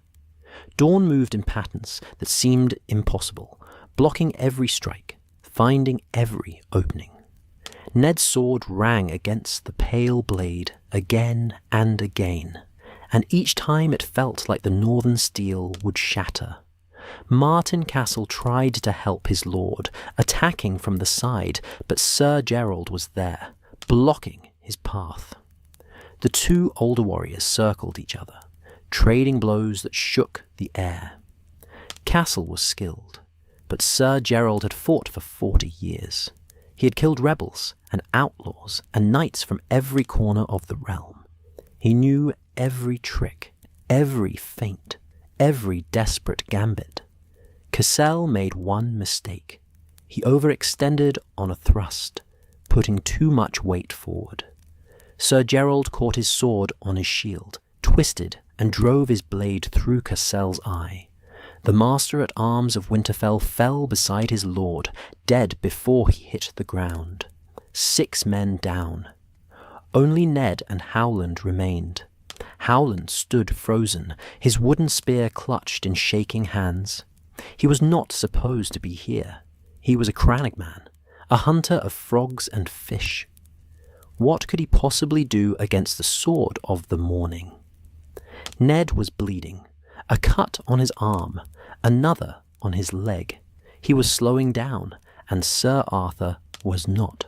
Dawn moved in patterns that seemed impossible, blocking every strike, finding every opening. Ned's sword rang against the pale blade again and again, and each time it felt like the northern steel would shatter. Martin Castle tried to help his lord, attacking from the side, but Sir Gerald was there, blocking his path. The two older warriors circled each other, trading blows that shook the air. Castle was skilled, but Sir Gerald had fought for 40 years. He had killed rebels and outlaws and knights from every corner of the realm. He knew every trick, every feint, every desperate gambit. Cassell made one mistake. He overextended on a thrust, putting too much weight forward. Sir Gerald caught his sword on his shield, twisted and drove his blade through Cassell's eye. The Master-at-Arms of Winterfell fell beside his lord, dead before he hit the ground. 6 men down. Only Ned and Howland remained. Howland stood frozen, his wooden spear clutched in shaking hands. He was not supposed to be here. He was a crannogmen, a hunter of frogs and fish. What could he possibly do against the sword of the morning? Ned was bleeding, a cut on his arm, another on his leg. He was slowing down, and Sir Arthur was not.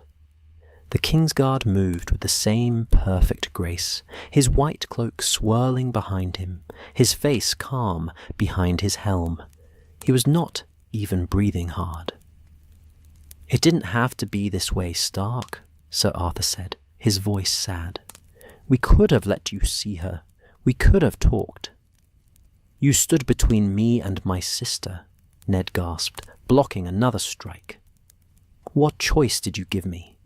The Kingsguard moved with the same perfect grace, his white cloak swirling behind him, his face calm behind his helm. He was not even breathing hard. "It didn't have to be this way, Stark," Sir Arthur said, his voice sad. "We could have let you see her. We could have talked." "You stood between me and my sister," Ned gasped, blocking another strike. "What choice did you give me?"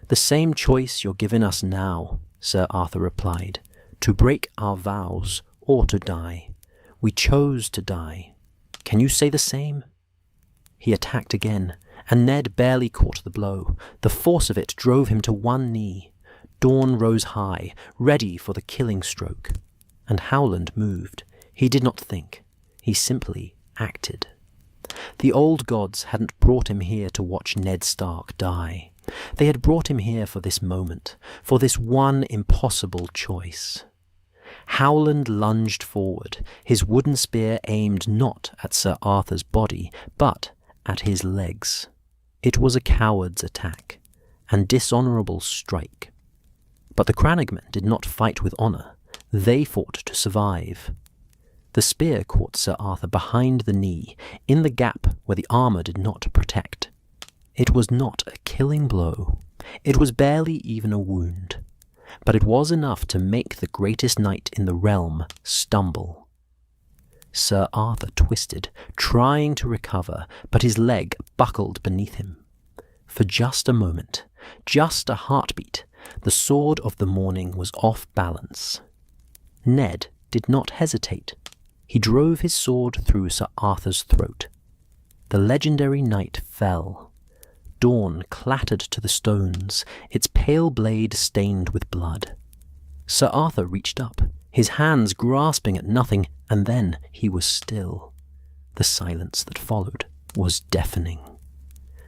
"The same choice you're giving us now," Sir Arthur replied, "to break our vows or to die. We chose to die. Can you say the same?" He attacked again, and Ned barely caught the blow. The force of it drove him to one knee. Dawn rose high, ready for the killing stroke. And Howland moved. He did not think. He simply acted. The old gods hadn't brought him here to watch Ned Stark die. They had brought him here for this moment, for this one impossible choice. Howland lunged forward, his wooden spear aimed not at Sir Arthur's body, but at his legs. It was a coward's attack, and dishonourable strike. But the crannogmen did not fight with honour. They fought to survive. The spear caught Sir Arthur behind the knee, in the gap where the armour did not protect. It was not a killing blow. It was barely even a wound. But it was enough to make the greatest knight in the realm stumble. Sir Arthur twisted, trying to recover, but his leg buckled beneath him. For just a moment, just a heartbeat, the sword of the morning was off balance. Ned did not hesitate. He drove his sword through Sir Arthur's throat. The legendary knight fell. Dawn clattered to the stones, its pale blade stained with blood. Sir Arthur reached up, his hands grasping at nothing, and then he was still. The silence that followed was deafening.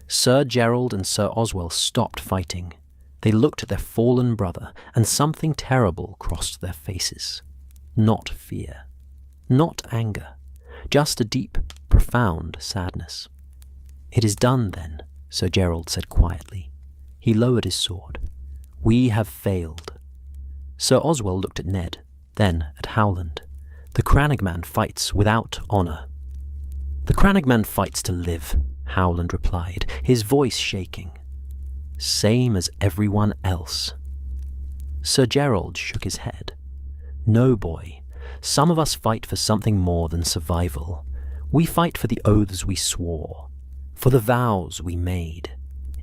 Sir Gerald and Sir Oswell stopped fighting. They looked at their fallen brother, and something terrible crossed their faces. Not fear, not anger, just a deep, profound sadness. "It is done, then," Sir Gerald said quietly. He lowered his sword. "We have failed." Sir Oswell looked at Ned, then at Howland. "The crannogman fights without honour." "The crannogman fights to live," Howland replied, his voice shaking. "Same as everyone else." Sir Gerald shook his head. "No, boy. Some of us fight for something more than survival. We fight for the oaths we swore, for the vows we made,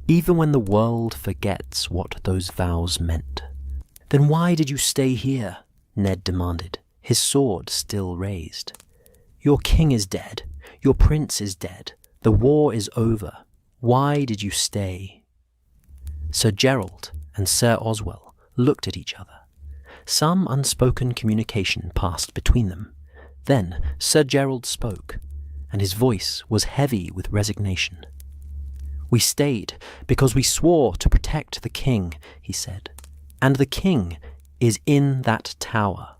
even when the world forgets what those vows meant." "Then why did you stay here?" Ned demanded, his sword still raised. "Your king is dead. Your prince is dead. The war is over. Why did you stay?" Sir Gerald and Sir Oswell looked at each other. Some unspoken communication passed between them. Then Sir Gerald spoke, and his voice was heavy with resignation. "We stayed because we swore to protect the king," he said. "And the king is in that tower."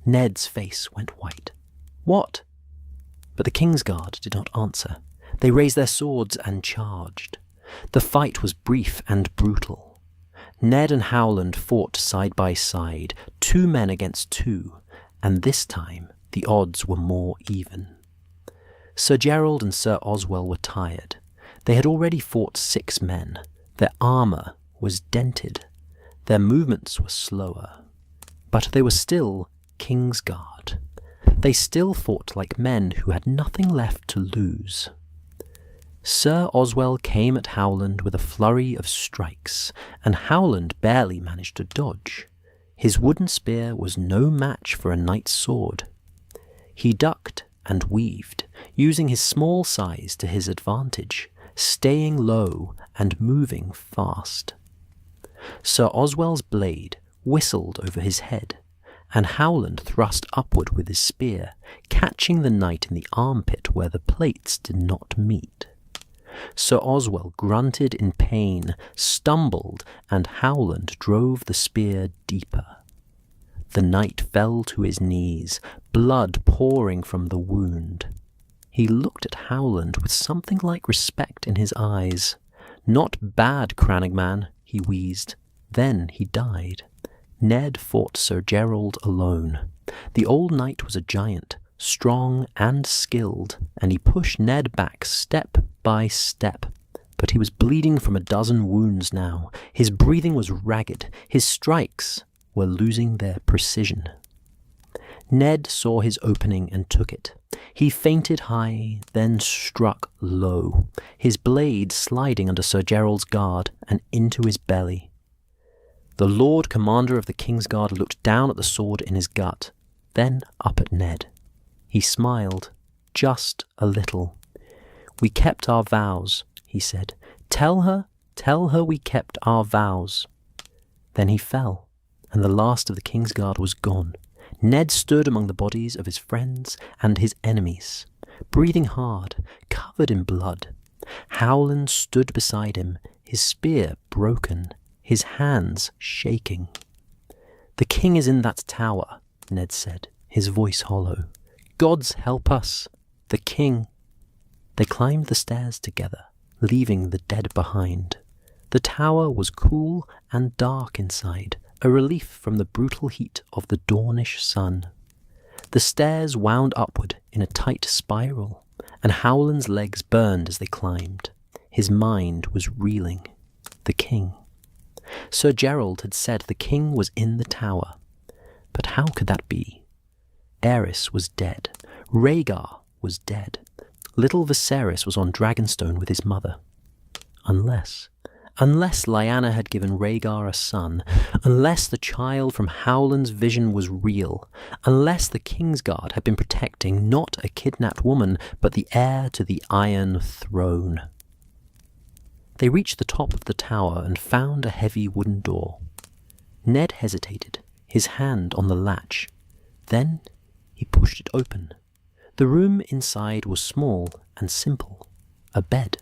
Ned's face went white. "What?" But the Kingsguard did not answer. They raised their swords and charged. The fight was brief and brutal. Ned and Howland fought side by side, 2 men against 2, and this time the odds were more even. Sir Gerald and Sir Oswell were tired. They had already fought 6 men. Their armour was dented. Their movements were slower. But they were still Kingsguard. They still fought like men who had nothing left to lose. Sir Oswell came at Howland with a flurry of strikes, and Howland barely managed to dodge. His wooden spear was no match for a knight's sword. He ducked and weaved, using his small size to his advantage, staying low and moving fast. Sir Oswell's blade whistled over his head, and Howland thrust upward with his spear, catching the knight in the armpit where the plates did not meet. Sir Oswell grunted in pain, stumbled, and Howland drove the spear deeper. The knight fell to his knees, blood pouring from the wound. He looked at Howland with something like respect in his eyes. "Not bad, crannogman," he wheezed. Then he died. Ned fought Sir Gerald alone. The old knight was a giant, strong and skilled, and he pushed Ned back step by step. But he was bleeding from a dozen wounds now. His breathing was ragged. His strikes were losing their precision. Ned saw his opening and took it. He feinted high, then struck low, his blade sliding under Sir Gerald's guard and into his belly. The Lord Commander of the Kingsguard looked down at the sword in his gut, then up at Ned. He smiled, just a little. "We kept our vows," he said. Tell her we kept our vows." Then he fell, and the last of the Kingsguard was gone. Ned stood among the bodies of his friends and his enemies, breathing hard, covered in blood. Howland stood beside him, his spear broken, his hands shaking. "The king is in that tower," Ned said, his voice hollow. "Gods help us, the king." They climbed the stairs together, leaving the dead behind. The tower was cool and dark inside, a relief from the brutal heat of the dawnish sun. The stairs wound upward in a tight spiral, and Howland's legs burned as they climbed. His mind was reeling. The king. Sir Gerald had said the king was in the tower. But how could that be? Aerys was dead. Rhaegar was dead. Little Viserys was on Dragonstone with his mother. Unless Lyanna had given Rhaegar a son, unless the child from Howland's vision was real, unless the Kingsguard had been protecting not a kidnapped woman, but the heir to the Iron Throne. They reached the top of the tower and found a heavy wooden door. Ned hesitated, his hand on the latch. Then he pushed it open. The room inside was small and simple. A bed,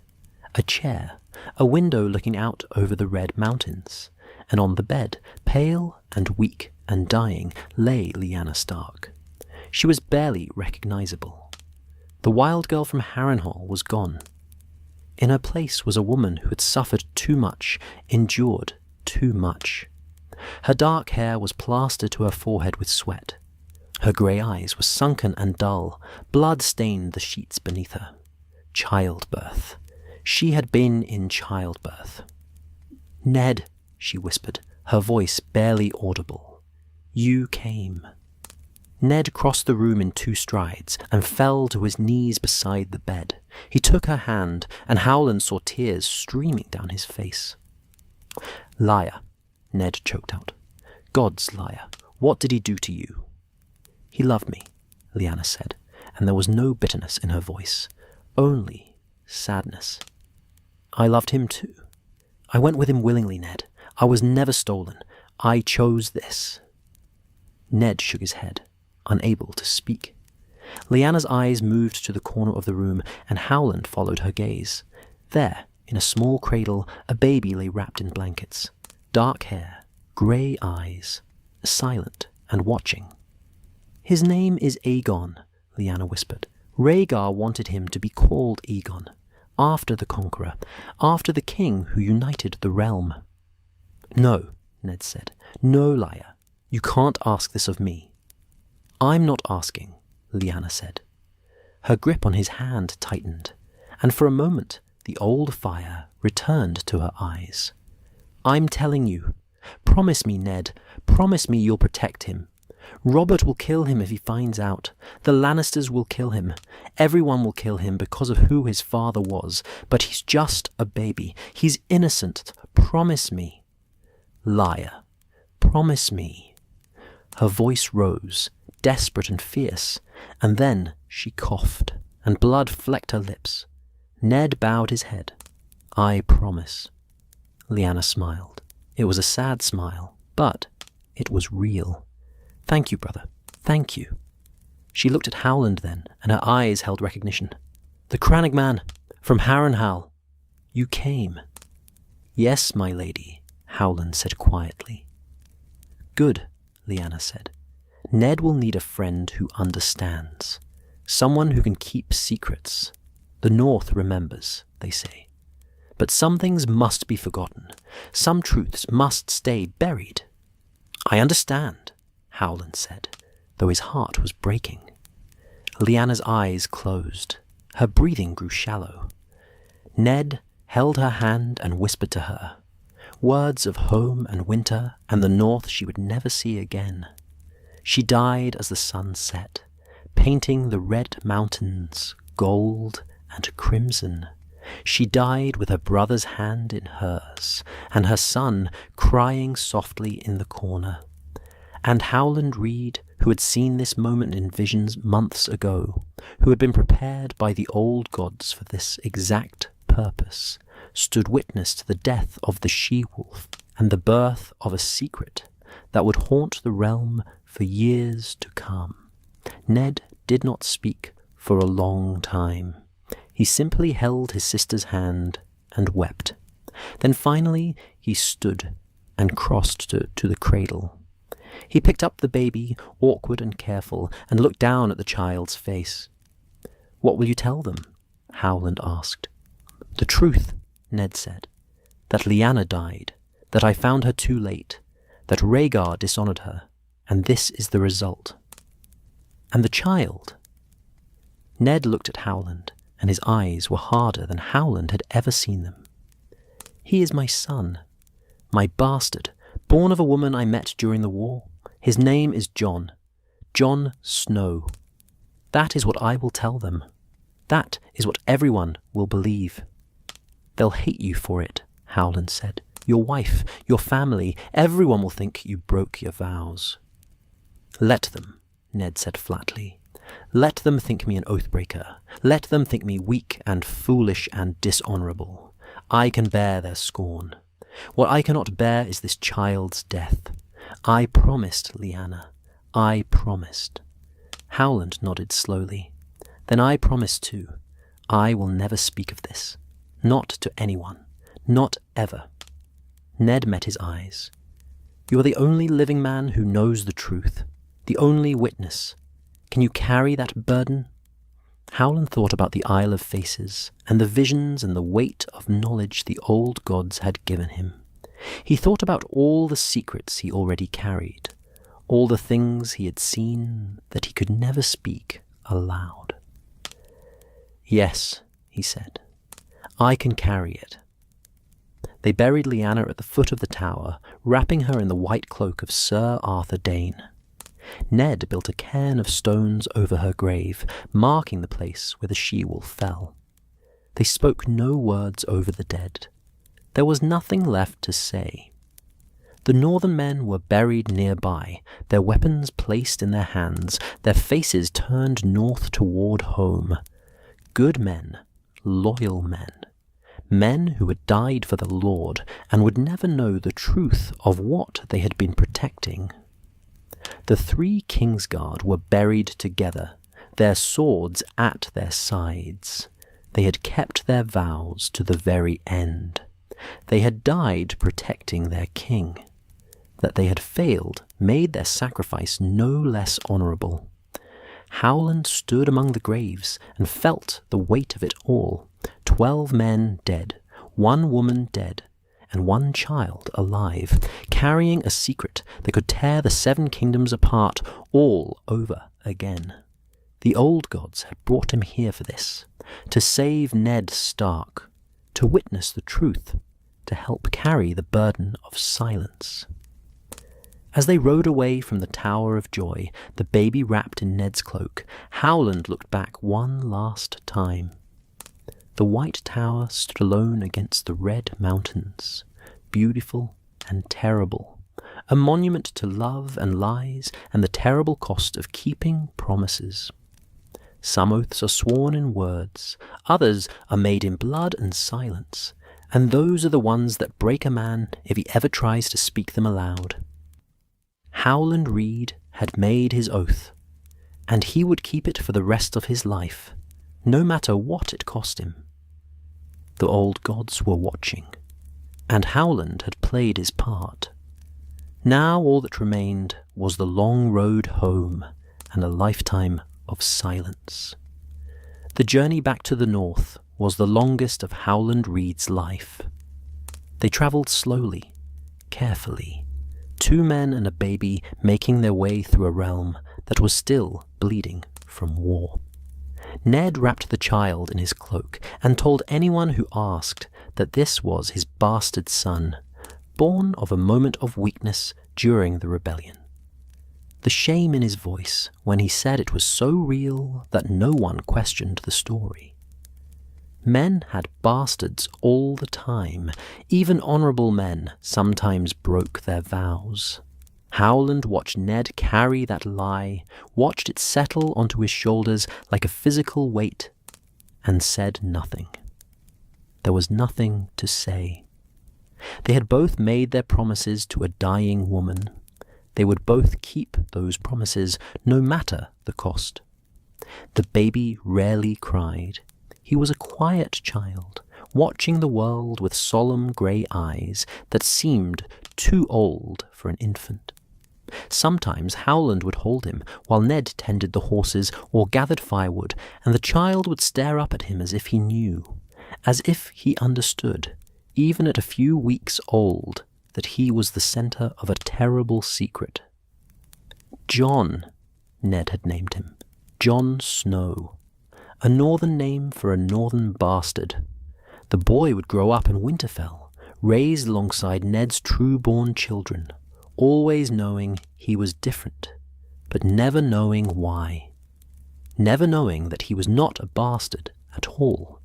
a chair, a window looking out over the red mountains, and on the bed, pale and weak and dying, lay Lyanna Stark. She was barely recognizable. The wild girl from Harrenhal was gone. In her place was a woman who had suffered too much, endured too much. Her dark hair was plastered to her forehead with sweat. Her grey eyes were sunken and dull, blood stained the sheets beneath her. Childbirth. She had been in childbirth. "Ned," she whispered, her voice barely audible. "You came." Ned crossed the room in 2 strides and fell to his knees beside the bed. He took her hand, and Howland saw tears streaming down his face. "Liar," Ned choked out. "God's liar. What did he do to you?" "He loved me," Lyanna said, and there was no bitterness in her voice, only sadness. "I loved him too. I went with him willingly, Ned. I was never stolen. I chose this." Ned shook his head, unable to speak. Lyanna's eyes moved to the corner of the room, and Howland followed her gaze. There, in a small cradle, a baby lay wrapped in blankets. Dark hair, grey eyes, silent and watching. "His name is Aegon," Lyanna whispered. "Rhaegar wanted him to be called Aegon, after the Conqueror, after the king who united the realm." "No," Ned said. "No, liar. You can't ask this of me." "I'm not asking," Lyanna said. Her grip on his hand tightened, and for a moment the old fire returned to her eyes. "I'm telling you. Promise me, Ned. Promise me you'll protect him. Robert will kill him if he finds out. The Lannisters will kill him. Everyone will kill him because of who his father was. But he's just a baby. He's innocent. Promise me." "Liar. Promise me." Her voice rose, desperate and fierce, and then she coughed, and blood flecked her lips. Ned bowed his head. "I promise." Lyanna smiled. It was a sad smile, but it was real. "Thank you, brother. Thank you." She looked at Howland then, and her eyes held recognition. "The crannogmen, from Harrenhal. You came." "Yes, my lady," Howland said quietly. "Good," Lyanna said. "Ned will need a friend who understands. Someone who can keep secrets. The North remembers, they say. But some things must be forgotten. Some truths must stay buried." "I understand," Howland said, though his heart was breaking. Lyanna's eyes closed. Her breathing grew shallow. Ned held her hand and whispered to her, words of home and winter and the North she would never see again. She died as the sun set, painting the red mountains gold and crimson. She died with her brother's hand in hers, and her son crying softly in the corner. And Howland Reed, who had seen this moment in visions months ago, who had been prepared by the old gods for this exact purpose, stood witness to the death of the she-wolf and the birth of a secret that would haunt the realm for years to come. Ned did not speak for a long time. He simply held his sister's hand and wept. Then finally he stood and crossed to the cradle. He picked up the baby, awkward and careful, and looked down at the child's face. "What will you tell them?" Howland asked. "The truth," Ned said. "That Lyanna died, that I found her too late, that Rhaegar dishonored her, and this is the result." "And the child?" Ned looked at Howland, and his eyes were harder than Howland had ever seen them. "He is my son, my bastard, born of a woman I met during the war. His name is Jon Snow. That is what I will tell them. That is what everyone will believe." "They'll hate you for it," Howland said. "Your wife, your family, everyone will think you broke your vows." "Let them," Ned said flatly. "Let them think me an oathbreaker. Let them think me weak and foolish and dishonourable. I can bear their scorn. What I cannot bear is this child's death. I promised, Lyanna. I promised. Howland nodded slowly. Then I promised too. I will never speak of this. Not to anyone. Not ever. Ned met his eyes. You are the only living man who knows the truth. The only witness. Can you carry that burden? Howland thought about the Isle of Faces, and the visions and the weight of knowledge the old gods had given him. He thought about all the secrets he already carried, all the things he had seen that he could never speak aloud. Yes, he said, I can carry it. They buried Lyanna at the foot of the tower, wrapping her in the white cloak of Sir Arthur Dane. Ned built a cairn of stones over her grave, marking the place where the she-wolf fell. They spoke no words over the dead. There was nothing left to say. The northern men were buried nearby, their weapons placed in their hands, their faces turned north toward home. Good men, loyal men, men who had died for the Lord and would never know the truth of what they had been protecting. The 3 Kingsguard were buried together, their swords at their sides. They had kept their vows to the very end. They had died protecting their king. That they had failed made their sacrifice no less honourable. Howland stood among the graves and felt the weight of it all. 12 men dead, 1 woman dead, and 1 child alive, carrying a secret that could tear the 7 kingdoms apart all over again. The old gods had brought him here for this, to save Ned Stark, to witness the truth, to help carry the burden of silence. As they rode away from the Tower of Joy, the baby wrapped in Ned's cloak, Howland looked back one last time. The white tower stood alone against the red mountains, beautiful and terrible, a monument to love and lies and the terrible cost of keeping promises. Some oaths are sworn in words, others are made in blood and silence, and those are the ones that break a man if he ever tries to speak them aloud. Howland Reed had made his oath, and he would keep it for the rest of his life, no matter what it cost him. The old gods were watching, and Howland had played his part. Now all that remained was the long road home and a lifetime of silence. The journey back to the north was the longest of Howland Reed's life. They travelled slowly, carefully, 2 men and a baby making their way through a realm that was still bleeding from war. Ned wrapped the child in his cloak and told anyone who asked that this was his bastard son, born of a moment of weakness during the rebellion. The shame in his voice when he said it was so real that no one questioned the story. Men had bastards all the time. Even honourable men sometimes broke their vows. Howland watched Ned carry that lie, watched it settle onto his shoulders like a physical weight, and said nothing. There was nothing to say. They had both made their promises to a dying woman. They would both keep those promises, no matter the cost. The baby rarely cried. He was a quiet child, watching the world with solemn grey eyes that seemed too old for an infant. Sometimes Howland would hold him while Ned tended the horses or gathered firewood, and the child would stare up at him as if he knew, as if he understood, even at a few weeks old, that he was the centre of a terrible secret. John, Ned had named him, Jon Snow, a northern name for a northern bastard. The boy would grow up in Winterfell, raised alongside Ned's true-born children, always knowing he was different, but never knowing why. Never knowing that he was not a bastard at all,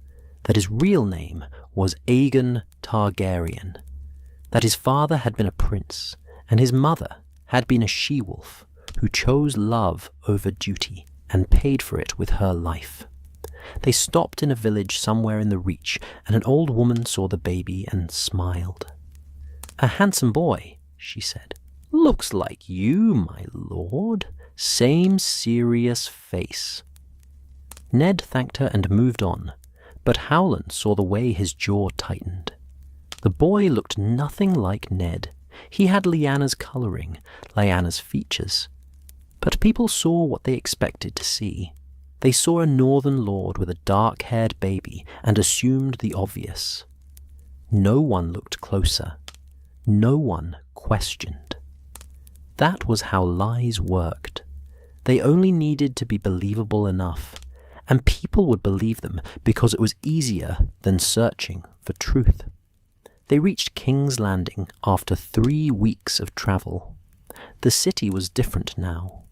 that his real name was Aegon Targaryen, that his father had been a prince, and his mother had been a she-wolf who chose love over duty and paid for it with her life. They stopped in a village somewhere in the Reach, and an old woman saw the baby and smiled. "A handsome boy," she said. "Looks like you, my lord. Same serious face." Ned thanked her and moved on, but Howland saw the way his jaw tightened. The boy looked nothing like Ned. He had Lyanna's colouring, Lyanna's features. But people saw what they expected to see. They saw a northern lord with a dark-haired baby and assumed the obvious. No one looked closer. No one questioned. That was how lies worked. They only needed to be believable enough, and people would believe them because it was easier than searching for truth. They reached King's Landing after 3 weeks of travel. The city was different now.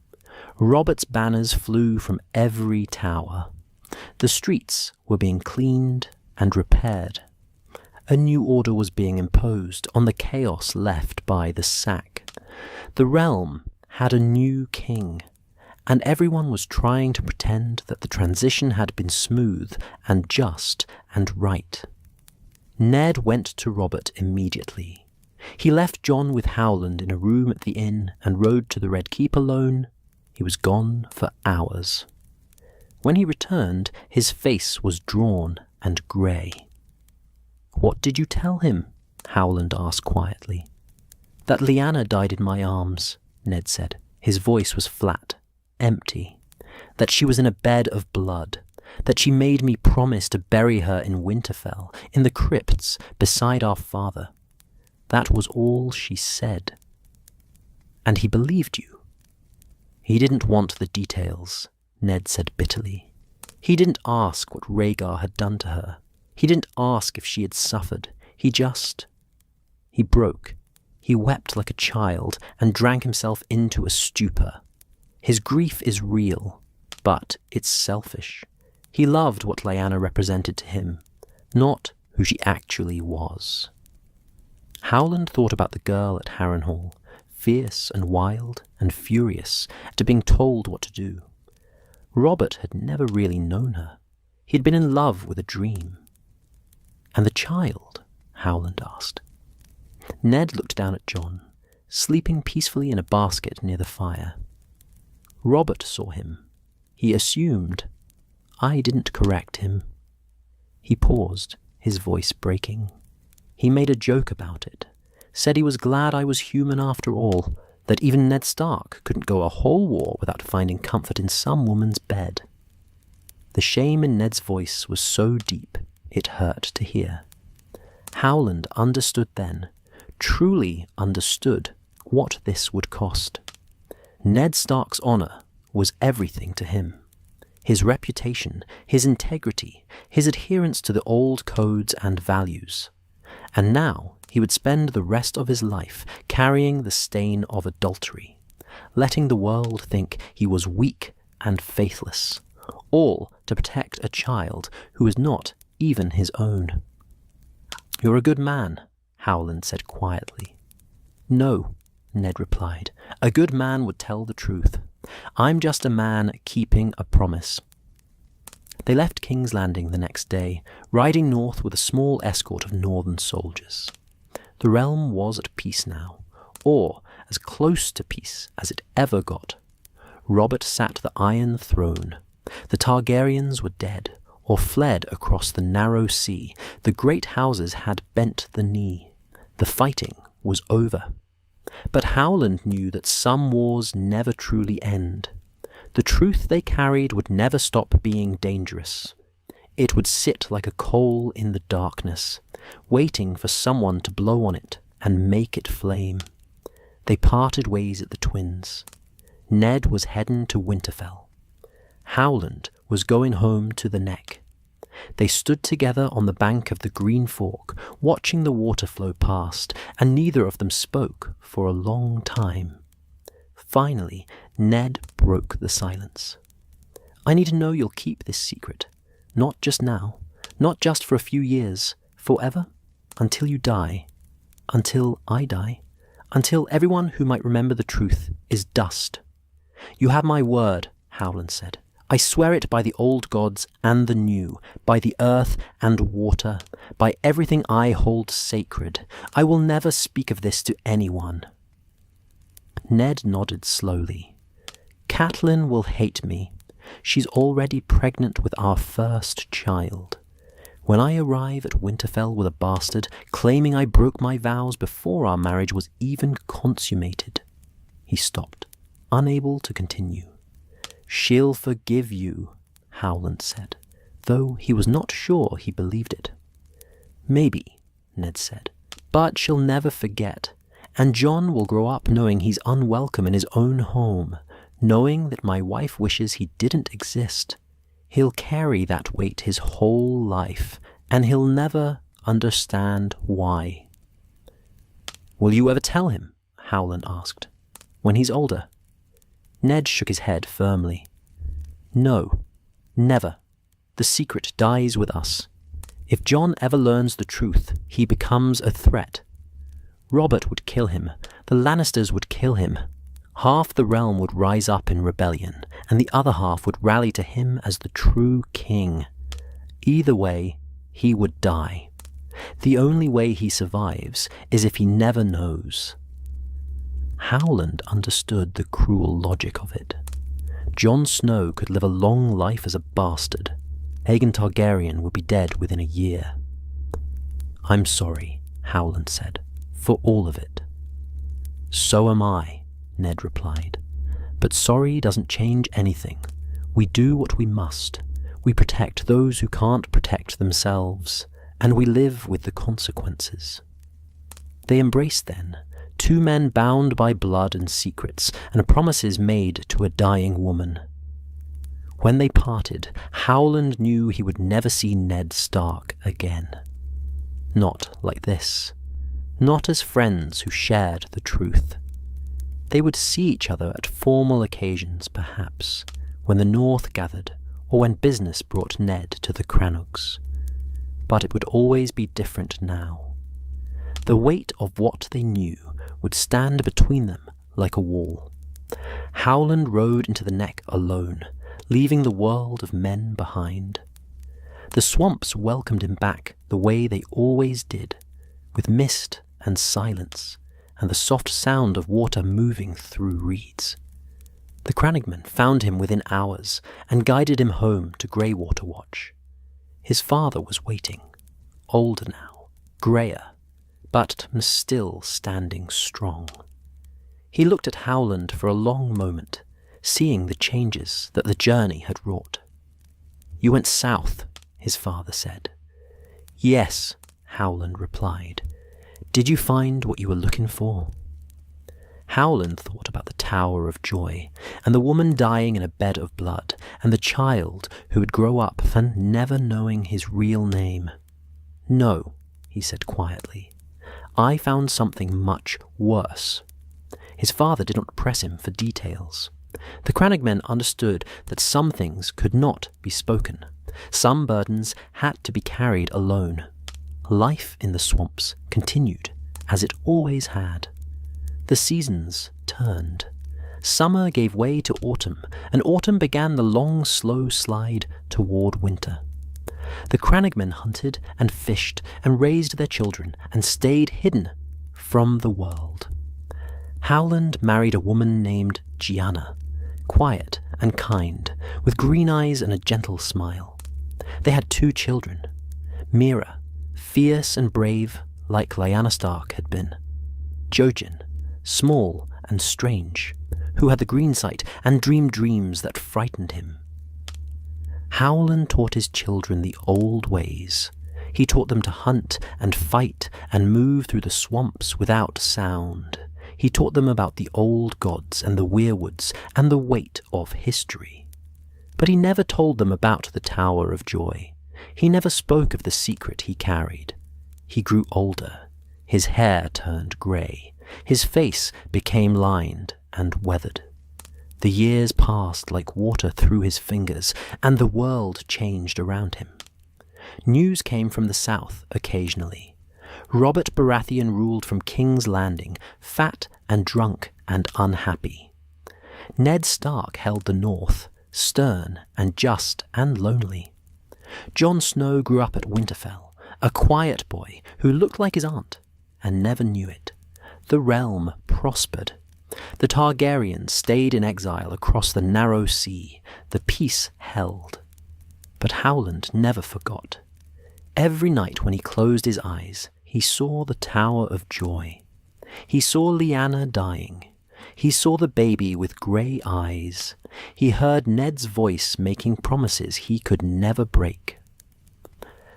Robert's banners flew from every tower. The streets were being cleaned and repaired. A new order was being imposed on the chaos left by the sack. The realm had a new king, and everyone was trying to pretend that the transition had been smooth and just and right. Ned went to Robert immediately. He left John with Howland in a room at the inn and rode to the Red Keep alone. He was gone for hours. When he returned, his face was drawn and grey. "What did you tell him?" Howland asked quietly. "That Lyanna died in my arms," Ned said. His voice was flat, empty. "That she was in a bed of blood. That she made me promise to bury her in Winterfell, in the crypts beside our father. That was all she said." "And he believed you?" "He didn't want the details," Ned said bitterly. "He didn't ask what Rhaegar had done to her. He didn't ask if she had suffered. He broke. He wept like a child and drank himself into a stupor. His grief is real, but it's selfish. He loved what Lyanna represented to him, not who she actually was." Howland thought about the girl at Harrenhal, fierce and wild and furious at being told what to do. Robert had never really known her. He had been in love with a dream. "And the child?" Howland asked. Ned looked down at John, sleeping peacefully in a basket near the fire. Robert saw him. He assumed. I didn't correct him. He paused, his voice breaking. He made a joke about it, said he was glad I was human after all, that even Ned Stark couldn't go a whole war without finding comfort in some woman's bed. The shame in Ned's voice was so deep it hurt to hear. Howland understood then, truly understood, what this would cost. Ned Stark's honor was everything to him. His reputation, his integrity, his adherence to the old codes and values. And now he would spend the rest of his life carrying the stain of adultery, letting the world think he was weak and faithless, all to protect a child who was not even his own. "You're a good man," Howland said quietly. "No," Ned replied. "A good man would tell the truth. I'm just a man keeping a promise." They left King's Landing the next day, riding north with a small escort of northern soldiers. The realm was at peace now, or as close to peace as it ever got. Robert sat the Iron Throne. The Targaryens were dead, or fled across the narrow sea. The great houses had bent the knee. The fighting was over. But Howland knew that some wars never truly end. The truth they carried would never stop being dangerous. It would sit like a coal in the darkness, waiting for someone to blow on it and make it flame. They parted ways at the Twins. Ned was heading to Winterfell. Howland was going home to the Neck. They stood together on the bank of the Green Fork, watching the water flow past, and neither of them spoke for a long time. Finally, Ned broke the silence. "I need to know you'll keep this secret. Not just now, not just for a few years, forever, until you die, until I die, until everyone who might remember the truth is dust." "You have my word," Howland said. "I swear it by the old gods and the new, by the earth and water, by everything I hold sacred. I will never speak of this to anyone." Ned nodded slowly. Catelyn will hate me. She's already pregnant with our first child. When I arrive at Winterfell with a bastard, claiming I broke my vows before our marriage was even consummated. He stopped, unable to continue. She'll forgive you, Howland said, though he was not sure he believed it. Maybe, Ned said, but she'll never forget, and Jon will grow up knowing he's unwelcome in his own home, knowing that my wife wishes he didn't exist. He'll carry that weight his whole life, and he'll never understand why. Will you ever tell him? Howland asked. When he's older? Ned shook his head firmly. No, never. The secret dies with us. If Jon ever learns the truth, he becomes a threat. Robert would kill him. The Lannisters would kill him. Half the realm would rise up in rebellion, and the other half would rally to him as the true king. Either way, he would die. The only way he survives is if he never knows. Howland understood the cruel logic of it. Jon Snow could live a long life as a bastard. Aegon Targaryen would be dead within a year. I'm sorry, Howland said, for all of it. So am I, Ned replied. But sorry doesn't change anything. We do what we must. We protect those who can't protect themselves, and we live with the consequences. They embraced then, two men bound by blood and secrets, and promises made to a dying woman. When they parted, Howland knew he would never see Ned Stark again. Not like this. Not as friends who shared the truth. They would see each other at formal occasions, perhaps, when the North gathered, or when business brought Ned to the Crannogs. But it would always be different now. The weight of what they knew would stand between them like a wall. Howland rode into the neck alone, leaving the world of men behind. The swamps welcomed him back the way they always did, with mist and silence, and the soft sound of water moving through reeds. The crannogmen found him within hours and guided him home to Greywater Watch. His father was waiting, older now, greyer, but still standing strong. He looked at Howland for a long moment, seeing the changes that the journey had wrought. You went south, his father said. Yes, Howland replied. Did you find what you were looking for? Howland thought about the Tower of Joy, and the woman dying in a bed of blood, and the child who would grow up and never knowing his real name. No, he said quietly. I found something much worse. His father did not press him for details. The crannogmen understood that some things could not be spoken. Some burdens had to be carried alone. Life in the swamps continued, as it always had. The seasons turned. Summer gave way to autumn, and autumn began the long, slow slide toward winter. The crannogmen hunted and fished and raised their children and stayed hidden from the world. Howland married a woman named Gianna, quiet and kind, with green eyes and a gentle smile. They had 2 children, Mira, fierce and brave like Lyanna Stark had been, Jojen, small and strange, who had the green sight and dreamed dreams that frightened him. Howland taught his children the old ways. He taught them to hunt and fight and move through the swamps without sound. He taught them about the old gods and the weirwoods and the weight of history. But he never told them about the Tower of Joy. He never spoke of the secret he carried. He grew older. His hair turned grey. His face became lined and weathered. The years passed like water through his fingers, and the world changed around him. News came from the south occasionally. Robert Baratheon ruled from King's Landing, fat and drunk and unhappy. Ned Stark held the north, stern and just and lonely. Jon Snow grew up at Winterfell, a quiet boy who looked like his aunt and never knew it. The realm prospered. The Targaryens stayed in exile across the narrow sea. The peace held. But Howland never forgot. Every night when he closed his eyes, he saw the Tower of Joy. He saw Lyanna dying. He saw the baby with grey eyes. He heard Ned's voice making promises he could never break.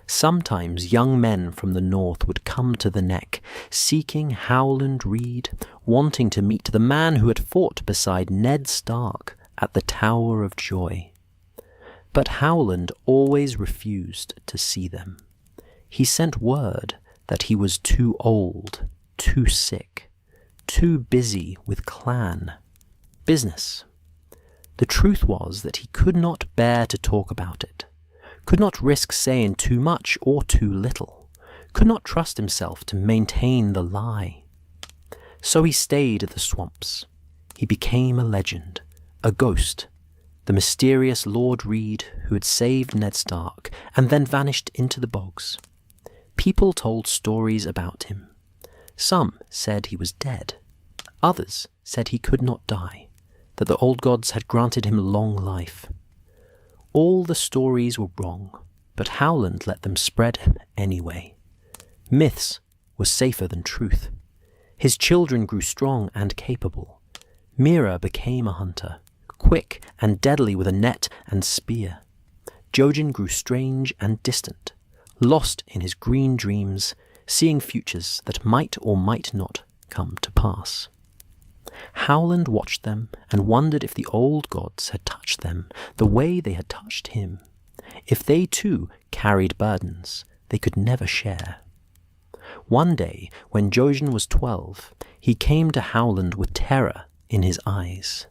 Sometimes young men from the north would come to the Neck, seeking Howland Reed, wanting to meet the man who had fought beside Ned Stark at the Tower of Joy. But Howland always refused to see them. He sent word that he was too old, too sick, too busy with clan business. The truth was that he could not bear to talk about it, could not risk saying too much or too little, could not trust himself to maintain the lie. So he stayed at the swamps. He became a legend, a ghost, the mysterious Lord Reed who had saved Ned Stark and then vanished into the bogs. People told stories about him. Some said he was dead. Others said he could not die, that the old gods had granted him long life. All the stories were wrong, but Howland let them spread anyway. Myths were safer than truth. His children grew strong and capable. Mira became a hunter, quick and deadly with a net and spear. Jojen grew strange and distant, lost in his green dreams, seeing futures that might or might not come to pass. Howland watched them and wondered if the old gods had touched them the way they had touched him, if they too carried burdens they could never share. One day, when Jojen was 12, he came to Howland with terror in his eyes.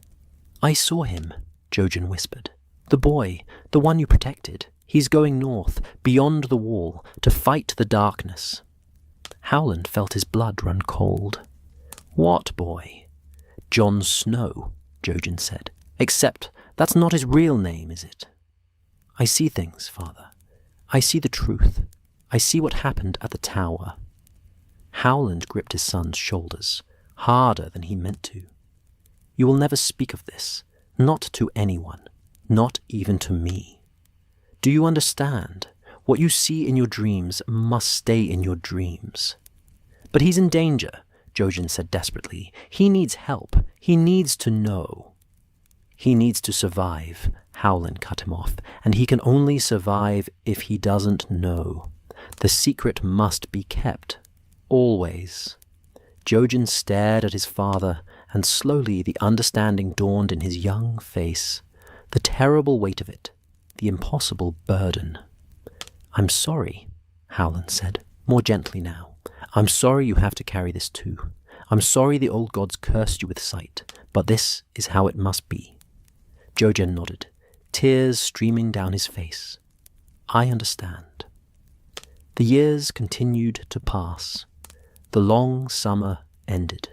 "I saw him," Jojen whispered. "The boy, the one you protected. He's going north, beyond the wall, to fight the darkness." Howland felt his blood run cold. "What boy?" "Jon Snow," Jojen said. "Except that's not his real name, is it?" "I see things, Father. I see the truth. I see what happened at the tower." Howland gripped his son's shoulders, harder than he meant to. "You will never speak of this, not to anyone, not even to me. Do you understand? What you see in your dreams must stay in your dreams." "But he's in danger," Jojen said desperately. "He needs help. He needs to know." "He needs to survive," Howland cut him off, "and he can only survive if he doesn't know. The secret must be kept. Always." Jojen stared at his father, and slowly the understanding dawned in his young face. The terrible weight of it, the impossible burden. "I'm sorry," Howland said, more gently now. "I'm sorry you have to carry this too. I'm sorry the old gods cursed you with sight, but this is how it must be." Jojen nodded, tears streaming down his face. "I understand." The years continued to pass. The long summer ended.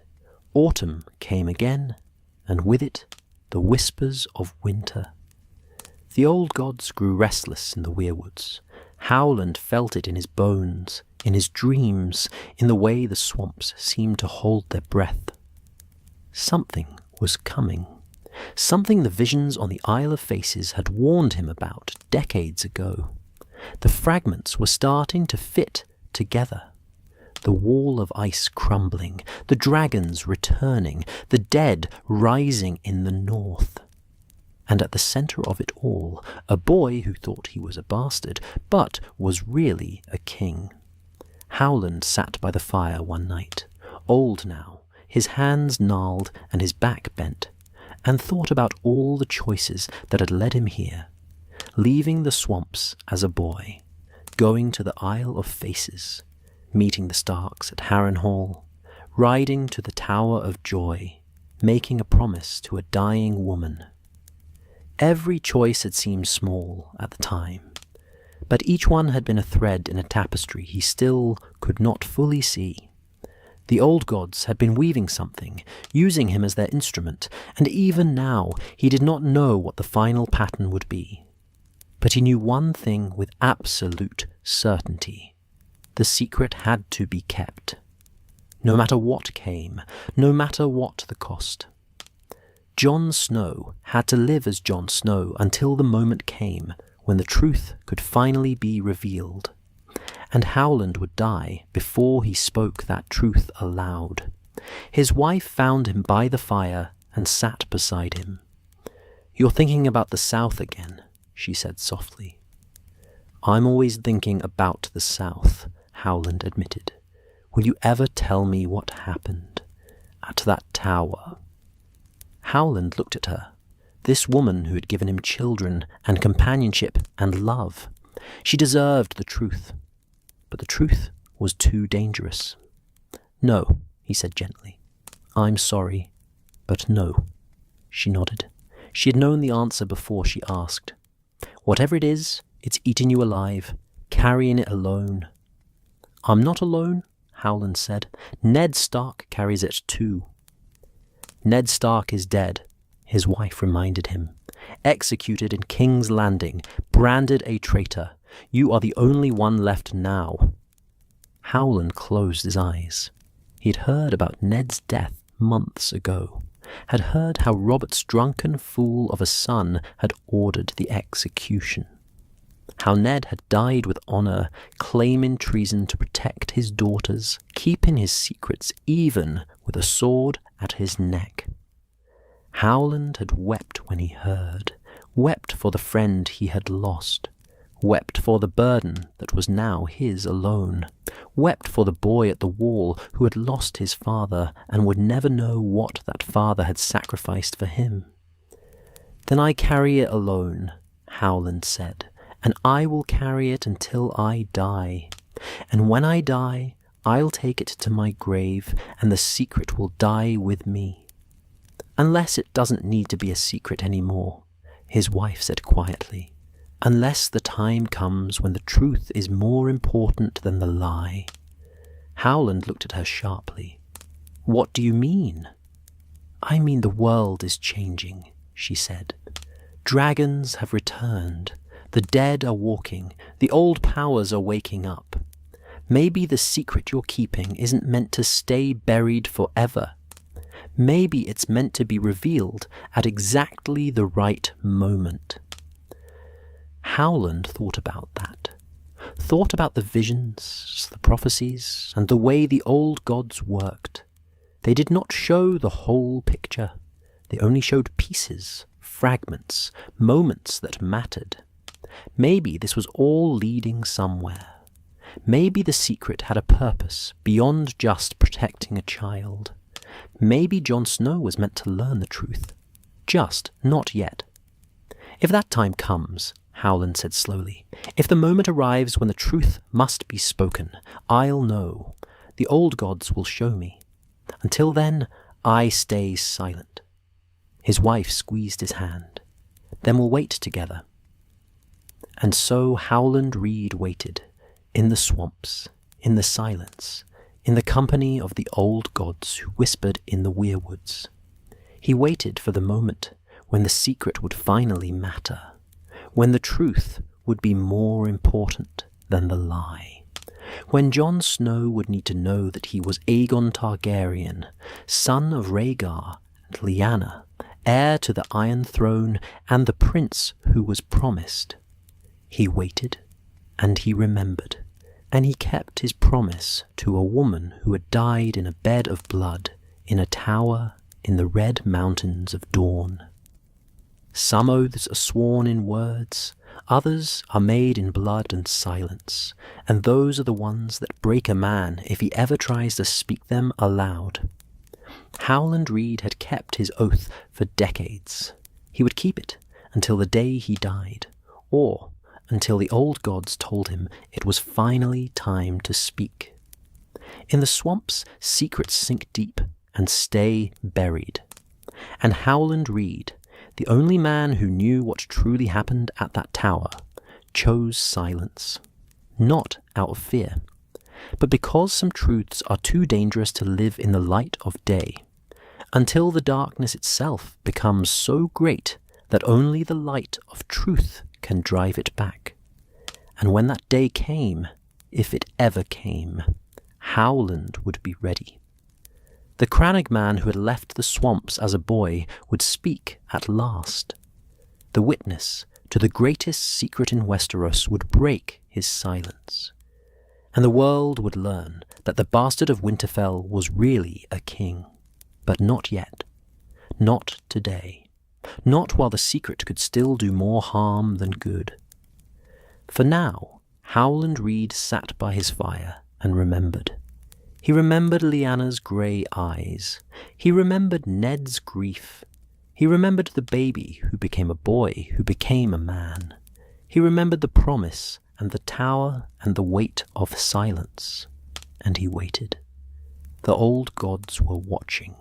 Autumn came again, and with it the whispers of winter. The old gods grew restless in the weirwoods. Howland felt it in his bones, in his dreams, in the way the swamps seemed to hold their breath. Something was coming. Something the visions on the Isle of Faces had warned him about decades ago. The fragments were starting to fit together. The wall of ice crumbling, the dragons returning, the dead rising in the north. And at the centre of it all, a boy who thought he was a bastard, but was really a king. Howland sat by the fire one night, old now, his hands gnarled and his back bent, and thought about all the choices that had led him here, leaving the swamps as a boy, going to the Isle of Faces, meeting the Starks at Harrenhal, riding to the Tower of Joy, making a promise to a dying woman. Every choice had seemed small at the time, but each one had been a thread in a tapestry he still could not fully see. The old gods had been weaving something, using him as their instrument, and even now he did not know what the final pattern would be. But he knew one thing with absolute certainty. The secret had to be kept. no matter what came, no matter what the cost. Jon Snow had to live as Jon Snow until the moment came when the truth could finally be revealed, and Howland would die before he spoke that truth aloud. His wife found him by the fire and sat beside him. "You're thinking about the South again," she said softly. "I'm always thinking about the South," Howland admitted. "Will you ever tell me what happened at that tower?" Howland looked at her, this woman who had given him children and companionship and love. She deserved the truth, but the truth was too dangerous. "No," he said gently. "I'm sorry, but no." She nodded. She had known the answer before she asked. "Whatever it is, it's eating you alive, carrying it alone." "I'm not alone," Howland said. "Ned Stark carries it too." "Ned Stark is dead," his wife reminded him. "Executed in King's Landing, branded a traitor. You are the only one left now." Howland closed his eyes. He had heard about Ned's death months ago, had heard how Robert's drunken fool of a son had ordered the execution, how Ned had died with honor, claiming treason to protect his daughters, keeping his secrets even with a sword at his neck. Howland had wept when he heard, wept for the friend he had lost, wept for the burden that was now his alone, wept for the boy at the wall who had lost his father and would never know what that father had sacrificed for him. "Then I carry it alone," Howland said, "and I will carry it until I die. And when I die, I'll take it to my grave, and the secret will die with me." "Unless it doesn't need to be a secret anymore," his wife said quietly. "Unless the time comes when the truth is more important than the lie." Howland looked at her sharply. "What do you mean?" "I mean the world is changing," she said. "Dragons have returned. The dead are walking. The old powers are waking up. Maybe the secret you're keeping isn't meant to stay buried forever. Maybe it's meant to be revealed at exactly the right moment." Howland thought about that. Thought about the visions, the prophecies, and the way the old gods worked. They did not show the whole picture. They only showed pieces, fragments, moments that mattered. Maybe this was all leading somewhere. Maybe the secret had a purpose beyond just protecting a child. Maybe Jon Snow was meant to learn the truth. Just not yet. "If that time comes," Howland said slowly, "if the moment arrives when the truth must be spoken, I'll know. The old gods will show me. Until then, I stay silent." His wife squeezed his hand. "Then we'll wait together." And so Howland Reed waited, in the swamps, in the silence, in the company of the old gods who whispered in the weirwoods. He waited for the moment when the secret would finally matter, when the truth would be more important than the lie, when Jon Snow would need to know that he was Aegon Targaryen, son of Rhaegar and Lyanna, heir to the Iron Throne and the prince who was promised. He waited, and he remembered, and he kept his promise to a woman who had died in a bed of blood in a tower in the Red Mountains of Dawn. Some oaths are sworn in words, others are made in blood and silence, and those are the ones that break a man if he ever tries to speak them aloud. Howland Reed had kept his oath for decades. He would keep it until the day he died, or until the old gods told him it was finally time to speak. In the swamps, secrets sink deep and stay buried. And Howland Reed, the only man who knew what truly happened at that tower, chose silence. Not out of fear, but because some truths are too dangerous to live in the light of day, until the darkness itself becomes so great that only the light of truth can drive it back. And when that day came, if it ever came, Howland would be ready. The crannogman who had left the swamps as a boy would speak at last. The witness to the greatest secret in Westeros would break his silence. And the world would learn that the bastard of Winterfell was really a king. But not yet. Not today. Not while the secret could still do more harm than good. For now, Howland Reed sat by his fire and remembered. He remembered Lyanna's grey eyes. He remembered Ned's grief. He remembered the baby who became a boy, who became a man. He remembered the promise and the tower and the weight of silence. And he waited. The old gods were watching.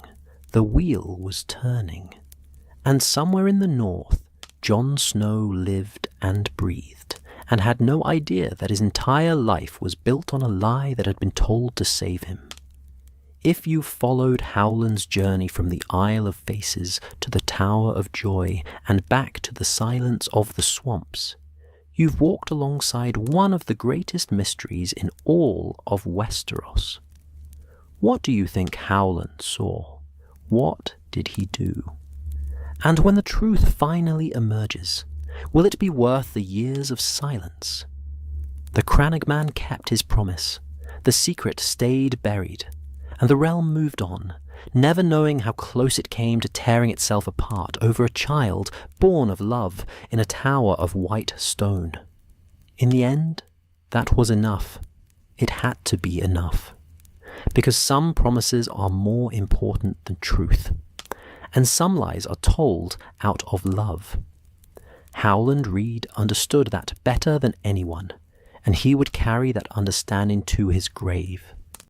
The wheel was turning. And somewhere in the north, Jon Snow lived and breathed, and had no idea that his entire life was built on a lie that had been told to save him. If you followed Howland's journey from the Isle of Faces to the Tower of Joy and back to the silence of the swamps, you've walked alongside one of the greatest mysteries in all of Westeros. What do you think Howland saw? What did he do? And when the truth finally emerges, will it be worth the years of silence? The crannogman kept his promise. The secret stayed buried, and the realm moved on, never knowing how close it came to tearing itself apart over a child born of love in a tower of white stone. In the end, that was enough. It had to be enough. Because some promises are more important than truth, and some lies are told out of love. Howland Reed understood that better than anyone, and he would carry that understanding to his grave.